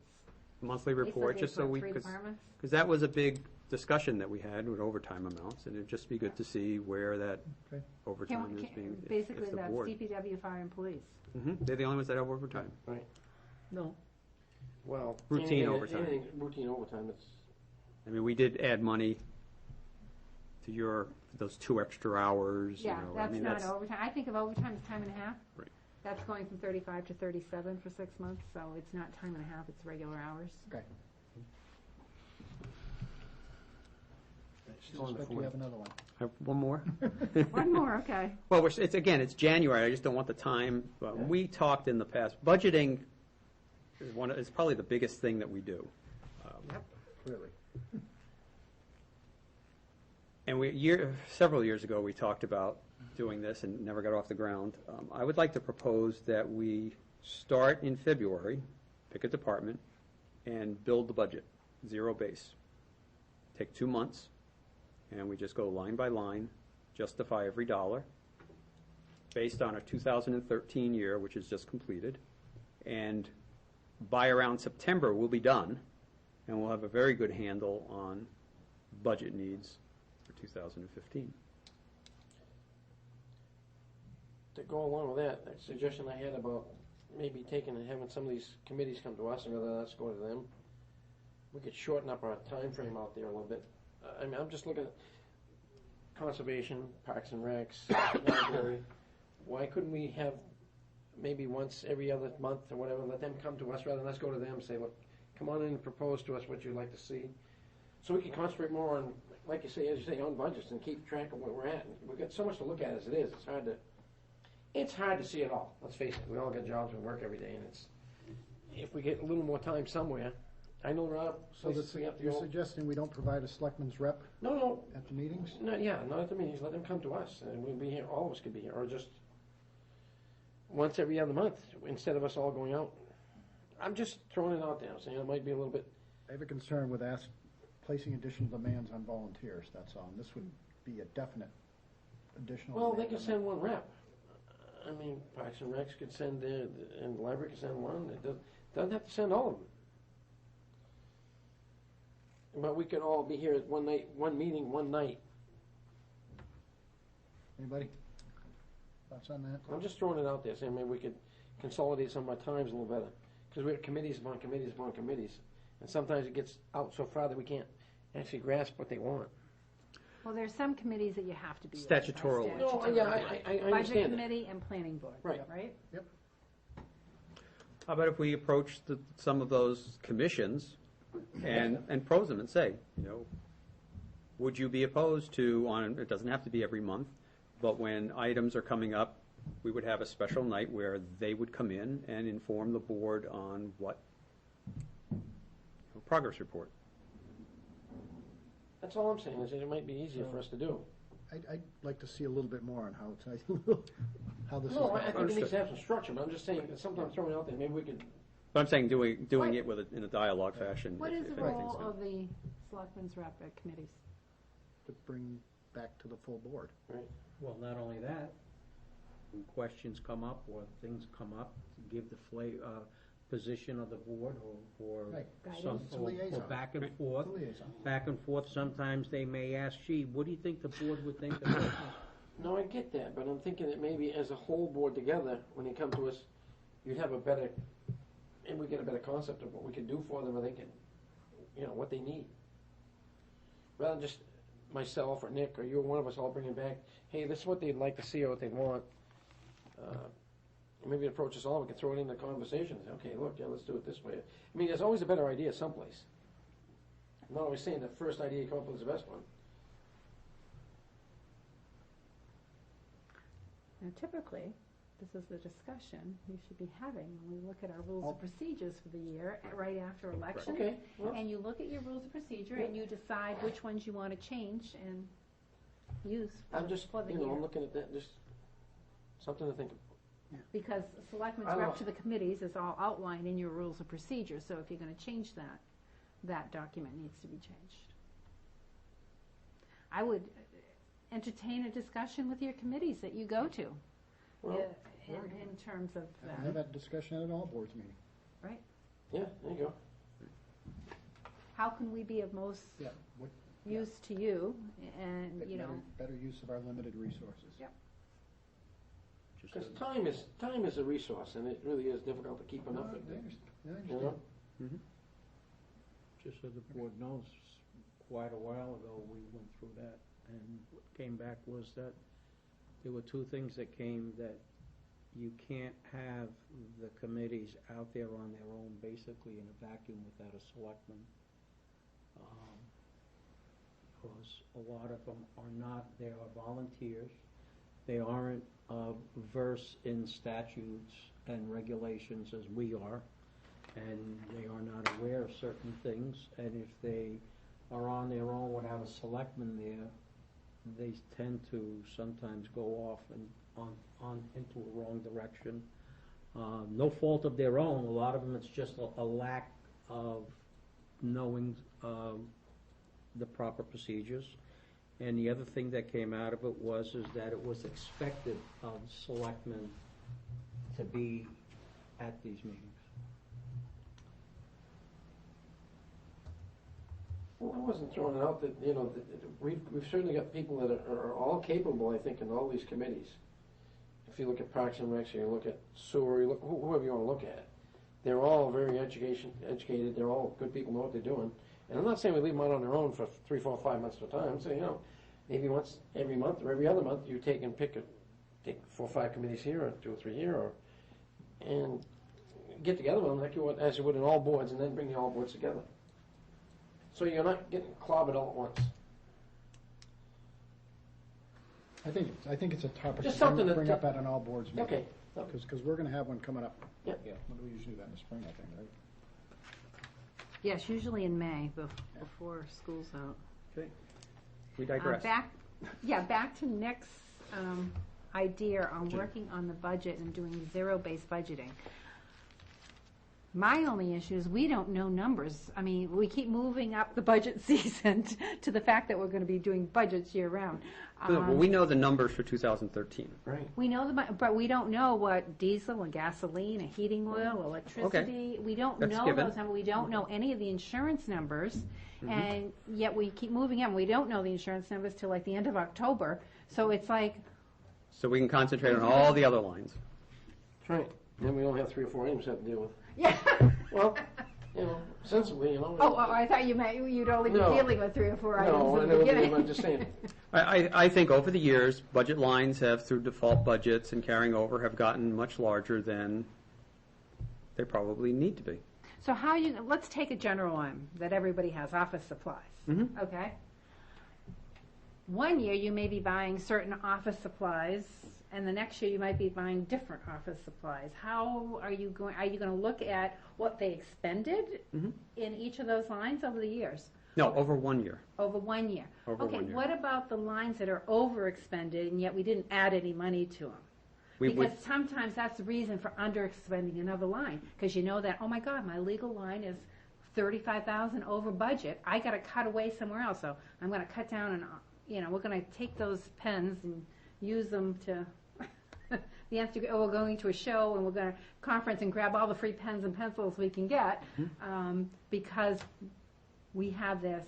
Monthly They said report, they just so put we, 3 because departments. that was a big discussion that we had with overtime amounts, and it'd just be good to see where that Okay. overtime is being, if Basically, the that's board. DPW, fire, and police. They're the only ones that have overtime. No. Well. Routine anything- overtime. anything Routine overtime, it's, I mean, we did add money to those 2 extra hours, you Yeah, know, I that's mean, not that's, overtime. I think of overtime as time and a half. Right. That's going from 35 to 37 for 6 months, so it's not time and a half, it's regular hours. Okay. Still on the Suspect we have another one. have one more? One more, okay. Well, it's January, I just don't want the time, we talked in the past, budgeting is probably the biggest thing that we do. Clearly. And several years ago, we talked about doing this and never got off the ground. I would like to propose that we start in February, pick a department, and build the budget, zero base. Take 2 months, and we just go line by line, justify every dollar, based on our 2013 year, which is just completed. And by around September, we'll be done, and we'll have a very good handle on budget needs for 2015. to go along with that, a suggestion I had about maybe taking and having some of these committees come to us and rather than us go to them, we could shorten up our time frame out there a little bit. I mean, I'm just looking at conservation, parks and recs, library. Why couldn't we have maybe once every other month or whatever, let them come to us rather than us go to them and say, look, come on in and propose to us what you'd like to see. So we can concentrate more on, like you say, as you say, on budgets and keep track of where we're at. We've got so much to look at as it is. It's hard to see it all. Let's face it. We all got jobs and work every day, and if we get a little more time somewhere, I know Rob, So places we have to you're go. suggesting we don't provide a selectman's rep No, at the meetings? not at the meetings, let them come to us, and we'll be here, all of us could be here, or just once every other month, instead of us all going out. I'm just throwing it out there, saying it might be a little bit, I have a concern with placing additional demands on volunteers, that's all. And this would be a definite additional. well, they demand could on send one rep. I mean, Parks and Recs could send their, and the library could send one, it doesn't have to send all of them. But we could all be here at one night, one meeting, one night. Anybody? Thoughts on that? I'm just throwing it out there, saying maybe we could consolidate some of our times a little better. Because we have committees upon committees upon committees. And sometimes it gets out so far that we can't actually grasp what they want. Well, there's some committees that you have to be with. Statutorily. by No, statute. yeah, I Budget understand that. committee and planning board, Right. right? How about if we approach some of those commissions and pose them and say, would you be opposed to, it doesn't have to be every month, but when items are coming up, we would have a special night where they would come in and inform the board on what progress report. That's all I'm saying, is that it might be easier for us to do. I'd like to see a little bit more on how how this is. No, I going. think it needs to have some structure, but I'm just saying, that sometimes throwing it out there, maybe we could, But I'm saying doing it in a dialogue fashion. What is if the anything's role gonna- of the selectmen's rep at committees? To bring back to the full board. Well, not only that, when questions come up or things come up, to give the position of the board or Right. some, It's a or liaison. back and It's a forth. liaison. Back and forth, sometimes they may ask, gee, what do you think the board would think about this? no, I get that, but I'm thinking that maybe as a whole board together, when they come to us, you'd have a better, and we get a better concept of what we can do for them, or they can, what they need. Rather than just myself or Nick or you or one of us all bringing back, hey, this is what they'd like to see or what they want. Maybe approach us all, we can throw it in the conversation, say, okay, look, let's do it this way. I mean, there's always a better idea someplace. I'm not always saying the first idea you come up with is the best one. Now typically, this is the discussion we should be having when we look at our rules of procedures for the year, right after elections. Okay, well, And you look at your rules of procedure and you decide which ones you want to change and use I'm just, for the I'm year. looking at that, just something to think of. Because selectmen's I don't rep know. to the committees is all outlined in your rules of procedure, so if you're gonna change that, that document needs to be changed. I would entertain a discussion with your committees that you go to, Well, in terms of Have that, that discussion at an all boards meeting. right? yeah, there you go. How can we be of most Yeah. What, use to you, and, make you know, better use of our limited resources. Yep. Because time is a resource, and it really is difficult to keep enough of it. I You understand. know? Just so the board knows, quite a while ago, we went through that, and what came back was that there were two things that came, that you can't have the committees out there on their own, basically in a vacuum without a selectman. Because a lot of them are not, they are volunteers, they aren't versed in statutes and regulations as we are, and they are not aware of certain things, and if they are on their own without a selectman there, they tend to sometimes go off and on into a wrong direction. No fault of their own, a lot of them it's just a lack of knowing the proper procedures. And the other thing that came out of it was that it was expected of selectmen to be at these meetings. Well, I wasn't throwing it out that, we've certainly got people that are all capable, I think, in all these committees. If you look at Parks and Recs, you look at sewer, you look, whoever you want to look at, they're all very educated, they're all good people, know what they're doing. And I'm not saying we leave them out on their own for 3, 4, 5 months at a time. I'm saying, maybe once every month or every other month, you take 4 or 5 committees here, or 2 or 3 here, and get together with them like you would, as you would in all boards, and then bring the all boards together. So you're not getting clobbered all at once. I think it's a topic Just to something bring to- up at an all boards meeting. Okay. Because we're gonna have one coming up. Yep. When do we usually do that, in the spring, I think, right? Yes, usually in May, before school's out. Okay. We digress. Back to Nick's idea on working on the budget and doing zero-based budgeting. My only issue is we don't know numbers. I mean, we keep moving up the budget season to the fact that we're going to be doing budgets year-round. Well, we know the numbers for 2013. Right. We know but we don't know what diesel and gasoline and heating oil, electricity. We don't That's know given. those numbers. We don't know any of the insurance numbers, and yet we keep moving on. We don't know the insurance numbers till like the end of October. So it's like, So we can concentrate on all the other lines. That's right. Then we only have 3 or 4 items to have to deal with. yeah. Well, sensibly, Oh, I thought you meant you'd only be No. dealing with 3 or 4 items No, I in the know, beginning. I'm just saying. I think over the years, budget lines have, through default budgets and carrying over, have gotten much larger than they probably need to be. So let's take a general one that everybody has, office supplies, okay? One year you may be buying certain office supplies, and the next year you might be buying different office supplies. How are you going to look at what they expended in each of those lines over the years? No, over 1 year. Over 1 year. Over Okay, 1 year. what about the lines that are overexpended and yet we didn't add any money to them? We Because would, sometimes that's the reason for underexpending another line, because you know that, oh my God, my legal line is $35,000 over budget. I got to cut away somewhere else, so I'm going to cut down and, we're going to take those pens and use them to the nth degree. Or we're going to a show and we're going to conference and grab all the free pens and pencils we can get because we have this.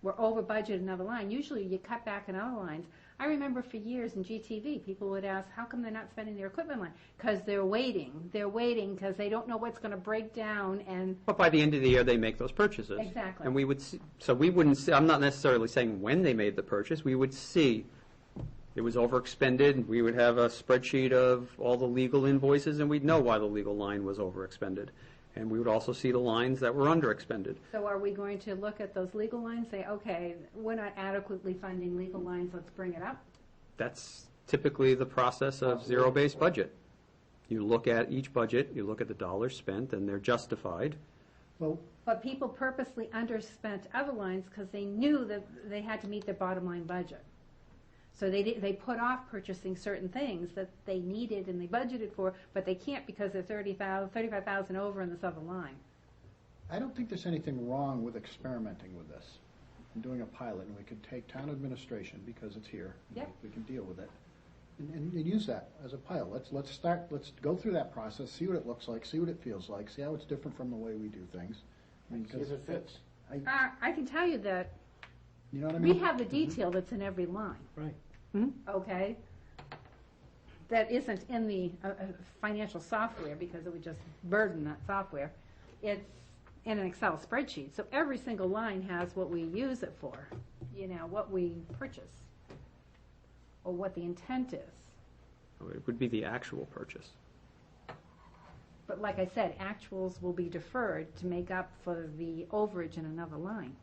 We're over budget another line. Usually you cut back in other lines. I remember for years in GTV, people would ask, how come they're not spending their equipment line? Because they're waiting. They're waiting because they don't know what's going to break down and but by the end of the year, they make those purchases. Exactly. And we would see, so we wouldn't see, I'm not necessarily saying when they made the purchase, we would see it was overexpended. We would have a spreadsheet of all the legal invoices, and we'd know why the legal line was overexpended. And we would also see the lines that were underexpended. So are we going to look at those legal lines, say, okay, we're not adequately funding legal lines, let's bring it up? That's typically the process of zero-based budget. You look at each budget, you look at the dollars spent, and they're justified. Well, But people purposely underspent other lines because they knew that they had to meet their bottom line budget. So they put off purchasing certain things that they needed and they budgeted for, but they can't because they're $35,000 over in this other line. I don't think there's anything wrong with experimenting with this and doing a pilot, and we could take town administration, because it's here. Yep. We can deal with it. And use that as a pilot. Let's go through that process, see what it looks like, see what it feels like, see how it's different from the way we do things. I mean, See if it fits. I can tell you that you know what I mean? we have the detail that's in every line. Right. Okay? That isn't in the financial software because it would just burden that software. It's in an Excel spreadsheet. So every single line has what we use it for, what we purchase or what the intent is. It would be the actual purchase. But like I said, actuals will be deferred to make up for the overage in another line.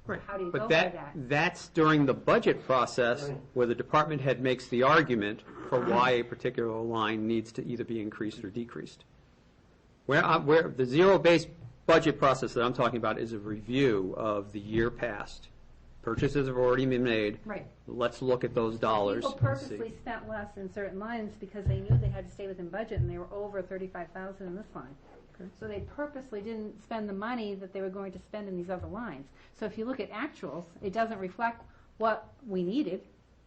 Right. How do you go But by that? that's during the budget process Right. where the department head makes the argument for why a particular line needs to either be increased or decreased. Where the zero-based budget process that I'm talking about is a review of the year past. Purchases have already been made. Right. Let's look at those dollars. People and see. purposely spent less in certain lines because they knew they had to stay within budget and they were over $35,000 in this line. So they purposely didn't spend the money that they were going to spend in these other lines. So if you look at actuals, it doesn't reflect what we needed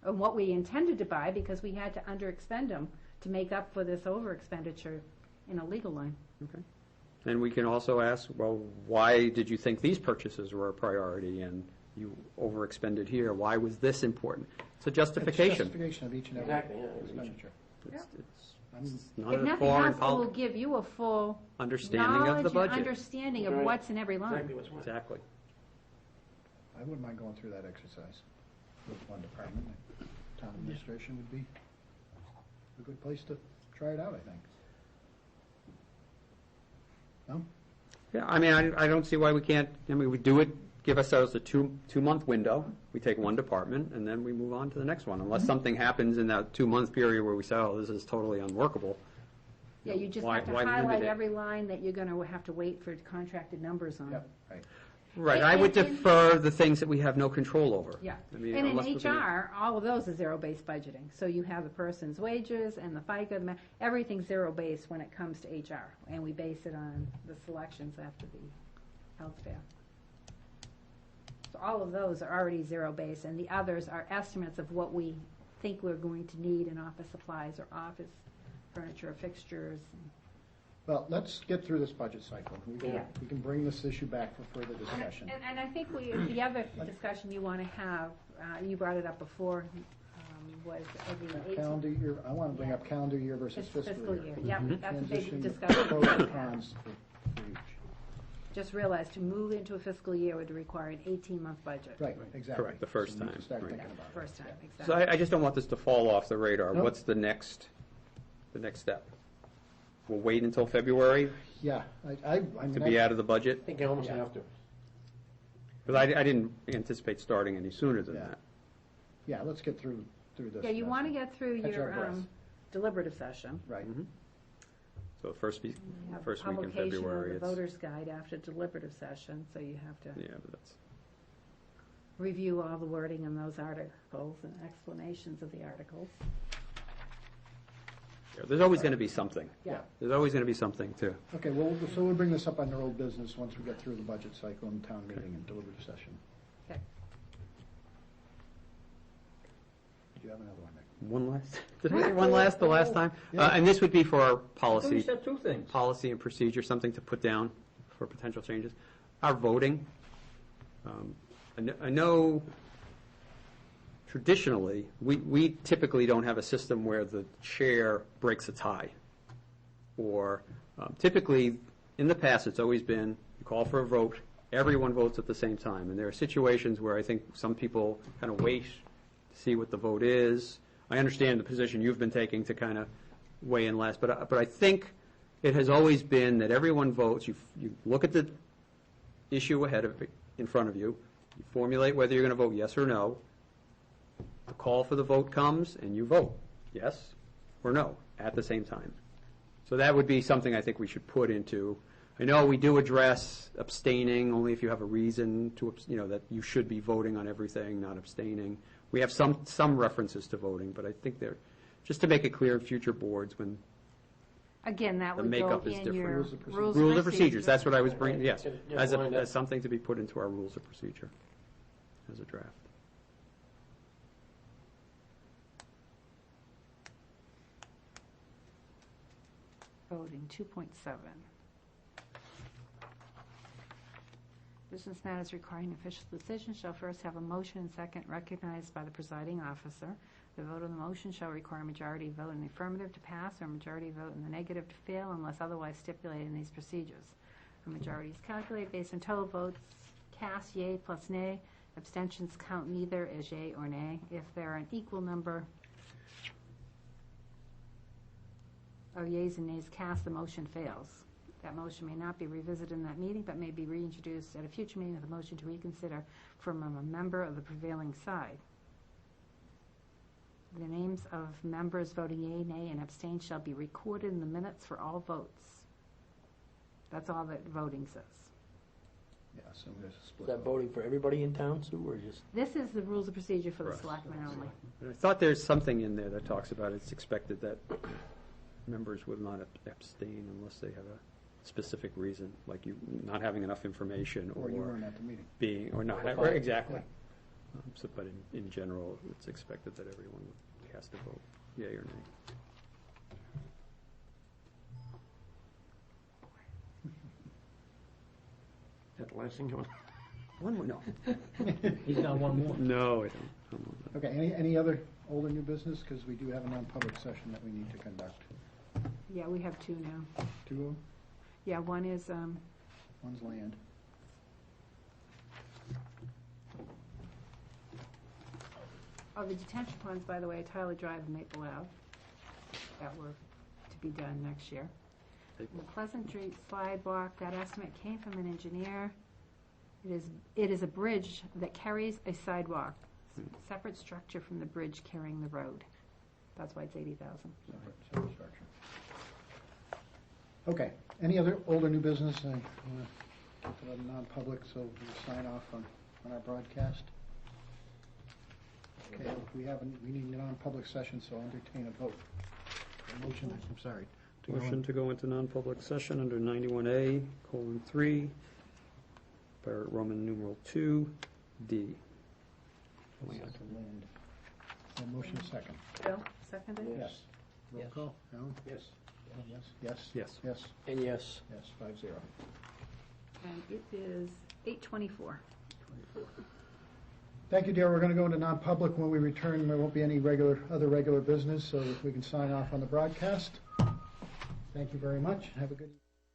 or what we intended to buy because we had to underexpend them to make up for this over expenditure in a legal line. Okay. And we can also ask, well, why did you think these purchases were a priority and you overexpended here? Why was this important? It's a It's justification. justification of each and every Exactly, yeah. expenditure. It's not If a nothing foreign else, it will give you a full understanding of knowledge the and budget. understanding of Right. what's in every line. Exactly what's what. Exactly. I wouldn't mind going through that exercise with one department. Town administration would be a good place to try it out, I think. No? Yeah, I mean, I don't see why we can't, we do it, give ourselves a two-month window. We take one department, and then we move on to the next one. Unless something happens in that 2-month period where we say, oh, this is totally unworkable, Yeah, you just Why- have to why limit highlight it? every line that you're gonna have to wait for contracted numbers on. Yep, right. Right, I would And- defer the things that we have no control over. Yeah, I mean, and in unless we're gonna- HR, all of those are zero-based budgeting. So you have the person's wages and the FICA, everything's zero-based when it comes to HR. And we base it on the selections after the health fair. So all of those are already zero-based, and the others are estimates of what we think we're going to need in office supplies or office furniture, fixtures. Well, let's get through this budget cycle. Yeah. We can bring this issue back for further discussion. And I think the other discussion you want to have, you brought it up before, was the 18th. Calendar year, I want to bring up calendar year versus fiscal year. Yep, that's a big Transition, the discussion. pros and cons for each. Just realized to move into a fiscal year would require an 18-month budget. Right, exactly. Correct, the first So we need to time, start right. thinking about it. First time, Yeah. exactly. So I just don't want this to fall off the radar. No. What's the next step? We'll wait until February Yeah, I mean. to be out of the budget? I think you almost have to. Because I didn't anticipate starting any sooner than Yeah. that. Yeah, let's get through this. Yeah, you want to get through Catch our your breath. deliberative session. Right. So the first week You have in February, Publication of the it's, voter's guide after deliberative session, so you have to yeah, but that's, review all the wording in those articles and explanations of the articles. yeah, there's always going to be something. Yeah. There's always going to be something, too. Okay, well, so we'll bring this up under old business once we get through the budget cycle and town meeting and deliberative session. Okay. Do you have another one, Nick? One last, did I say one last the last time? Yeah. And this would be for our I thought you policy. said two things. Policy and procedure, something to put down for potential changes. Our voting, I know traditionally, we typically don't have a system where the chair breaks a tie. Or typically, in the past, it's always been, you call for a vote, everyone votes at the same time. And there are situations where I think some people kind of wait to see what the vote is. I understand the position you've been taking to kind of weigh in last, but I think it has always been that everyone votes, you look at the issue in front of you, you formulate whether you're going to vote yes or no, the call for the vote comes, and you vote yes or no at the same time. So that would be something I think we should put into, I know we do address abstaining only if you have a reason to, that you should be voting on everything, not abstaining. We have some references to voting, but I think they're, just to make it clear in future boards when Again, that The would go makeup is in different. your Rules of procedure. rules of procedures, that's what I was bringing, yes, Yeah, as wind up. as something to be put into our rules of procedure, as a draft. Voting, 2.7. Business matters requiring official decision shall first have a motion and second recognized by the presiding officer. The vote on the motion shall require a majority vote in the affirmative to pass or a majority vote in the negative to fail unless otherwise stipulated in these procedures. A majority is calculated based on total votes cast, yea plus nay. Abstentions count neither as yea or nay. If there are an equal number of yeas and nays cast, the motion fails. That motion may not be revisited in that meeting, but may be reintroduced at a future meeting with a motion to reconsider from a member of the prevailing side. The names of members voting yea, nay, and abstain shall be recorded in the minutes for all votes. That's all that voting says. Yeah, so there's a Is split. that voting for everybody in town, Sue, or just? This is the rules of procedure for For the us. selectmen only. And I thought there's something in there that talks about it's expected that members would not abstain unless they have a specific reason, like you not having enough information Or you weren't at the meeting. being, or not, Right. exactly. But in general, it's expected that everyone would cast a vote, yea or nay. Is that the last thing going? One more, no. He's got one more. No, I don't. Okay, any other old or new business? Because we do have a non-public session that we need to conduct. Yeah, we have two now. Two of them? Yeah, one is, One's land. the detention ponds, by the way, Tyler Drive and Maple Ave, that were to be done next year. The Pleasant Street sidewalk, that estimate came from an engineer. It is a bridge that carries a sidewalk, separate structure from the bridge carrying the road. That's why it's 80,000. Separate structure. Okay, any other old or new business? I want to put it non-public, so we'll sign off on our broadcast. Okay, we need a non-public session, so I'll entertain a vote. A motion, I'm sorry. to go Motion in- to go into non-public session under 91A:3, Pirate Roman numeral 2, D. Land. Land. A motion second. Bill, seconded? Yes. Roll Yes. call. Alan? Yes. Yes. Yes. Yes. Yes. And yes. Yes. 5-0. And it is 8:24. Thank you, dear. We're going to go into non-public. When we return, there won't be any other regular business, so we can sign off on the broadcast. Thank you very much. Have a good evening.